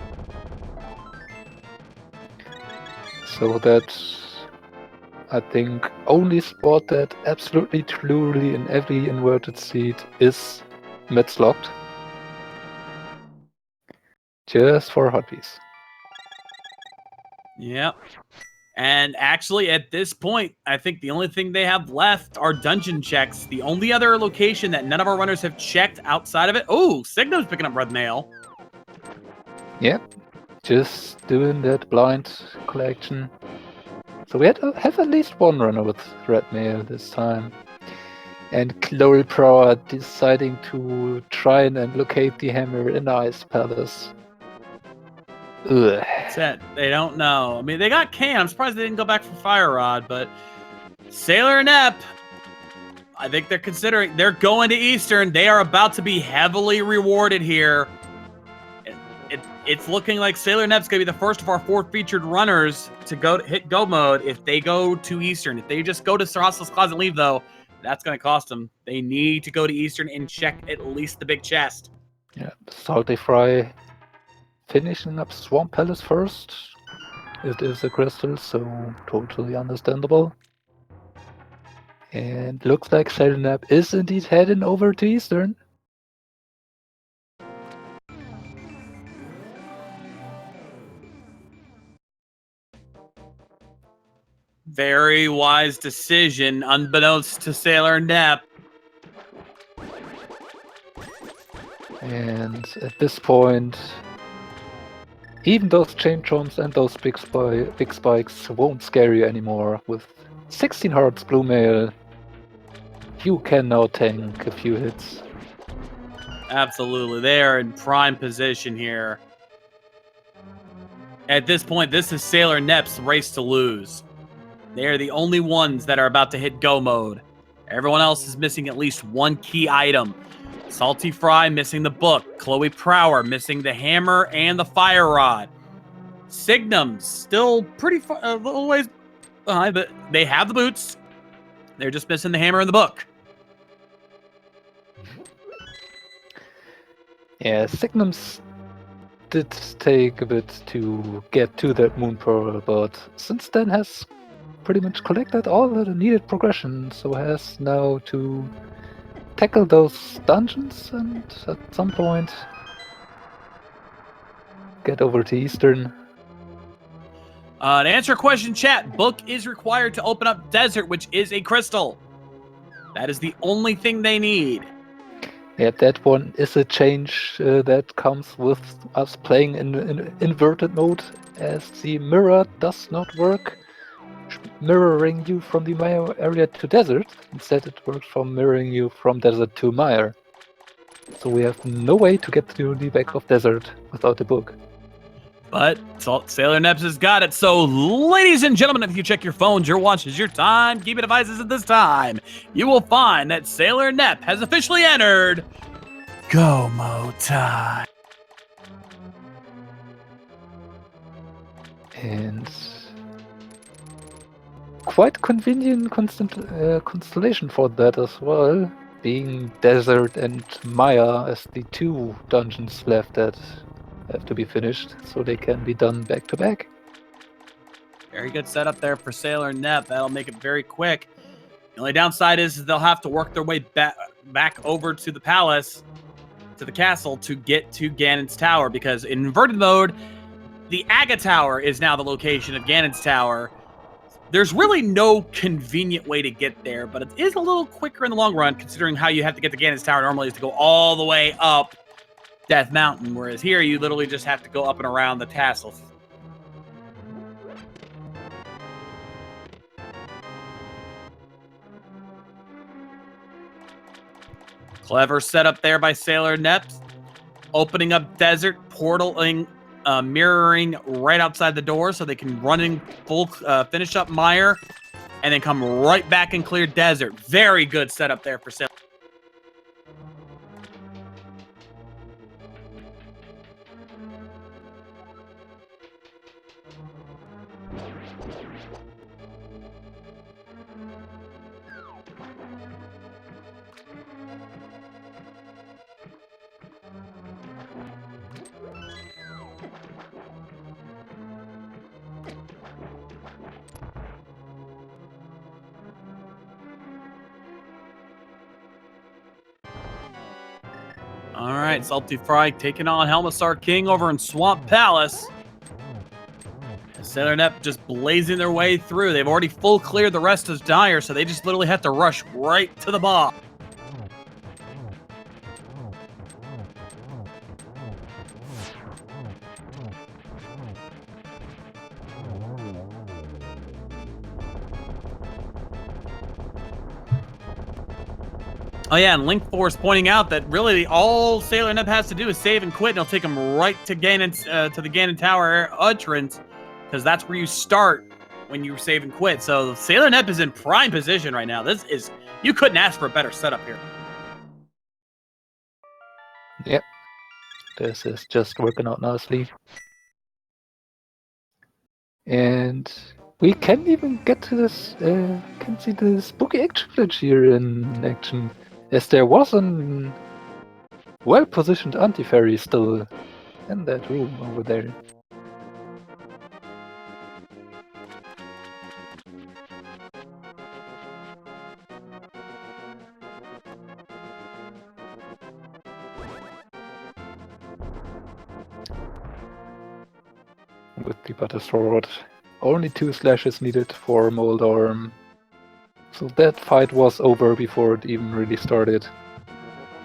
So that, I think, only spot that absolutely truly in every inverted seat is Met's locked. Just for a hot piece. Yep. And actually, at this point, I think the only thing they have left are dungeon checks. The only other location that none of our runners have checked outside of it. Oh, Signo's picking up red mail. Yep. Just doing that blind collection. So we have at least one runner with red mail this time. And Chloe Prower deciding to try and locate the hammer in the Ice Palace. Ugh. That's it. They don't know. I mean, they got Can. I'm surprised they didn't go back for Fire Rod, but Sailor Nep, I think they're considering. They're going to Eastern. They are about to be heavily rewarded here. It's looking like Sailor Nep's going to be the first of our 4 featured runners to hit go mode if they go to Eastern. If they just go to Sir Hostle's Closet and leave, though, that's going to cost them. They need to go to Eastern and check at least the big chest. Yeah, Salty Fry finishing up Swamp Palace first. It is a crystal, so totally understandable. And looks like Sailor Nep is indeed heading over to Eastern. Very wise decision, unbeknownst to Sailor Nep. And at this point, even those chain jumps and those big spikes won't scare you anymore. With 16 hearts blue mail, you can now tank a few hits. Absolutely. They are in prime position here. At this point, this is Sailor Nep's race to lose. They are the only ones that are about to hit go mode. Everyone else is missing at least one key item. Salty Fry missing the book. Chloe Prower missing the hammer and the fire rod. Signum's still pretty far, a little ways behind, but they have the boots. They're just missing the hammer and the book. Yeah, Signum's did take a bit to get to that Moon Pearl, but since then has pretty much collected all the needed progression, so has now to tackle those dungeons and at some point get over to Eastern. To answer a question, chat, book is required to open up Desert, which is a crystal. That is the only thing they need. Yeah, that one is a change that comes with us playing in inverted mode, as the mirror does not work mirroring you from the Mire area to Desert. Instead, it works from mirroring you from Desert to Mire. So we have no way to get to the back of Desert without the book. But Sailor Neps has got it. So, ladies and gentlemen, if you check your phones, your watches, your timekeeping devices at this time, you will find that Sailor Nep has officially entered Go Mode time. And quite convenient constellation for that as well, being Desert and Maya as the 2 dungeons left that have to be finished, so they can be done back to back. Very good setup there for Sailor Nep. That'll make it very quick. The only downside is they'll have to work their way back over to the palace, to the castle, to get to Ganon's tower, because in inverted mode, the Aga Tower is now the location of Ganon's tower. There's really no convenient way to get there, but it is a little quicker in the long run, considering how you have to get to Ganon's tower normally is to go all the way up Death Mountain, whereas here you literally just have to go up and around the castle. Clever setup there by Sailor Neps. Opening up desert, portaling, mirroring right outside the door so they can run in full, finish up Mire, and then come right back and clear desert. Very good setup there for Sailor. All right, Salty Fry taking on Helmassar King over in Swamp Palace. Sailor Nep just blazing their way through. They've already full cleared the rest of Dire, so they just literally have to rush right to the boss. Oh yeah, and Link Force pointing out that really all Sailor Nep has to do is save and quit, and it'll take him right to Ganon, to the Ganon Tower entrance, because that's where you start when you save and quit. So Sailor Nep is in prime position right now. You couldn't ask for a better setup here. Yep, this is just working out nicely. And we can even get to this, can see the spooky action glitch here in action, as there was a well-positioned anti-fairy still in that room over there. With the butter sword, only 2 slashes needed for Mold Arm. So that fight was over before it even really started.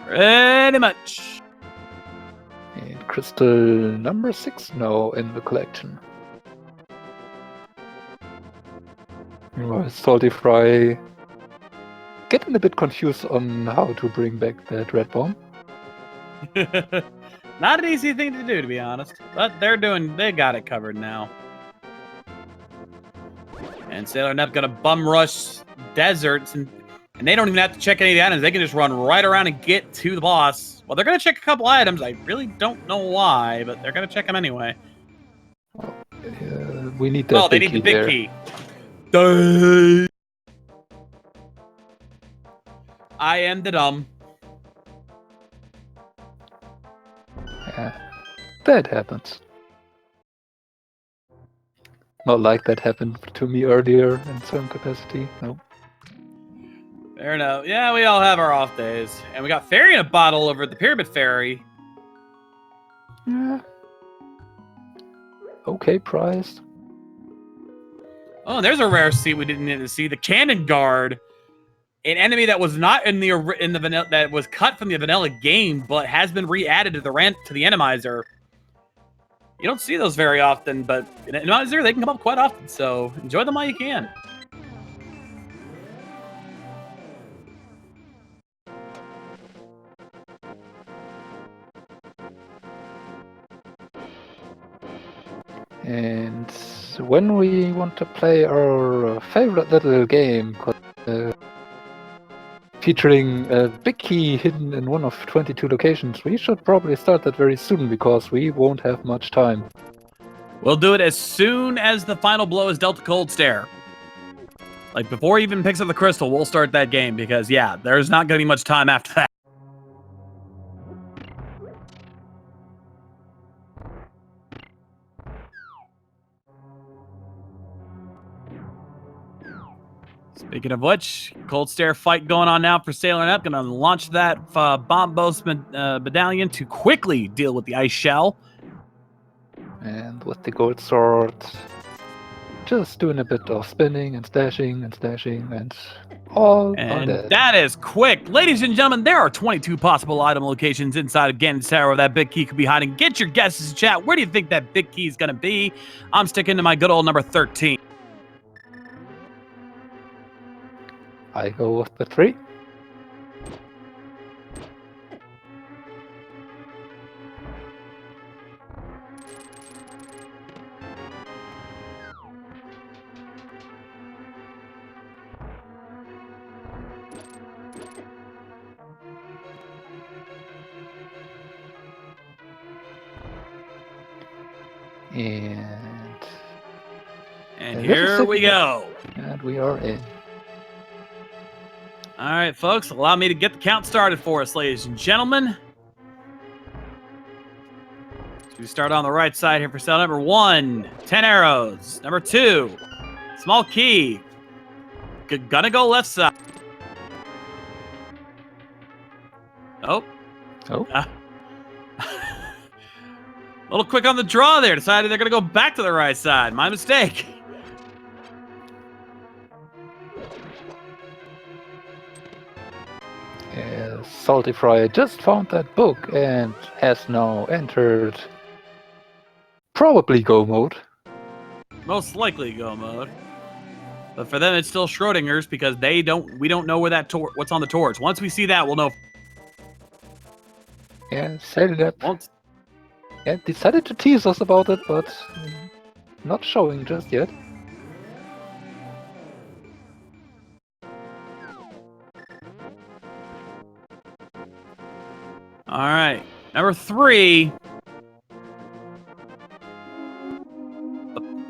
Pretty much. And crystal number 6 now in the collection. Salty Fry getting a bit confused on how to bring back that red bomb. Not an easy thing to do, to be honest. But they got it covered now. And Sailor Nep gonna bum rush deserts, and they don't even have to check any of the items. They can just run right around and get to the boss. Well, they're gonna check a couple items. I really don't know why, but they're gonna check them anyway. We need that they big need the key big there. key. Duh. I am the dumb. Yeah, that happens. Not like that happened to me earlier in some capacity, no. Fair enough. Yeah, we all have our off days. And we got Fairy in a bottle over at the Pyramid Fairy. Yeah. Okay, priced. Oh, there's a rare seat we didn't need to see. The Cannon Guard. An enemy that was not in the vanilla, that was cut from the vanilla game, but has been re-added to the Enemizer. You don't see those very often, but in Enemizer, they can come up quite often, so enjoy them while you can. And when we want to play our favorite little game, featuring a big key hidden in one of 22 locations, we should probably start that very soon, because we won't have much time. We'll do it as soon as the final blow is dealt a cold stare. Like, before he even picks up the crystal, we'll start that game, because, yeah, there's not going to be much time after that. Speaking of which, cold stare fight going on now for Sailor Up. Gonna launch that Bombos medallion to quickly deal with the ice shell. And with the gold sword, just doing a bit of spinning and stashing and all are And dead. that is quick. Ladies and gentlemen, there are 22 possible item locations inside of Ganon's Tower where that big key could be hiding. Get your guesses in chat. Where do you think that big key is going to be? I'm sticking to my good old number 13. I go with the 3. And here we go. And we are in. All right, folks, allow me to get the count started for us, ladies and gentlemen. So we start on the right side here for cell number 1, 10 arrows. Number 2, small key. Gonna go left side. Oh. A little quick on the draw there. Decided they're gonna go back to the right side. My mistake. Salty Fry just found that book and has now entered probably go mode. Most likely go mode. But for them, it's still Schrodinger's because we don't know where that what's on the torch. Once we see that, we'll know. Yeah, Sailor Up. Yeah, decided to tease us about it, but not showing just yet. All right, number 3.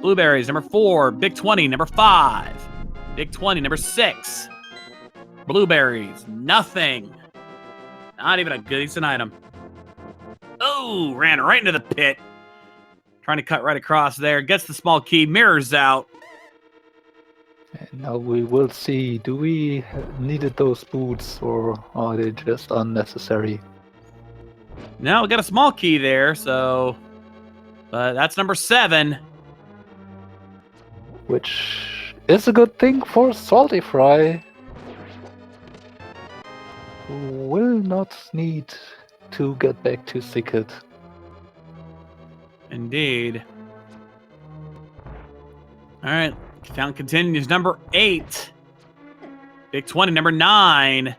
Blueberries, number 4. Big 20, number 5. Big 20, number 6. Blueberries, nothing. Not even a decent item. Oh, ran right into the pit. Trying to cut right across there. Gets the small key, mirrors out. And now we will see, do we needed those boots or are they just unnecessary? Now we got a small key there, so... But that's number 7. Which is a good thing for Salty Fry, who will not need to get back to Sicket. Indeed. All right, count continues. Number 8. Big 20, number 9.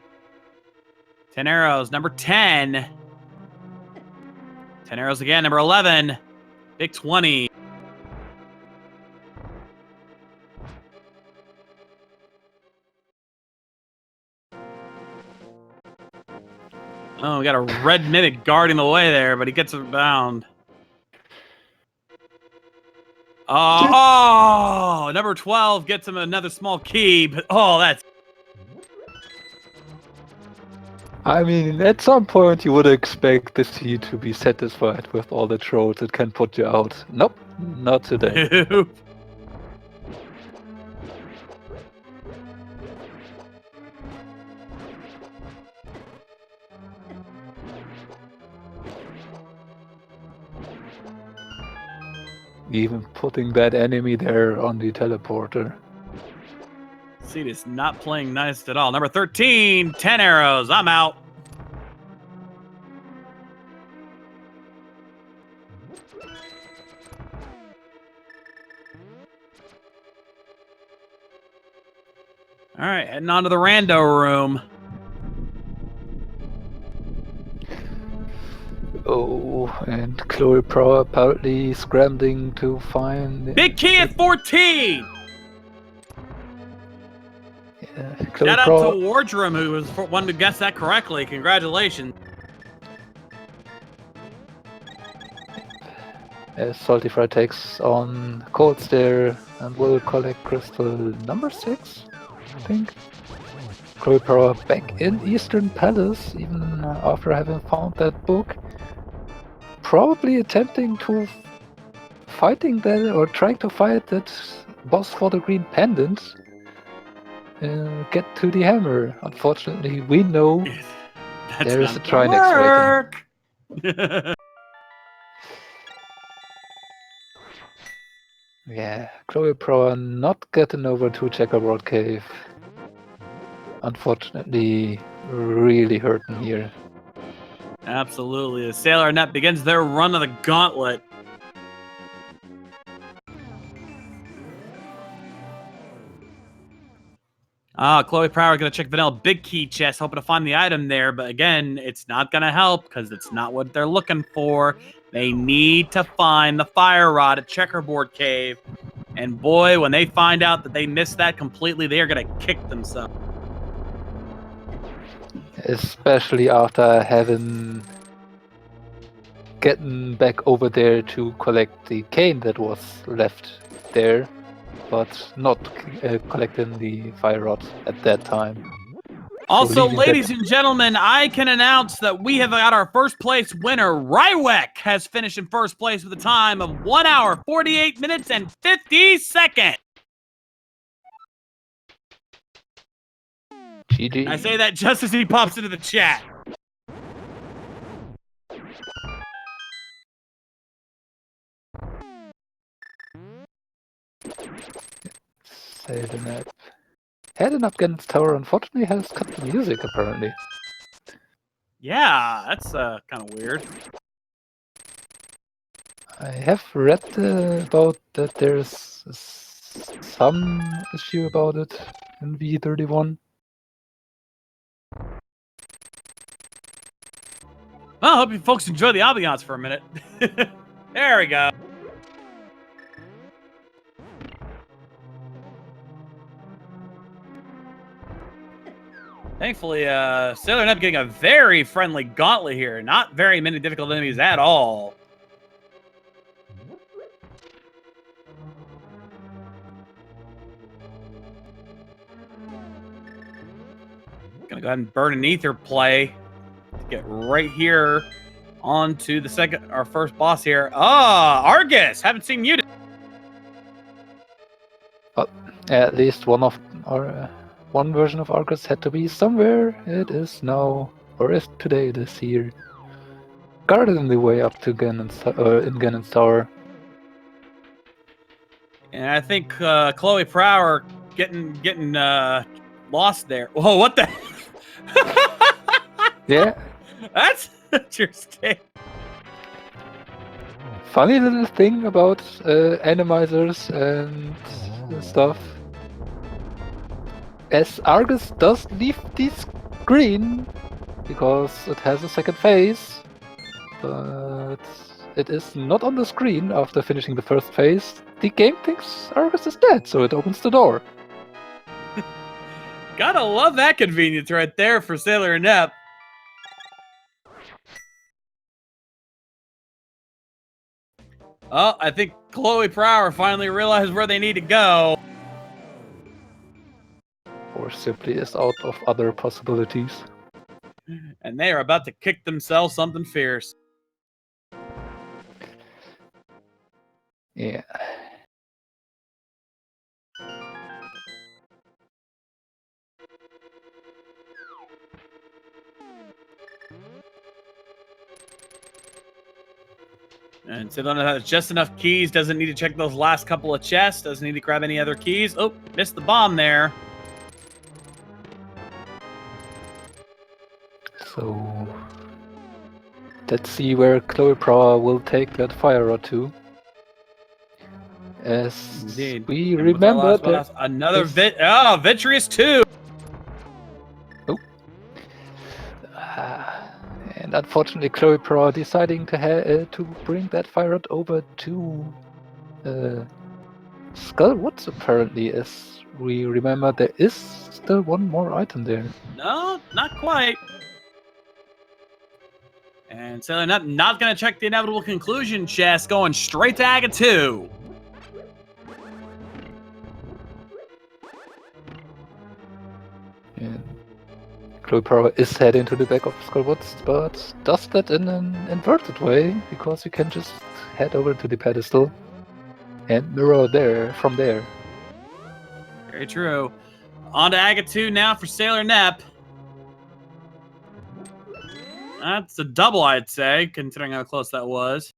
10 arrows, number 10. 10 arrows again, number 11. Big 20. Oh, we got a red mimic guarding the way there, but he gets around. Oh, number 12 gets him another small key, but that's... I mean, at some point you would expect the sea to be satisfied with all the trolls it can put you out. Nope, not today. Even putting that enemy there on the teleporter. Seed is not playing nice at all. Number 13, 10 arrows. I'm out. All right, heading on to the rando room. Oh, and Chloe Pro apparently scrambling to find... Big key at 14! Yeah, Shout out to Wardroom, who was one to guess that correctly. Congratulations. As Salty Fry takes on Cold Stare and will collect crystal number 6, I think. Chloe Pro back in Eastern Palace, even after having found that book. Probably attempting to fighting that or trying to fight that boss for the green pendant. get to the hammer. Unfortunately, we know That's there is not a gonna Trinex waiting. work. Yeah, Chloe Pro not getting over to Checkerboard Cave. Unfortunately, really hurting here. Absolutely. The Sailor Net begins their run of the gauntlet. Chloe Prower gonna check Vanilla Big Key chest, hoping to find the item there, but again, it's not gonna help because it's not what they're looking for. They need to find the fire rod at Checkerboard Cave. And boy, when they find out that they missed that completely, they are gonna kick themselves. Especially after having gotten back over there to collect the cane that was left there, but not collecting the fire rod at that time. Also, leaving ladies and gentlemen, I can announce that we have got our first place winner. Rywek has finished in first place with a time of 1 hour, 48 minutes, and 50 seconds. GG. I say that just as he pops into the chat. Heading up. Heading up against Tower unfortunately has cut the music apparently. Yeah, that's kind of weird. I have read about that there's some issue about it in V31. Well, I hope you folks enjoy the ambiance for a minute. There we go. Thankfully, Sailor Net getting a very friendly gauntlet here. Not very many difficult enemies at all. Gonna go ahead and burn an ether play to get right here onto the our first boss here. Argus! Haven't seen you. At least one of our one version of Argus had to be somewhere. It is now, or is today it is here. Guarding the way up to Ganon's Tower. And I think Chloe Prower getting lost there. Whoa, what the? Yeah. That's interesting. Funny little thing about Enemizers and stuff. As Argus does leave the screen because it has a second phase, but it is not on the screen after finishing the first phase. The game thinks Argus is dead, so it opens the door. Gotta love that convenience right there for Sailor Nep. Oh, I think Chloe Prower finally realized where they need to go. Or simply is out of other possibilities. And they are about to kick themselves something fierce. Yeah. And Sailor Nep has just enough keys, doesn't need to check those last couple of chests, doesn't need to grab any other keys. Oh, missed the bomb there. So let's see where Chloe Prower will take that fire rod to. As Indeed. we And remember that another Vitreous 2. Oh. And unfortunately, Chloe Prower deciding to bring that fire rod over to Skullwoods, apparently, as we remember there is still one more item there. No, not quite. And Sailor Nep not going to check the inevitable conclusion chest, going straight to Aga 2. And Chloe Prower is heading to the back of Skullwoods, but does that in an inverted way, because you can just head over to the pedestal and mirror there from there. Very true. On to Aga 2 now for Sailor Nep. That's a double, I'd say, considering how close that was.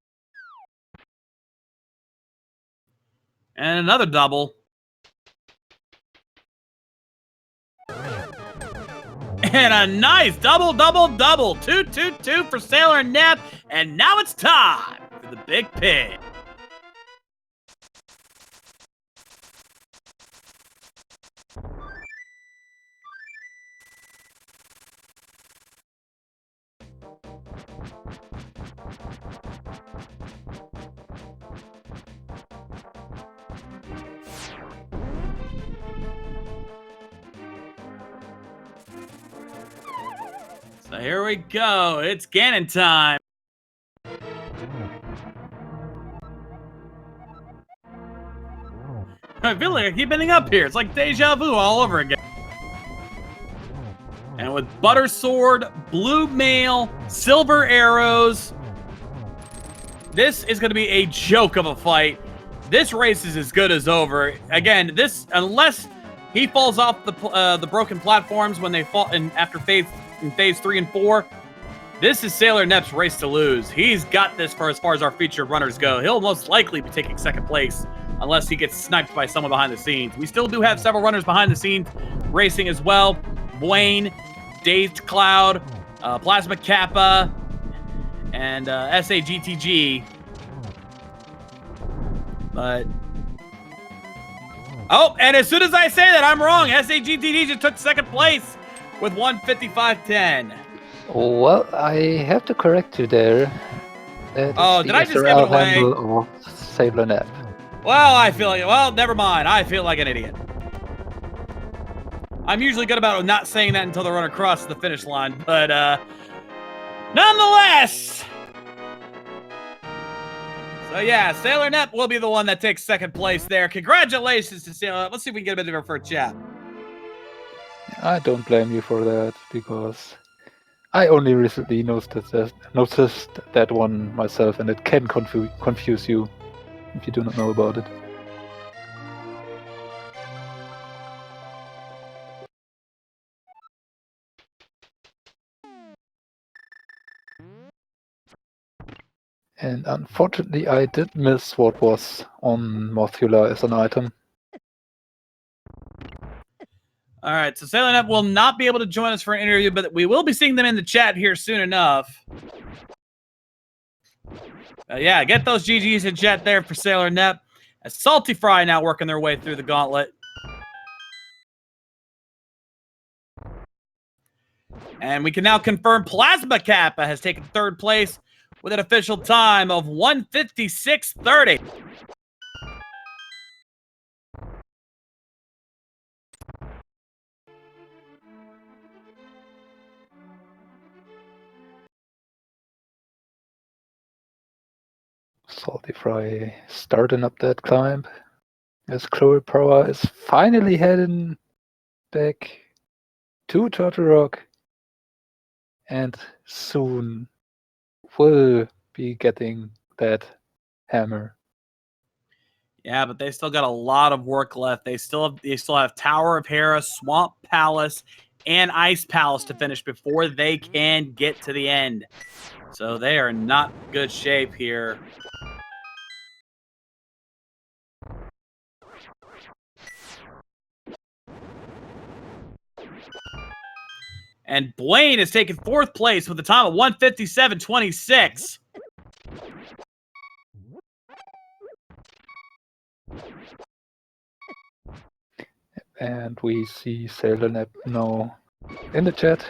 And another double. And a nice double, double, double. 2, 2, 2 for Sailor Nep. And now it's time for the big pig. So here we go. It's Ganon time. I feel like I keep ending up here. It's like deja vu all over again. And with Butter Sword, Blue Mail, Silver Arrows, this is going to be a joke of a fight. This race is as good as over. Again, this, unless he falls off the broken platforms when they fall after phase 3 and 4, this is Sailor Nep's race to lose. He's got this for as far as our featured runners go. He'll most likely be taking second place unless he gets sniped by someone behind the scenes. We still do have several runners behind the scenes racing as well. Blaine, Dazed Cloud, Plasma Kappa, and SAGTG. But... oh, and as soon as I say that, I'm wrong. SAGTG just took second place with 1:55.10. Well, I have to correct you there. Oh, did I just give it away? Of Sailor Nep. Well, I feel like... well, never mind. I feel like an idiot. I'm usually good about not saying that until the runner crosses the finish line, but nonetheless. So yeah, Sailor Nep will be the one that takes second place there. Congratulations to Sailor Nep. Let's see if we can get a bit of her for a chat. I don't blame you for that, because I only recently noticed that one myself, and it can confuse you if you do not know about it. And unfortunately, I did miss what was on Mothula as an item. All right, so Sailor Nep will not be able to join us for an interview, but we will be seeing them in the chat here soon enough. Yeah, get those GGs in chat there for Sailor Nep. As Salty Fry now working their way through the gauntlet. And we can now confirm Plasma Kappa has taken third place with an official time of 1:56.30. Salty Fry starting up that climb as Chloe Power is finally heading back to Turtle Rock and soon will be getting that hammer. Yeah, but they still got a lot of work left. They still have Tower of Hera, Swamp Palace, and Ice Palace to finish before they can get to the end. So they are not in good shape here. And Blaine has taken fourth place with a time of 1:57.26. And we see Sailor Nep now in the chat.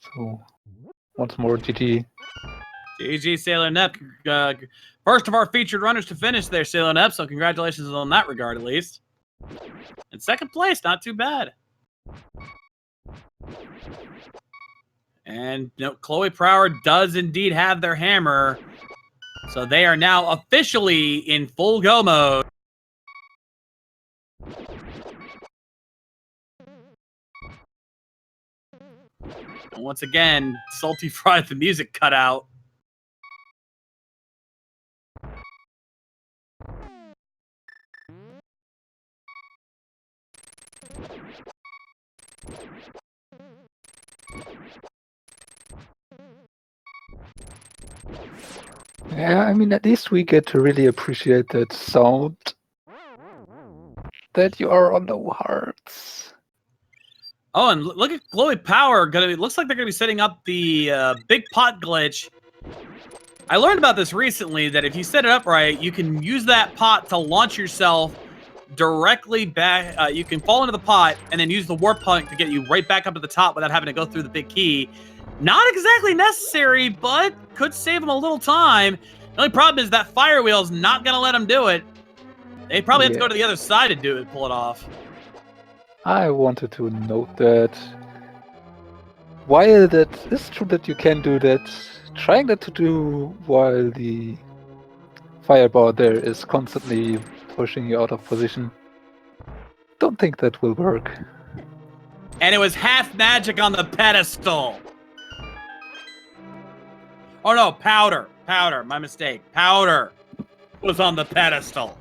So once more, GG. GG, Sailor Nep. First of our featured runners to finish there, Sailor Nep. So congratulations on that regard, at least. And second place, not too bad. And Chloe Prower does indeed have their hammer. So they are now officially in full go mode. And once again, Salty Fry, the music cut out. Yeah, I mean, at least we get to really appreciate that sound. That you are on low hearts. Oh, and look at Glowy Power. Looks like they're gonna be setting up the big pot glitch. I learned about this recently, that if you set it up right, you can use that pot to launch yourself directly back. You can fall into the pot and then use the warp point to get you right back up to the top without having to go through the big key. Not exactly necessary, but could save them a little time. The only problem is that Fire Wheel's not gonna let them do it. They probably have to go to the other side to do it, pull it off. I wanted to note that while that is true that you can do that, trying that to do while the fireball there is constantly pushing you out of position, don't think that will work. And it was half magic on the pedestal. Oh no, powder. Powder, my mistake. Powder was on the pedestal.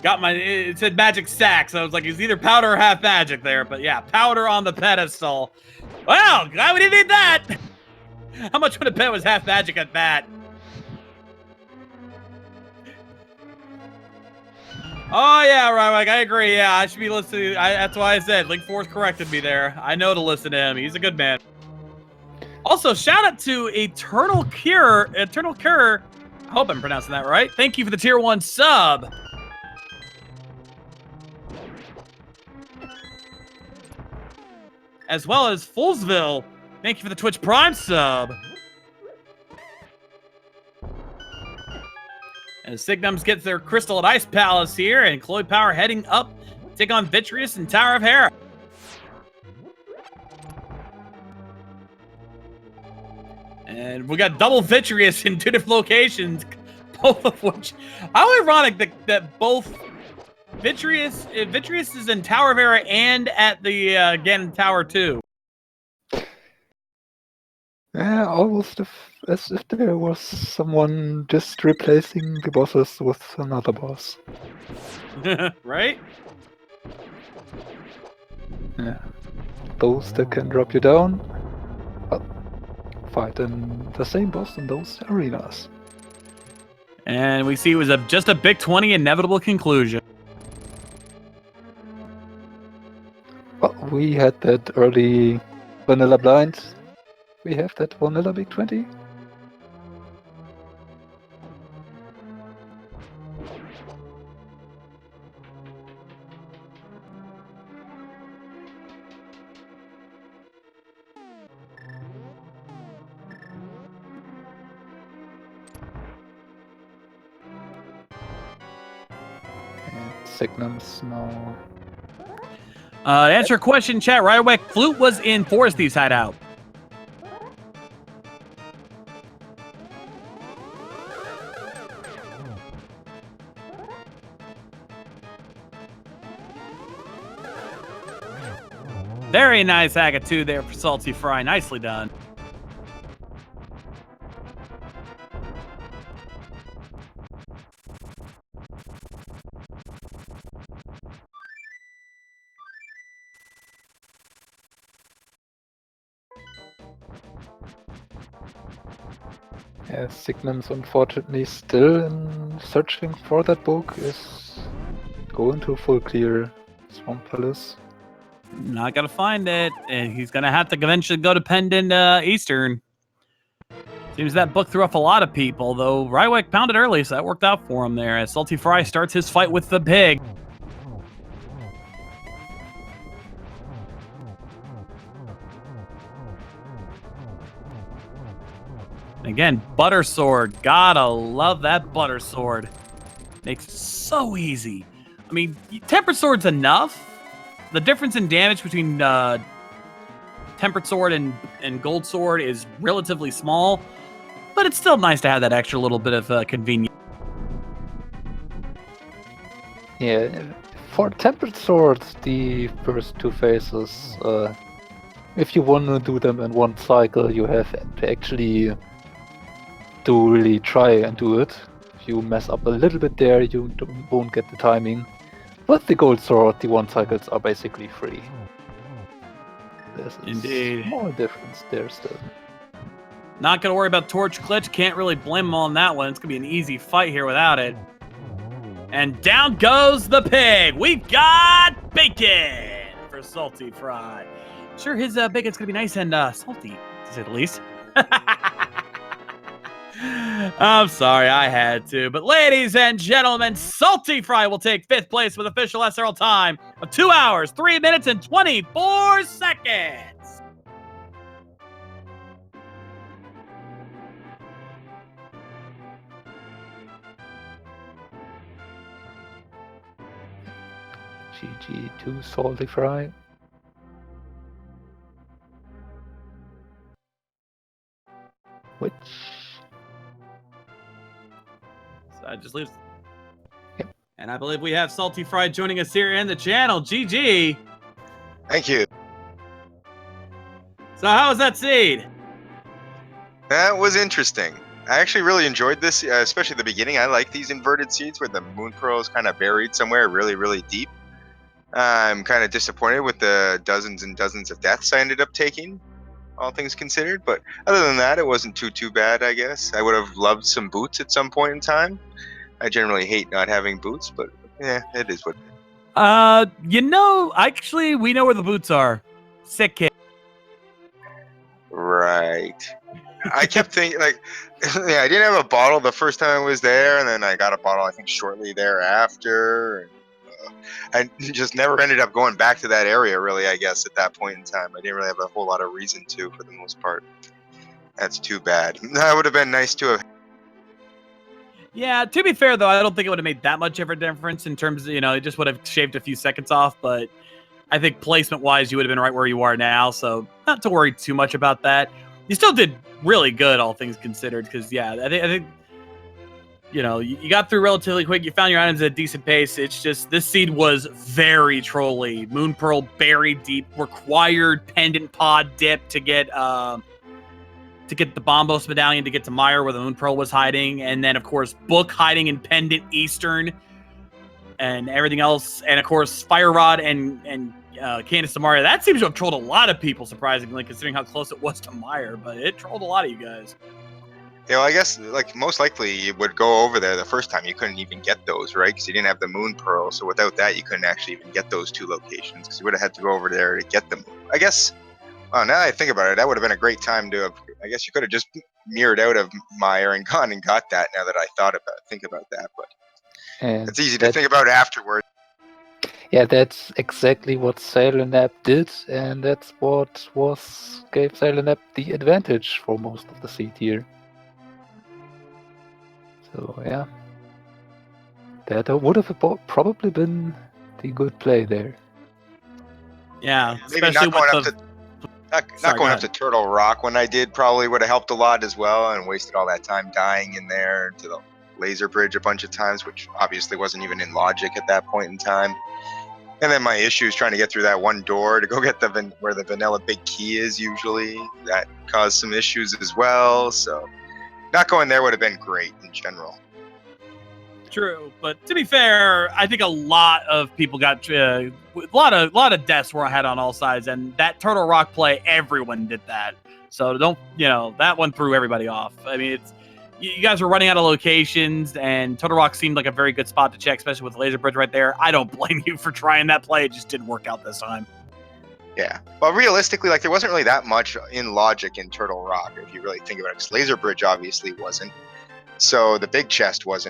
It said magic sack, so I was like, it's either powder or half magic there. But yeah, powder on the pedestal. Well, glad we didn't need that. How much would a bet was half magic at that? Oh yeah, right, I agree. Yeah, I should be listening. That's why I said Link Force corrected me there. I know to listen to him. He's a good man. Also, shout out to Eternal Cure. I hope I'm pronouncing that right. Thank you for the tier 1 sub. As well as Fullsville. Thank you for the Twitch Prime sub. And Signums gets their Crystal and Ice Palace here, and Chloe Power heading up to take on Vitreous and Tower of Hera. And we got double Vitreous in 2 different locations, both of which... How ironic that both Vitreous is in Tower of Hera and at the Ganon Tower 2. Yeah, almost as if there was someone just replacing the bosses with another boss. Right? Yeah. Those that can drop you down, well, fight in the same boss in those arenas. And we see it was just a big 20 inevitable conclusion. Well, we had that early vanilla blind. We have that vanilla big 20. And Signums now. To answer your question, chat, right away, Flute was in Forest Thieves' hideout. Very nice Agate 2 there for Salty Fry. Nicely done. Yeah, Signums unfortunately still in searching for that book is going to full clear Swamp Palace. Not gonna find it, and he's gonna have to eventually go to Pendant Eastern. Seems that book threw off a lot of people, though Rywick pounded early, so that worked out for him there as Salty Fry starts his fight with the pig. Again, Butter Sword. Gotta love that Butter Sword. Makes it so easy. I mean, Tempered Sword's enough. The difference in damage between Tempered Sword and Gold Sword is relatively small, but it's still nice to have that extra little bit of convenience. Yeah, for Tempered Swords, the first 2 phases, if you want to do them in one cycle, you have to actually really try and do it. If you mess up a little bit there, you won't get the timing. With the gold sword, the 1 cycles are basically free. There's a Indeed. small difference there still. Not going to worry about Torch Glitch. Can't really blame him on that one. It's going to be an easy fight here without it. And down goes the pig. We've got bacon for Salty Fry. Sure, his bacon's going to be nice and salty, to say the least. I'm sorry, I had to. But ladies and gentlemen, Salty Fry will take 5th place with official SRL time of 2 hours, 3 minutes, and 24 seconds. GG to Salty Fry. Which... So I just leaves. Yep. And I believe we have Salty Fry joining us here in the channel. GG. Thank you. So how was that seed? That was interesting. I actually really enjoyed this, especially the beginning. I like these inverted seeds where the moon pearl is kind of buried somewhere really, really deep. I'm kind of disappointed with the dozens and dozens of deaths I ended up taking, all things considered. But other than that, it wasn't too bad, I guess. I would have loved some boots at some point in time. I generally hate not having boots, but yeah, it is what it is. You know, actually, we know where the boots are. Sick kid. Right. I kept thinking, like, yeah, I didn't have a bottle the first time I was there, and then I got a bottle, I think, shortly thereafter. I just never ended up going back to that area, really, I guess, at that point in time. I didn't really have a whole lot of reason to, for the most part. That's too bad. That would have been nice to have. Yeah, to be fair, though, I don't think it would have made that much of a difference in terms of, you know, it just would have shaved a few seconds off, but I think placement-wise, you would have been right where you are now, so not to worry too much about that. You still did really good, all things considered, because, yeah, I think you know, you got through relatively quick. You found your items at a decent pace. It's just, this seed was very trolly. Moon Pearl buried deep, required pendant pod dip to get the Bombos medallion to get to Meyer where the Moon Pearl was hiding, and then, of course, Book hiding in Pendant Eastern, and everything else, and, of course, Fire Rod and Candace Samaria. That seems to have trolled a lot of people, surprisingly, considering how close it was to Meyer, but it trolled a lot of you guys. You know, I guess, like, most likely you would go over there the first time. You couldn't even get those, right? Because you didn't have the Moon Pearl. So without that, you couldn't actually even get those 2 locations. Because you would have had to go over there to get them. I guess, now that I think about it, that would have been a great time to have, I guess you could have just mirrored out of Meyer and gone and got that now that I think about that. But And it's easy to think about afterwards. yeah, that's exactly what Sailor did, and that's what gave Sailor the advantage for most of the seed here. So yeah, that would have probably been the good play there. Yeah, Maybe especially not going with not going up to Turtle Rock when I did probably would have helped a lot as well, and wasted all that time dying in there to the laser bridge a bunch of times, which obviously wasn't even in logic at that point in time. And then my issues trying to get through that one door to go get where the vanilla big key is usually, that caused some issues as well. So not going there would have been great in general. True, but to be fair, I think a lot of people got a lot of deaths were had on all sides, and that Turtle Rock play, everyone did that. So don't, you know, that one threw everybody off. I mean, it's you guys were running out of locations, and Turtle Rock seemed like a very good spot to check, especially with the laser bridge right there. I don't blame you for trying that play; it just didn't work out this time. Yeah, well, realistically, like, there wasn't really that much in logic in Turtle Rock if you really think about it. Because laser bridge obviously wasn't, so the big chest was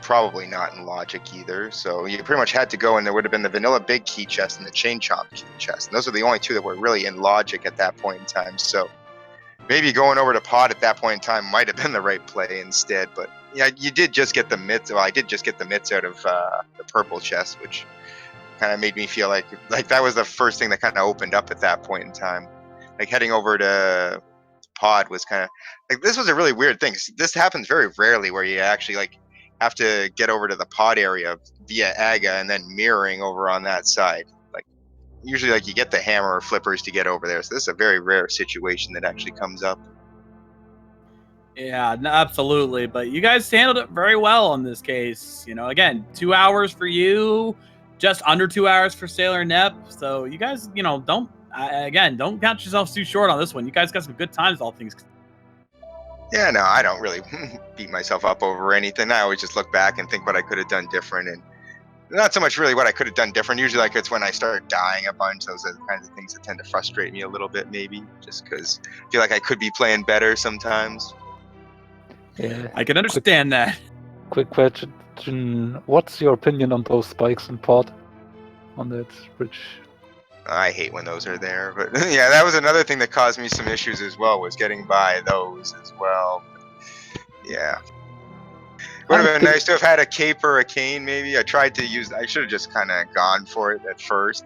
probably not in logic either. So you pretty much had to go, and there would have been the vanilla big key chest and the chain chomp key chest, and those are the only 2 that were really in logic at that point in time. So maybe going over to pod at that point in time might have been the right play instead. But yeah, you did just get the mitts. Well, I did just get the mitts out of the purple chest, which kind of made me feel like that was the first thing that kind of opened up at that point in time. Like, heading over to pod was kind of like, this was a really weird thing. This happens very rarely where you actually like have to get over to the pod area via Aga and then mirroring over on that side. Like, usually, like, you get the hammer or flippers to get over there. So this is a very rare situation that actually comes up. Yeah, no, absolutely. But you guys handled it very well in this case. You know, again, 2 hours for you, just under 2 hours for Sailor Nep. So you guys, don't count yourselves too short on this one. You guys got some good times, all things. Yeah, no, I don't really beat myself up over anything. I always just look back and think what I could have done different, and not so much really what I could have done different. Usually, like, it's when I start dying a bunch. Those are the kinds of things that tend to frustrate me a little bit, maybe, just because I feel like I could be playing better sometimes. Yeah. I can understand that. Quick question: what's your opinion on those spikes in pod on that bridge? I hate when those are there, but yeah, that was another thing that caused me some issues as well, was getting by those as well. Yeah. Would have been nice to have had a cape or a cane, maybe. I should have just kind of gone for it at first.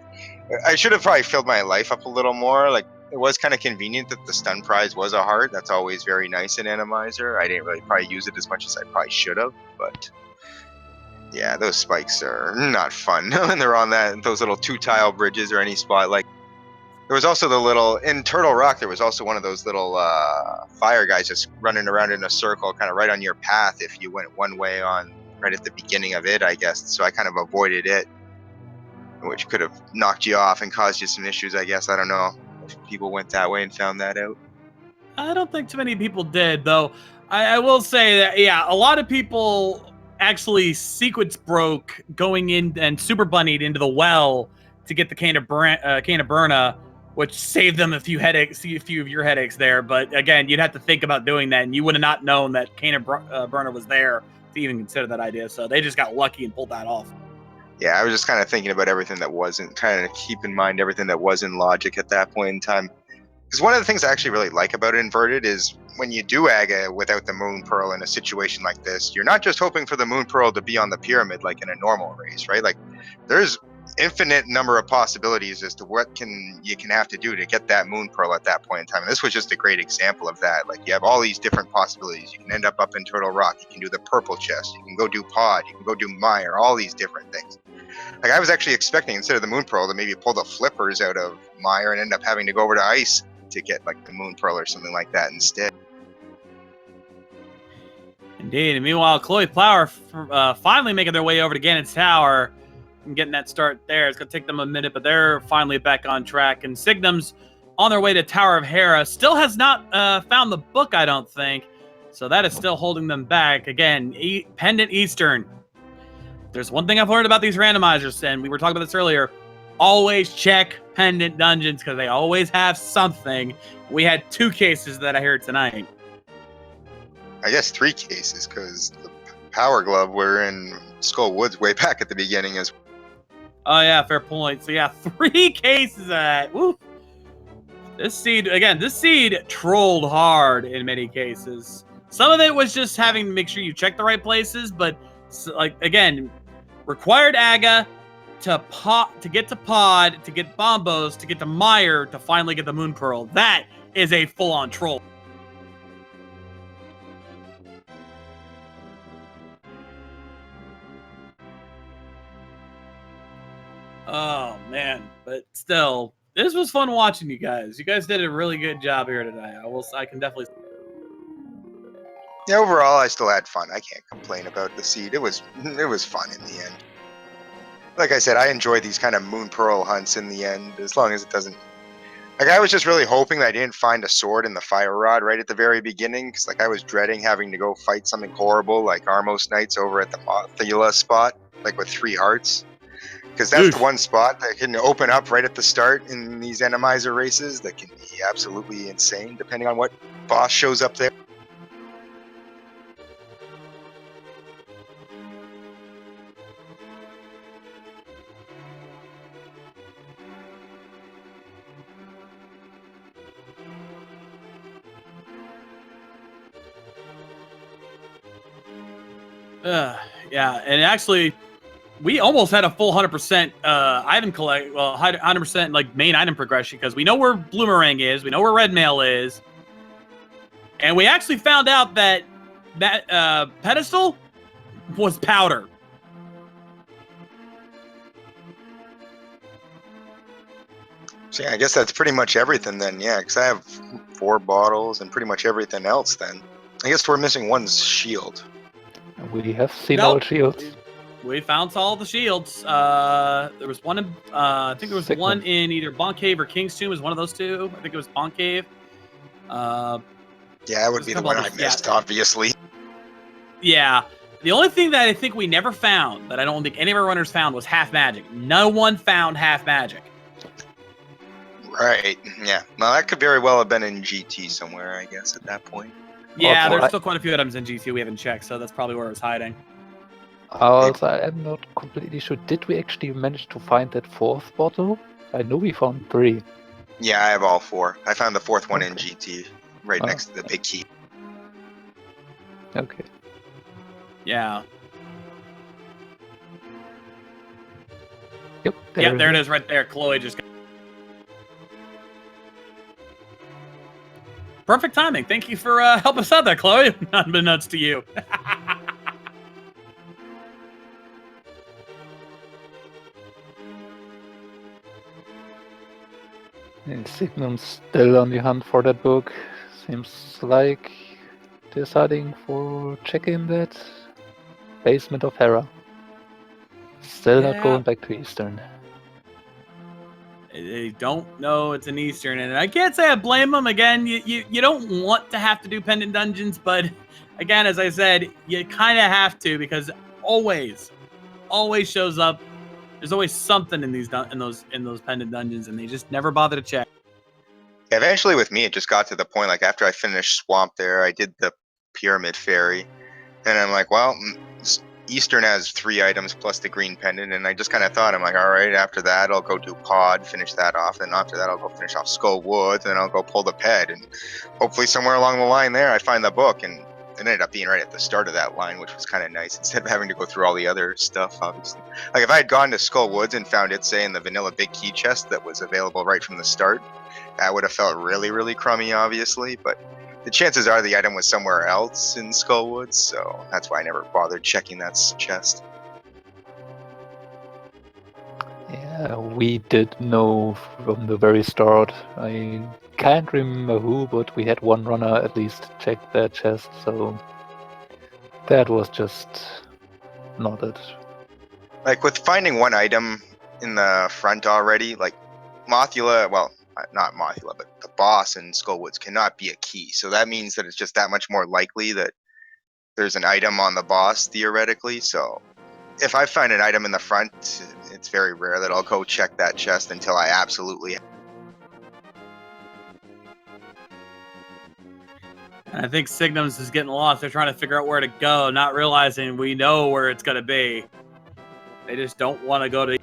I should have probably filled my life up a little more. Like, it was kind of convenient that the stun prize was a heart. That's always very nice in Enemizer. I didn't really probably use it as much as I probably should have, but yeah, those spikes are not fun when they're on those little 2-tile bridges or any spot. Like, there was also in Turtle Rock, there was also one of those little fire guys just running around in a circle, kind of right on your path if you went one way right at the beginning of it, I guess. So I kind of avoided it, which could have knocked you off and caused you some issues, I guess. I don't know if people went that way and found that out. I don't think too many people did, though. I will say that, yeah, a lot of people actually sequence broke going in and super bunnied into the well to get the cane of Burna, which saved them a few of your headaches there. But again, you'd have to think about doing that, and you would have not known that cane of Burna was there to even consider that idea. So they just got lucky and pulled that off. Yeah, I was just kind of thinking about everything that wasn't, kind of keep in mind everything that was in logic at that point in time. Because one of the things I actually really like about Inverted is when you do Aga without the Moon Pearl in a situation like this, you're not just hoping for the Moon Pearl to be on the pyramid like in a normal race, right? Like, there's infinite number of possibilities as to what you can have to do to get that Moon Pearl at that point in time. And this was just a great example of that. Like, you have all these different possibilities. You can end up in Turtle Rock. You can do the purple chest. You can go do Pod. You can go do Mire. All these different things. Like, I was actually expecting, instead of the Moon Pearl, to maybe pull the flippers out of Mire and end up having to go over to Ice to get like the Moon Pearl or something like that instead. Indeed. And meanwhile, Chloe Flower finally making their way over to Ganon's Tower and getting that start there. It's going to take them a minute, but they're finally back on track. And Signum's on their way to Tower of Hera. Still has not found the book, I don't think. So that is still holding them back. Again, Pendant Eastern. There's one thing I've learned about these randomizers, and we were talking about this earlier. Always check pendant dungeons because they always have something. We had 2 cases that I heard tonight. I guess 3 cases, because the Power Glove were in Skull Woods way back at the beginning as well. Oh yeah, fair point. So yeah, 3 cases of that. Woo. This seed trolled hard in many cases. Some of it was just having to make sure you check the right places, but like, again, required Aga to get to Pod, to get Bombos, to get to Mire, to finally get the Moon Pearl. That is a full-on troll. Oh, man. But still, this was fun watching you guys. You guys did a really good job here tonight. I can definitely... Yeah, overall, I still had fun. I can't complain about the seed. It was fun in the end. Like I said, I enjoy these kind of Moon Pearl hunts in the end, as long as it doesn't... Like, I was just really hoping that I didn't find a sword in the Fire Rod right at the very beginning, because like, I was dreading having to go fight something horrible like Armos Knights over at the Mothula spot, like with 3 hearts. Because that's the one spot that can open up right at the start in these Enemizer races that can be absolutely insane, depending on what boss shows up there. Yeah, and actually, we almost had a full 100% item collect, 100% like main item progression, because we know where Bloomerang is, we know where Red Mail is, and we actually found out that pedestal was powder. So yeah, I guess that's pretty much everything then, yeah, because I have 4 bottles and pretty much everything else then. I guess we're missing 1 shield. We have seen all shields. we found all the shields. There was one in, I think there was Signal. one in either Bonk Cave or King's Tomb. Was one of those two. I think it was Bonk Cave. Yeah, it would There's be a the couple one I others, yeah. missed, obviously. Yeah. The only thing that I think we never found, that I don't think any of our runners found, was half magic. No one found half magic. Right. Yeah. Well, that could very well have been in GT somewhere, I guess, at that point. Yeah, Also, there's I- still quite a few items in GT we haven't checked, so that's probably where it was hiding. Also, I'm not completely sure. Did we actually manage to find that fourth bottle? I know we found 3. Yeah, I have all 4. I found the 4th one in Okay. GT, right Ah. next to the big key. Okay. Yeah. Yep. Yeah, there it is right there. Chloe just got... Perfect timing. Thank you for helping us out there, Chloe. Unbeknownst to you. Signum's still on the hunt for that book. Seems like deciding for checking that basement of Hera. Still not Yeah. going back to Eastern. They don't know it's an Eastern, and I can't say I blame them. Again, you don't want to have to do pendant dungeons, but again, as I said, you kind of have to, because always shows up. There's always something in these in those pendant dungeons, and they just never bother to check. Eventually, with me, it just got to the point, like, after I finished Swamp there, I did the Pyramid Fairy. And I'm like, well, Eastern has 3 items plus the green pendant, and I just kind of thought, I'm like, all right, after that, I'll go do Pod, finish that off, and after that, I'll go finish off Skull Woods, and I'll go pull the Ped, and hopefully somewhere along the line there, I find the book, and it ended up being right at the start of that line, which was kind of nice, instead of having to go through all the other stuff, obviously. Like, if I had gone to Skull Woods and found it, say, in the vanilla big key chest that was available right from the start, that would have felt really, really crummy, obviously, but the chances are the item was somewhere else in Skullwoods, so that's why I never bothered checking that chest. Yeah, we did know from the very start. I can't remember who, but we had one runner at least check that chest, so that was just not it. Like, with finding one item in the front already, like, Mothula, well, not Mothula, but the boss in Skullwoods cannot be a key, so that means that it's just that much more likely that there's an item on the boss, theoretically, so if I find an item in the front, it's very rare that I'll go check that chest until I absolutely... And I think Signums is getting lost. They're trying to figure out where to go, not realizing we know where it's going to be. They just don't want to go to...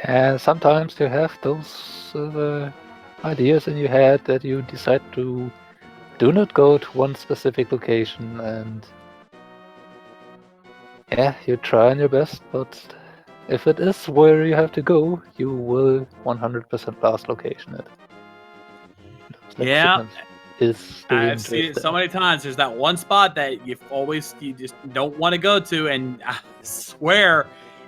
Yeah, sometimes you have those ideas in your head that you decide to do not go to one specific location, and yeah, you try your best, but if it is where you have to go, you will 100% last location it. Looks like Yeah. Signums is doing I've seen it just so that. many times. There's that one spot that you just don't want to go to, and I swear,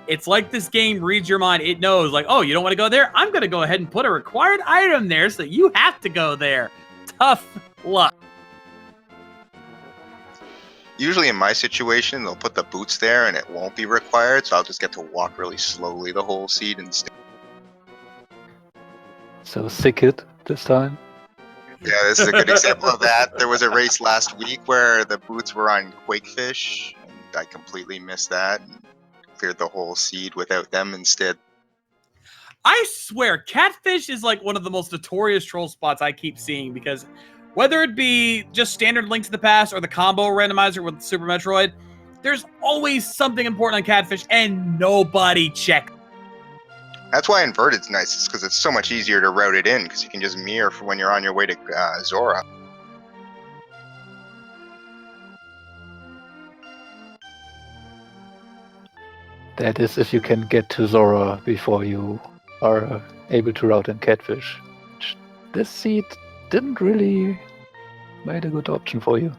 it's like this game reads your mind. It knows, like, oh, you don't want to go there? I'm going to go ahead and put a required item there so you have to go there. Tough luck. Usually in my situation, they'll put the boots there and it won't be required, so I'll just get to walk really slowly the whole seed and stay. So sick it this time. Yeah, this is a good example of that. There was a race last week where the boots were on Quakefish, and I completely missed that and cleared the whole seed without them instead. I swear, Catfish is like one of the most notorious troll spots I keep seeing, because whether it be just standard Link to the Past or the combo randomizer with Super Metroid, there's always something important on Catfish and nobody checks. That's why Inverted's nice, is because it's so much easier to route it in, because you can just mirror for when you're on your way to Zora. That is if you can get to Zora before you are able to route in Catfish. This seed didn't really make a good option for you.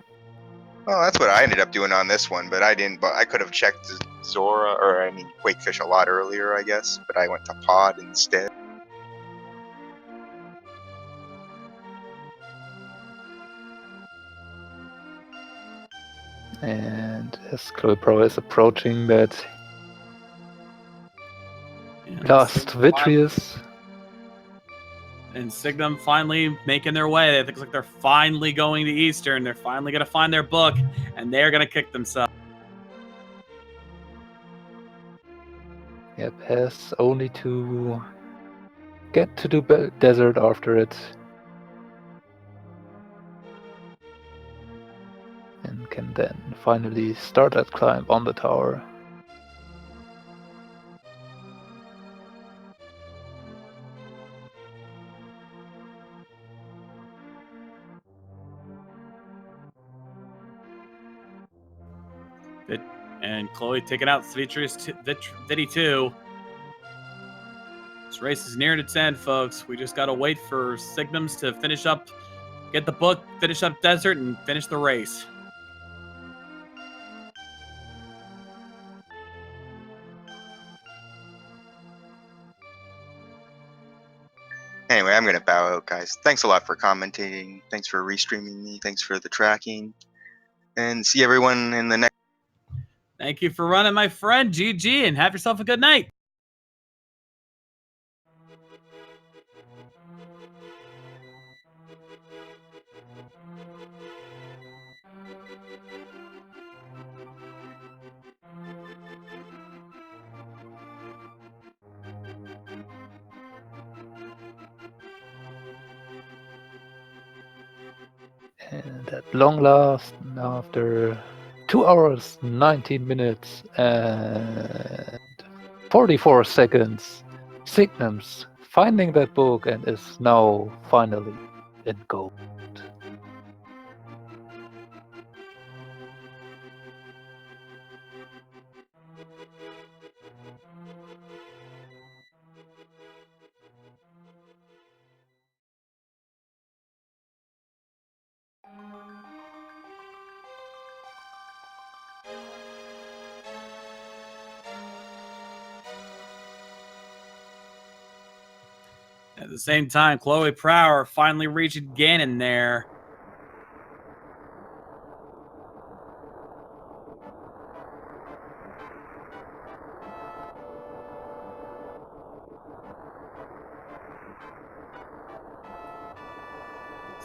Well, that's what I ended up doing on this one, but I didn't. But I could have checked Zora, or I mean Quakefish, a lot earlier, I guess. But I went to Pod instead. And as Chloe Pro is approaching that And last Vitreous, And Signum finally making their way. It looks like they're finally going to Eastern. They're finally going to find their book, and they're going to kick themselves. yep, has only to get to the desert after it. And can then finally start that climb on the tower. And Chloe taking out Vitty 2. This race is nearing its end, folks. We just got to wait for Signums to finish up, get the book, finish up Desert, and finish the race. Anyway, I'm gonna bow out, guys. Thanks a lot for commentating. Thanks for restreaming me. Thanks for the tracking. And see everyone in the next. Thank you for running, my friend. GG, and have yourself a good night. And at long last, after 2 hours, 19 minutes, and 44 seconds, Signum's finding that book and is now finally in gold. At the same time, Chloe Prower finally reaching Ganon there.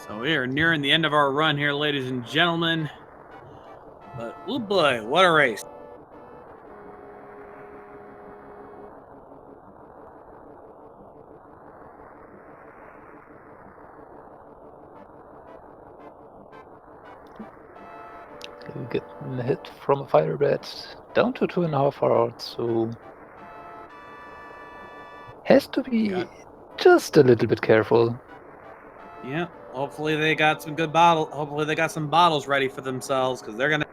So we are nearing the end of our run here, ladies and gentlemen. But, oh boy, what a race. Getting hit from a fire bat down to 2.5 hours, so has to be just a little bit careful. Yeah, hopefully they got some good bottle. Hopefully they got some bottles ready for themselves, because they're gonna.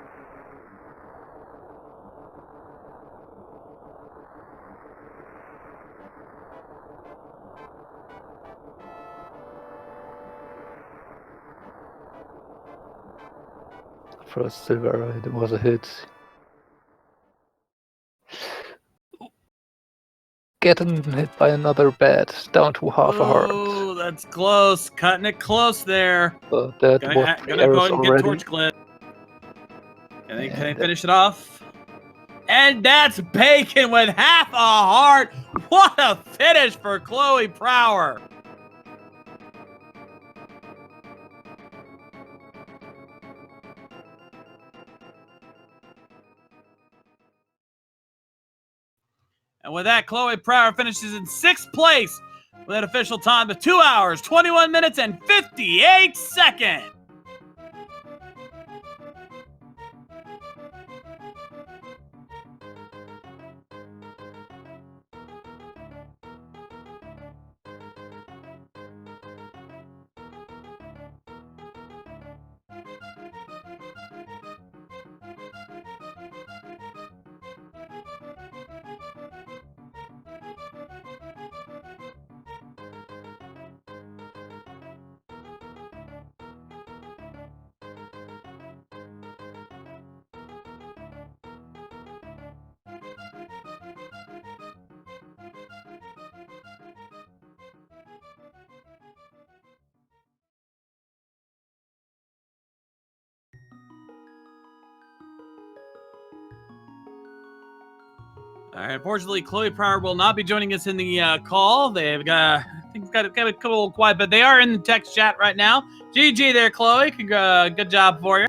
First silver, it was a hit. Getting hit by another bat, down to half a heart. Oh, that's close. Cutting it close there. But that Gonna, was gonna go ahead and get already. Torch Glint. Can they finish it off? And that's Bacon with half a heart. What a finish for Chloe Prower. And with that, Chloe Prower finishes in 6th place with an official time of 2 hours, 21 minutes, and 58 seconds. All right, unfortunately, Chloe Pryor will not be joining us in the call. They've got, I think, got a couple quiet, but they are in the text chat right now. GG there, Chloe. Good job for you.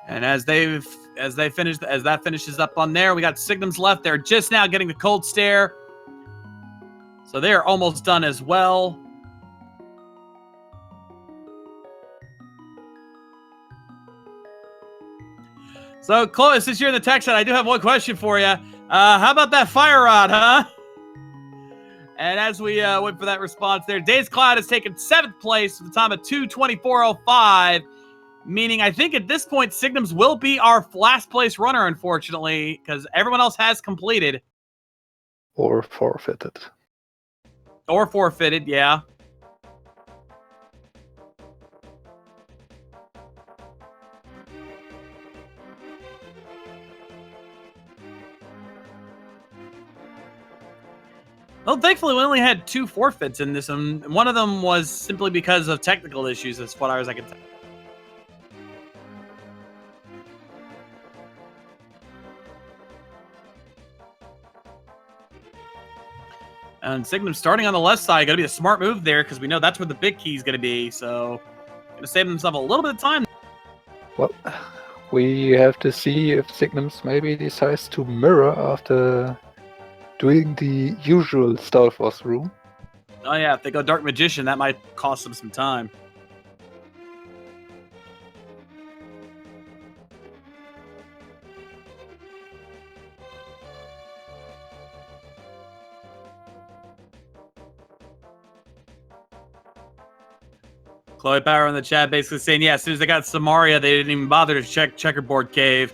And as that finishes up on there, we got Signums left. They're just now getting the cold stare, so they are almost done as well. So, Chloe, since you're in the text chat, I do have one question for you. How about that fire rod, huh? And as we wait for that response there, Days Cloud has taken 7th place with a time of 2:24:05, meaning I think at this point, Signums will be our last place runner, unfortunately, because everyone else has completed. Or forfeited. Or forfeited, yeah. Well, thankfully, we only had 2 forfeits in this, and one of them was simply because of technical issues, as far as I can tell. And Signum starting on the left side, going to be a smart move there, because we know that's where the big key is going to be, so going to save themselves a little bit of time. Well, we have to see if Signums maybe decides to mirror after doing the usual Star Force room. Oh yeah, if they go Dark Magician, that might cost them some time. Chloe Power in the chat basically saying, yeah, as soon as they got Samaria, they didn't even bother to check Checkerboard Cave.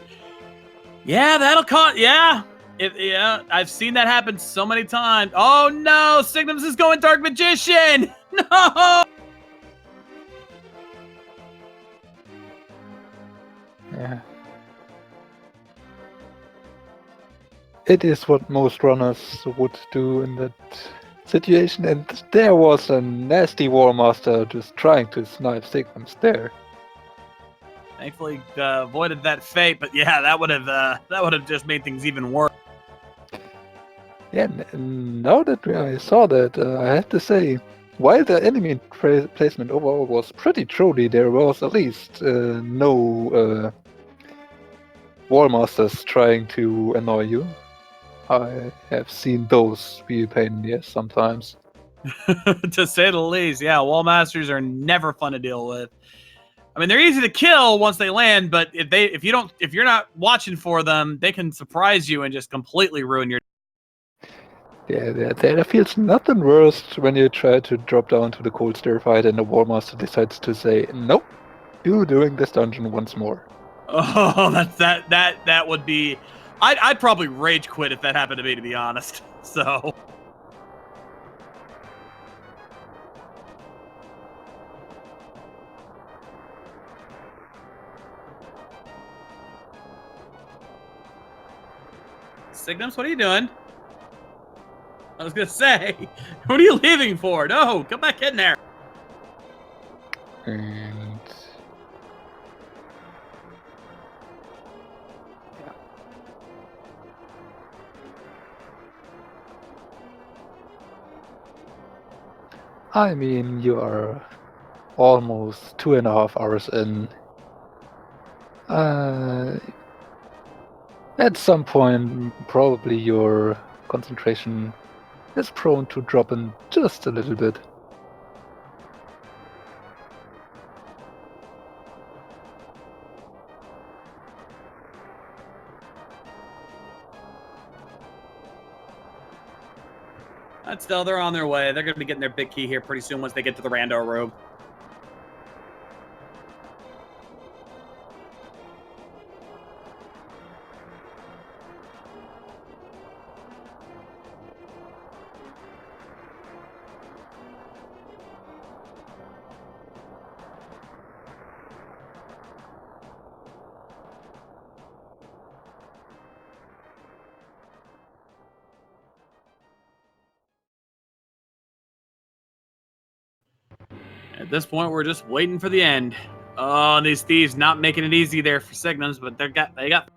Yeah, that'll cost. Yeah. Yeah, I've seen that happen so many times. Oh no, Signums is going Dark Magician! No! Yeah. It is what most runners would do in that situation, and there was a nasty War Master just trying to snipe Signums there. Thankfully, avoided that fate, but yeah, that would have just made things even worse. Yeah, now that I saw that, I have to say, while the enemy placement overall was pretty truly, there was at least no War Masters trying to annoy you. I have seen those be a pain in the ass sometimes. To say the least, yeah, wall masters are never fun to deal with. I mean, they're easy to kill once they land, but if you're not watching for them, they can surprise you and just completely ruin your. Yeah, there feels nothing worse when you try to drop down to the cold stare fight and the War Master decides to say, "Nope, you're doing this dungeon once more." Oh, that would be. I'd probably rage quit if that happened to me, to be honest. So. Signums, what are you doing? I was gonna say, what are you leaving for? No, come back in there. And yeah. I mean, you are almost 2.5 hours in. At some point, probably your concentration is prone to dropping just a little bit. But still, they're on their way. They're gonna be getting their big key here pretty soon once they get to the rando room. At this point, we're just waiting for the end. Oh, these thieves not making it easy there for Signums, but they got.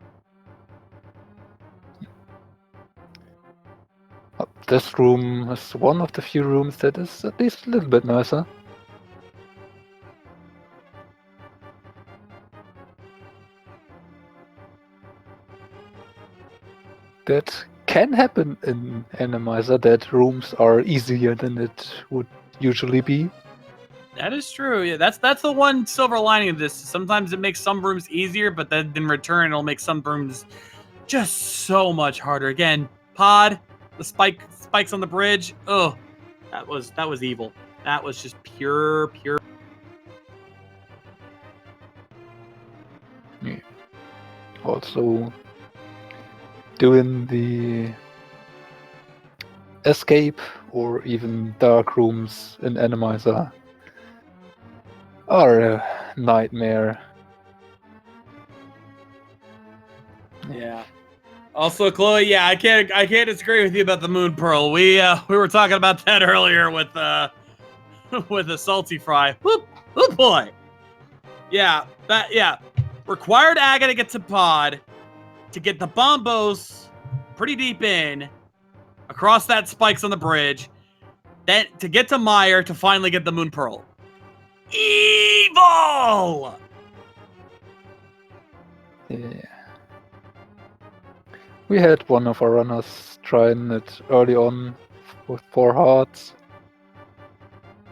This room is one of the few rooms that is at least a little bit nicer. That can happen in Enemizer, that rooms are easier than it would usually be. That is true. Yeah, that's the one silver lining of this. Sometimes it makes some rooms easier, but then in return, it'll make some rooms just so much harder. Again, pod, the spikes on the bridge. Oh, that was evil. That was just pure. Yeah. Also, doing the escape or even dark rooms in Enemizer are a nightmare. Yeah. Also, Chloe, yeah, I can't disagree with you about the Moon Pearl. We were talking about that earlier with with the salty fry. Whoop boy. Yeah, required Aga to get to pod to get the bombos pretty deep in across that spikes on the bridge, then to get to Meyer to finally get the Moon Pearl. Evil. Yeah. We had one of our runners trying it early on with 4 hearts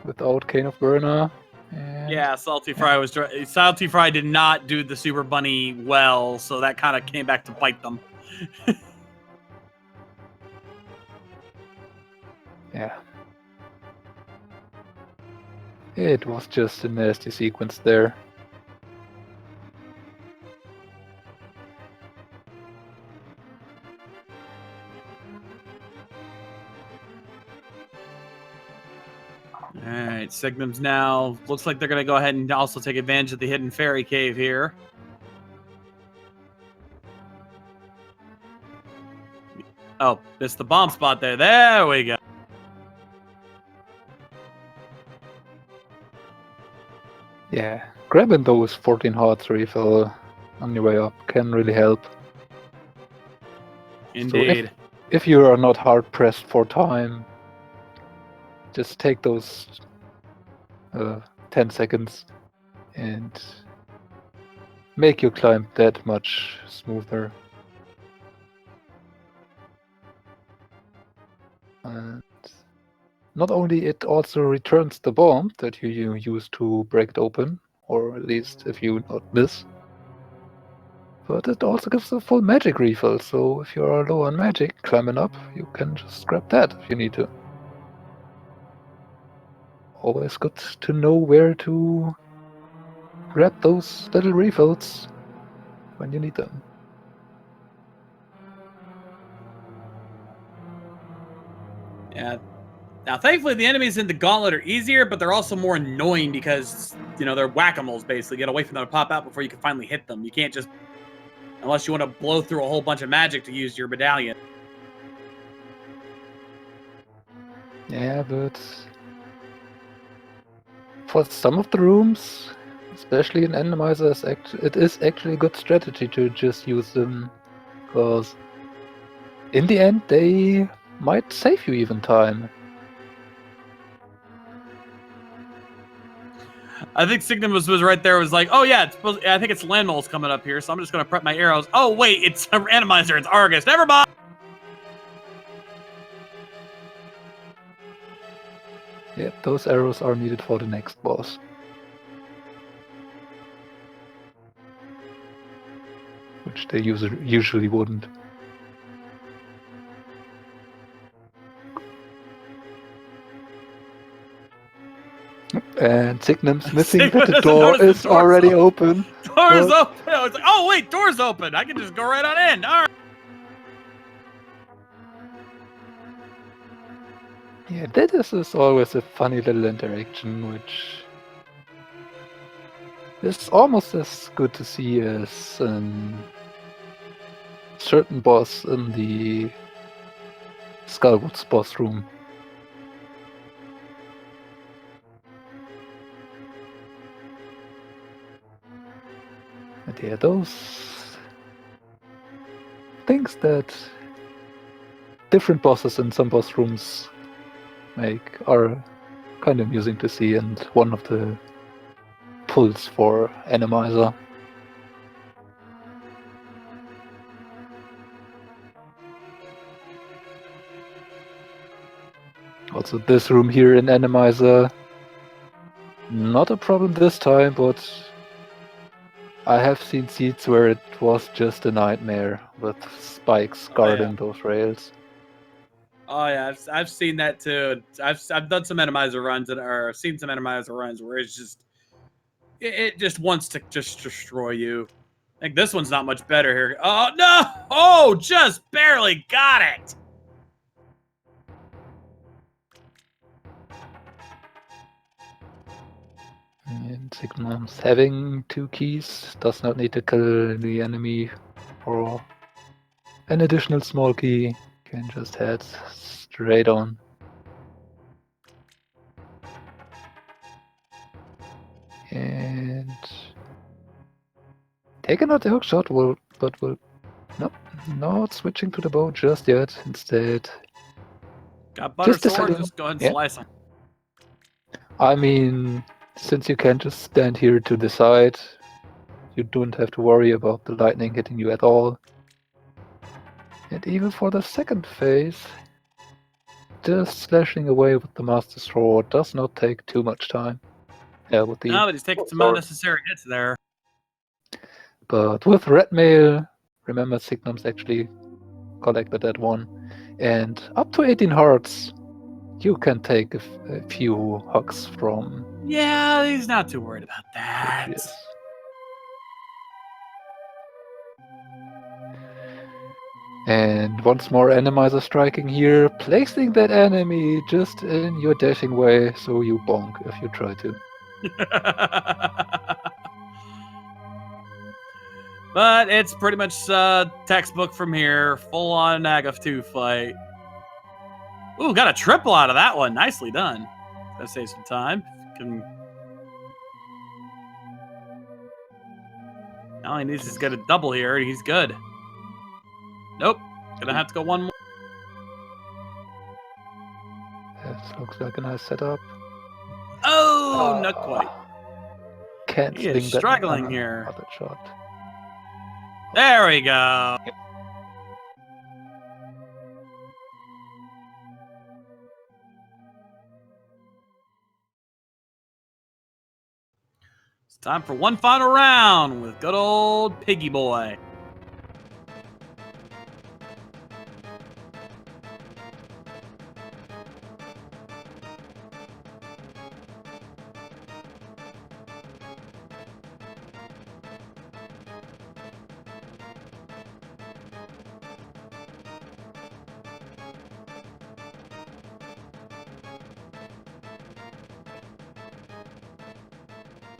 without Cane of Burner. And Yeah, Salty Fry did not do the Super Bunny well, so that kind of came back to bite them. yeah. It was just a nasty sequence there. Alright, Signum's now. Looks like they're going to go ahead and also take advantage of the hidden fairy cave here. Oh, missed the bomb spot there. There we go. Yeah, grabbing those 14 hearts refill on your way up can really help. Indeed. So if you are not hard pressed for time, just take those 10 seconds and make your climb that much smoother. And not only it also returns the bomb that you use to break it open, or at least if you not miss, but it also gives a full magic refill, so if you're low on magic climbing up, you can just grab that if you need to. Always good to know where to grab those little refills when you need them. Yeah. Now, thankfully, the enemies in the gauntlet are easier, but they're also more annoying because, you know, they're whack-a-moles, basically. Get away from them to pop out before you can finally hit them. You can't just... Unless you want to blow through a whole bunch of magic to use your medallion. Yeah, but for some of the rooms, especially in Enemizer, it is actually a good strategy to just use them, because in the end they might save you even time. I think Signum was right there. Was like, oh yeah, I think it's landmoles coming up here, so I'm just gonna prep my arrows. Oh wait, it's Enemizer. It's Argus. Never mind. Yep, those arrows are needed for the next boss. Which they usually wouldn't. And Signum's missing Signum that the doesn't door notice the is door's already open. Door's But- open. I was like, oh wait, door's open. I can just go right on in. All right. Yeah, that is always a funny little interaction, which is almost as good to see as certain boss in the Skullwood's boss room. And yeah, those things that different bosses in some boss rooms make are kind of amusing to see, and one of the pulls for Enemizer. Also, this room here in Enemizer, not a problem this time, but I have seen seats where it was just a nightmare with spikes guarding those rails. Oh yeah, I've seen that too. I've done some Enemizer runs or seen some Enemizer runs where it's just it just wants to just destroy you. I think this one's not much better here. Oh no! Oh, just barely got it. And Signum's having 2 keys does not need to kill the enemy for an additional small key. Can just head straight on. And taking out the hookshot but will not switching to the bow just yet. Instead, Got butter just sword. deciding. Just go ahead and Yeah. slice them. I mean, since you can just stand here to decide, you don't have to worry about the lightning hitting you at all. And even for the second phase, just slashing away with the Master Sword does not take too much time. Yeah, with the No, but he's taking some sword. unnecessary hits there. But with Red Mail, remember Signum's actually collected that one. And up to 18 hearts, you can take a few hugs from Yeah, he's not too worried about that. Yes. And once more Enemizer striking here, placing that enemy just in your dashing way, so you bonk if you try to. But it's pretty much textbook from here. Full on Nagath 2 fight. Ooh, got a triple out of that one. Nicely done. Gotta save some time. Can... All he needs is to get a double here, and he's good. Nope. Gonna have to go one more. This looks like a nice setup. Oh, not quite. Can't He is sling that struggling here. other shot. There we go. Yep. It's time for one final round with good old Piggy Boy.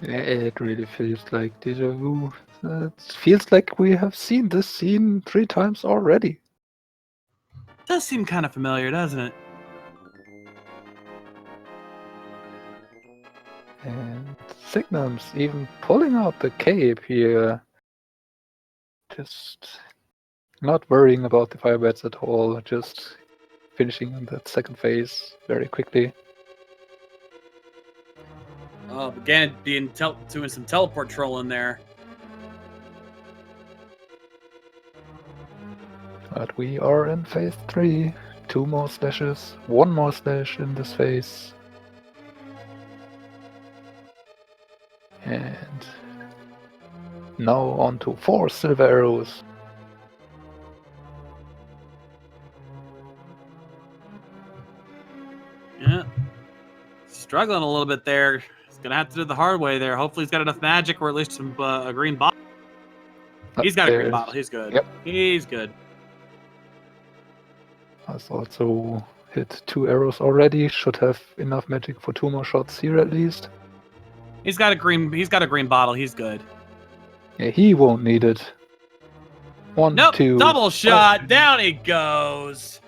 Yeah, it really feels like deja vu. It feels like we have seen this scene 3 times already. Does seem kind of familiar, doesn't it? And Signum's even pulling out the cape here. Just not worrying about the fire bats at all, just finishing on that second phase very quickly. Oh, but Ganon being doing some teleport trolling there. But we are in phase 3. 2 more slashes, 1 more slash in this phase. And now on to 4 silver arrows. Yeah. Struggling a little bit there. He's going to have to do it the hard way there. Hopefully he's got enough magic or at least some a green bottle. He's got a green bottle. He's good. Yep. He's good. Has also hit 2 arrows already. Should have enough magic for 2 more shots here at least. He's got a green bottle. He's good. Yeah, he won't need it. 1, Nope. 2. Double shot. Down he goes.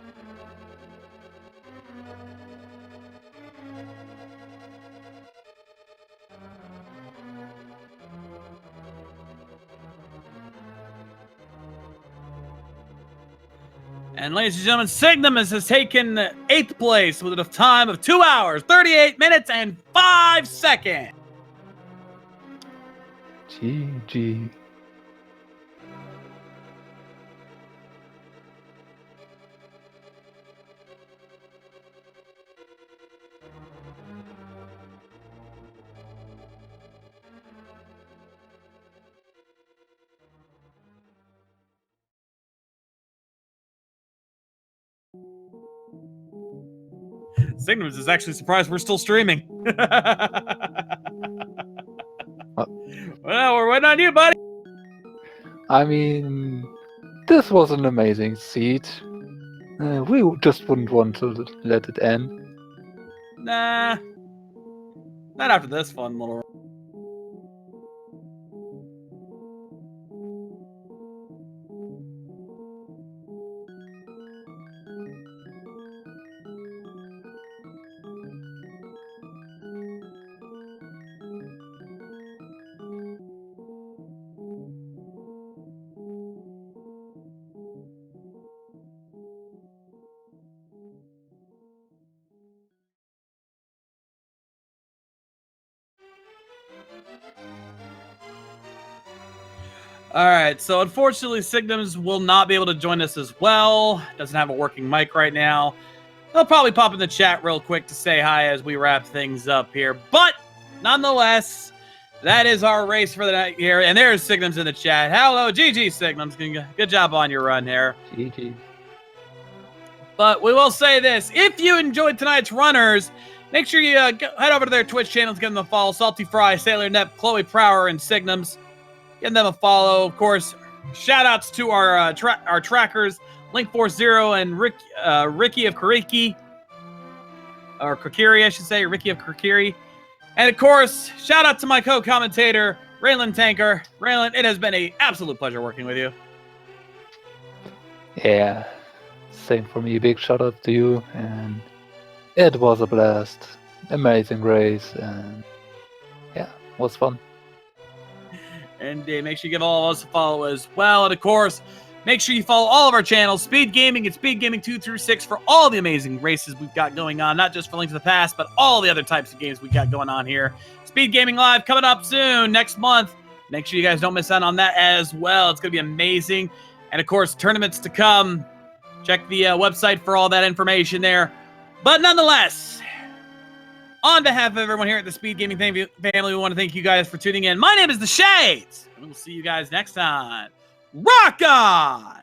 And ladies and gentlemen, Signimus has taken 8th place with a time of 2 hours, 38 minutes, and 5 seconds. GG. Signimus is actually surprised we're still streaming. Well, we're waiting on you, buddy. I mean, this was an amazing seed. We just wouldn't want to let it end. Nah. Not after this fun little... All right, so unfortunately, Signimus will not be able to join us as well. Doesn't have a working mic right now. They'll probably pop in the chat real quick to say hi as we wrap things up here. But nonetheless, that is our race for the night here. And there's Signimus in the chat. Hello, GG Signimus. Good job on your run here. GG. But we will say this. If you enjoyed tonight's runners, make sure you head over to their Twitch channels, give them a follow. Salty Fry, Sailor Nep, Chloe Prower, and Signimus. Give them a follow. Of course, shout-outs to our trackers, Link40 and Ricky of Kariki. Or Kokiri, I should say. Ricky of Kokiri. And, of course, shout-out to my co-commentator, Raylan Tanker. Raylan, it has been an absolute pleasure working with you. Yeah, same for me. Big shout-out to you. And it was a blast. Amazing race. And, yeah, it was fun. And make sure you give all of us a follow as well. And, of course, make sure you follow all of our channels, Speed Gaming and Speed Gaming 2 through 6, for all the amazing races we've got going on, not just for Link to the Past, but all the other types of games we've got going on here. Speed Gaming Live coming up soon, next month. Make sure you guys don't miss out on that as well. It's going to be amazing. And, of course, tournaments to come. Check the website for all that information there. But nonetheless, on behalf of everyone here at the Speed Gaming family, we want to thank you guys for tuning in. My name is The Shades, and we'll see you guys next time. Rock on!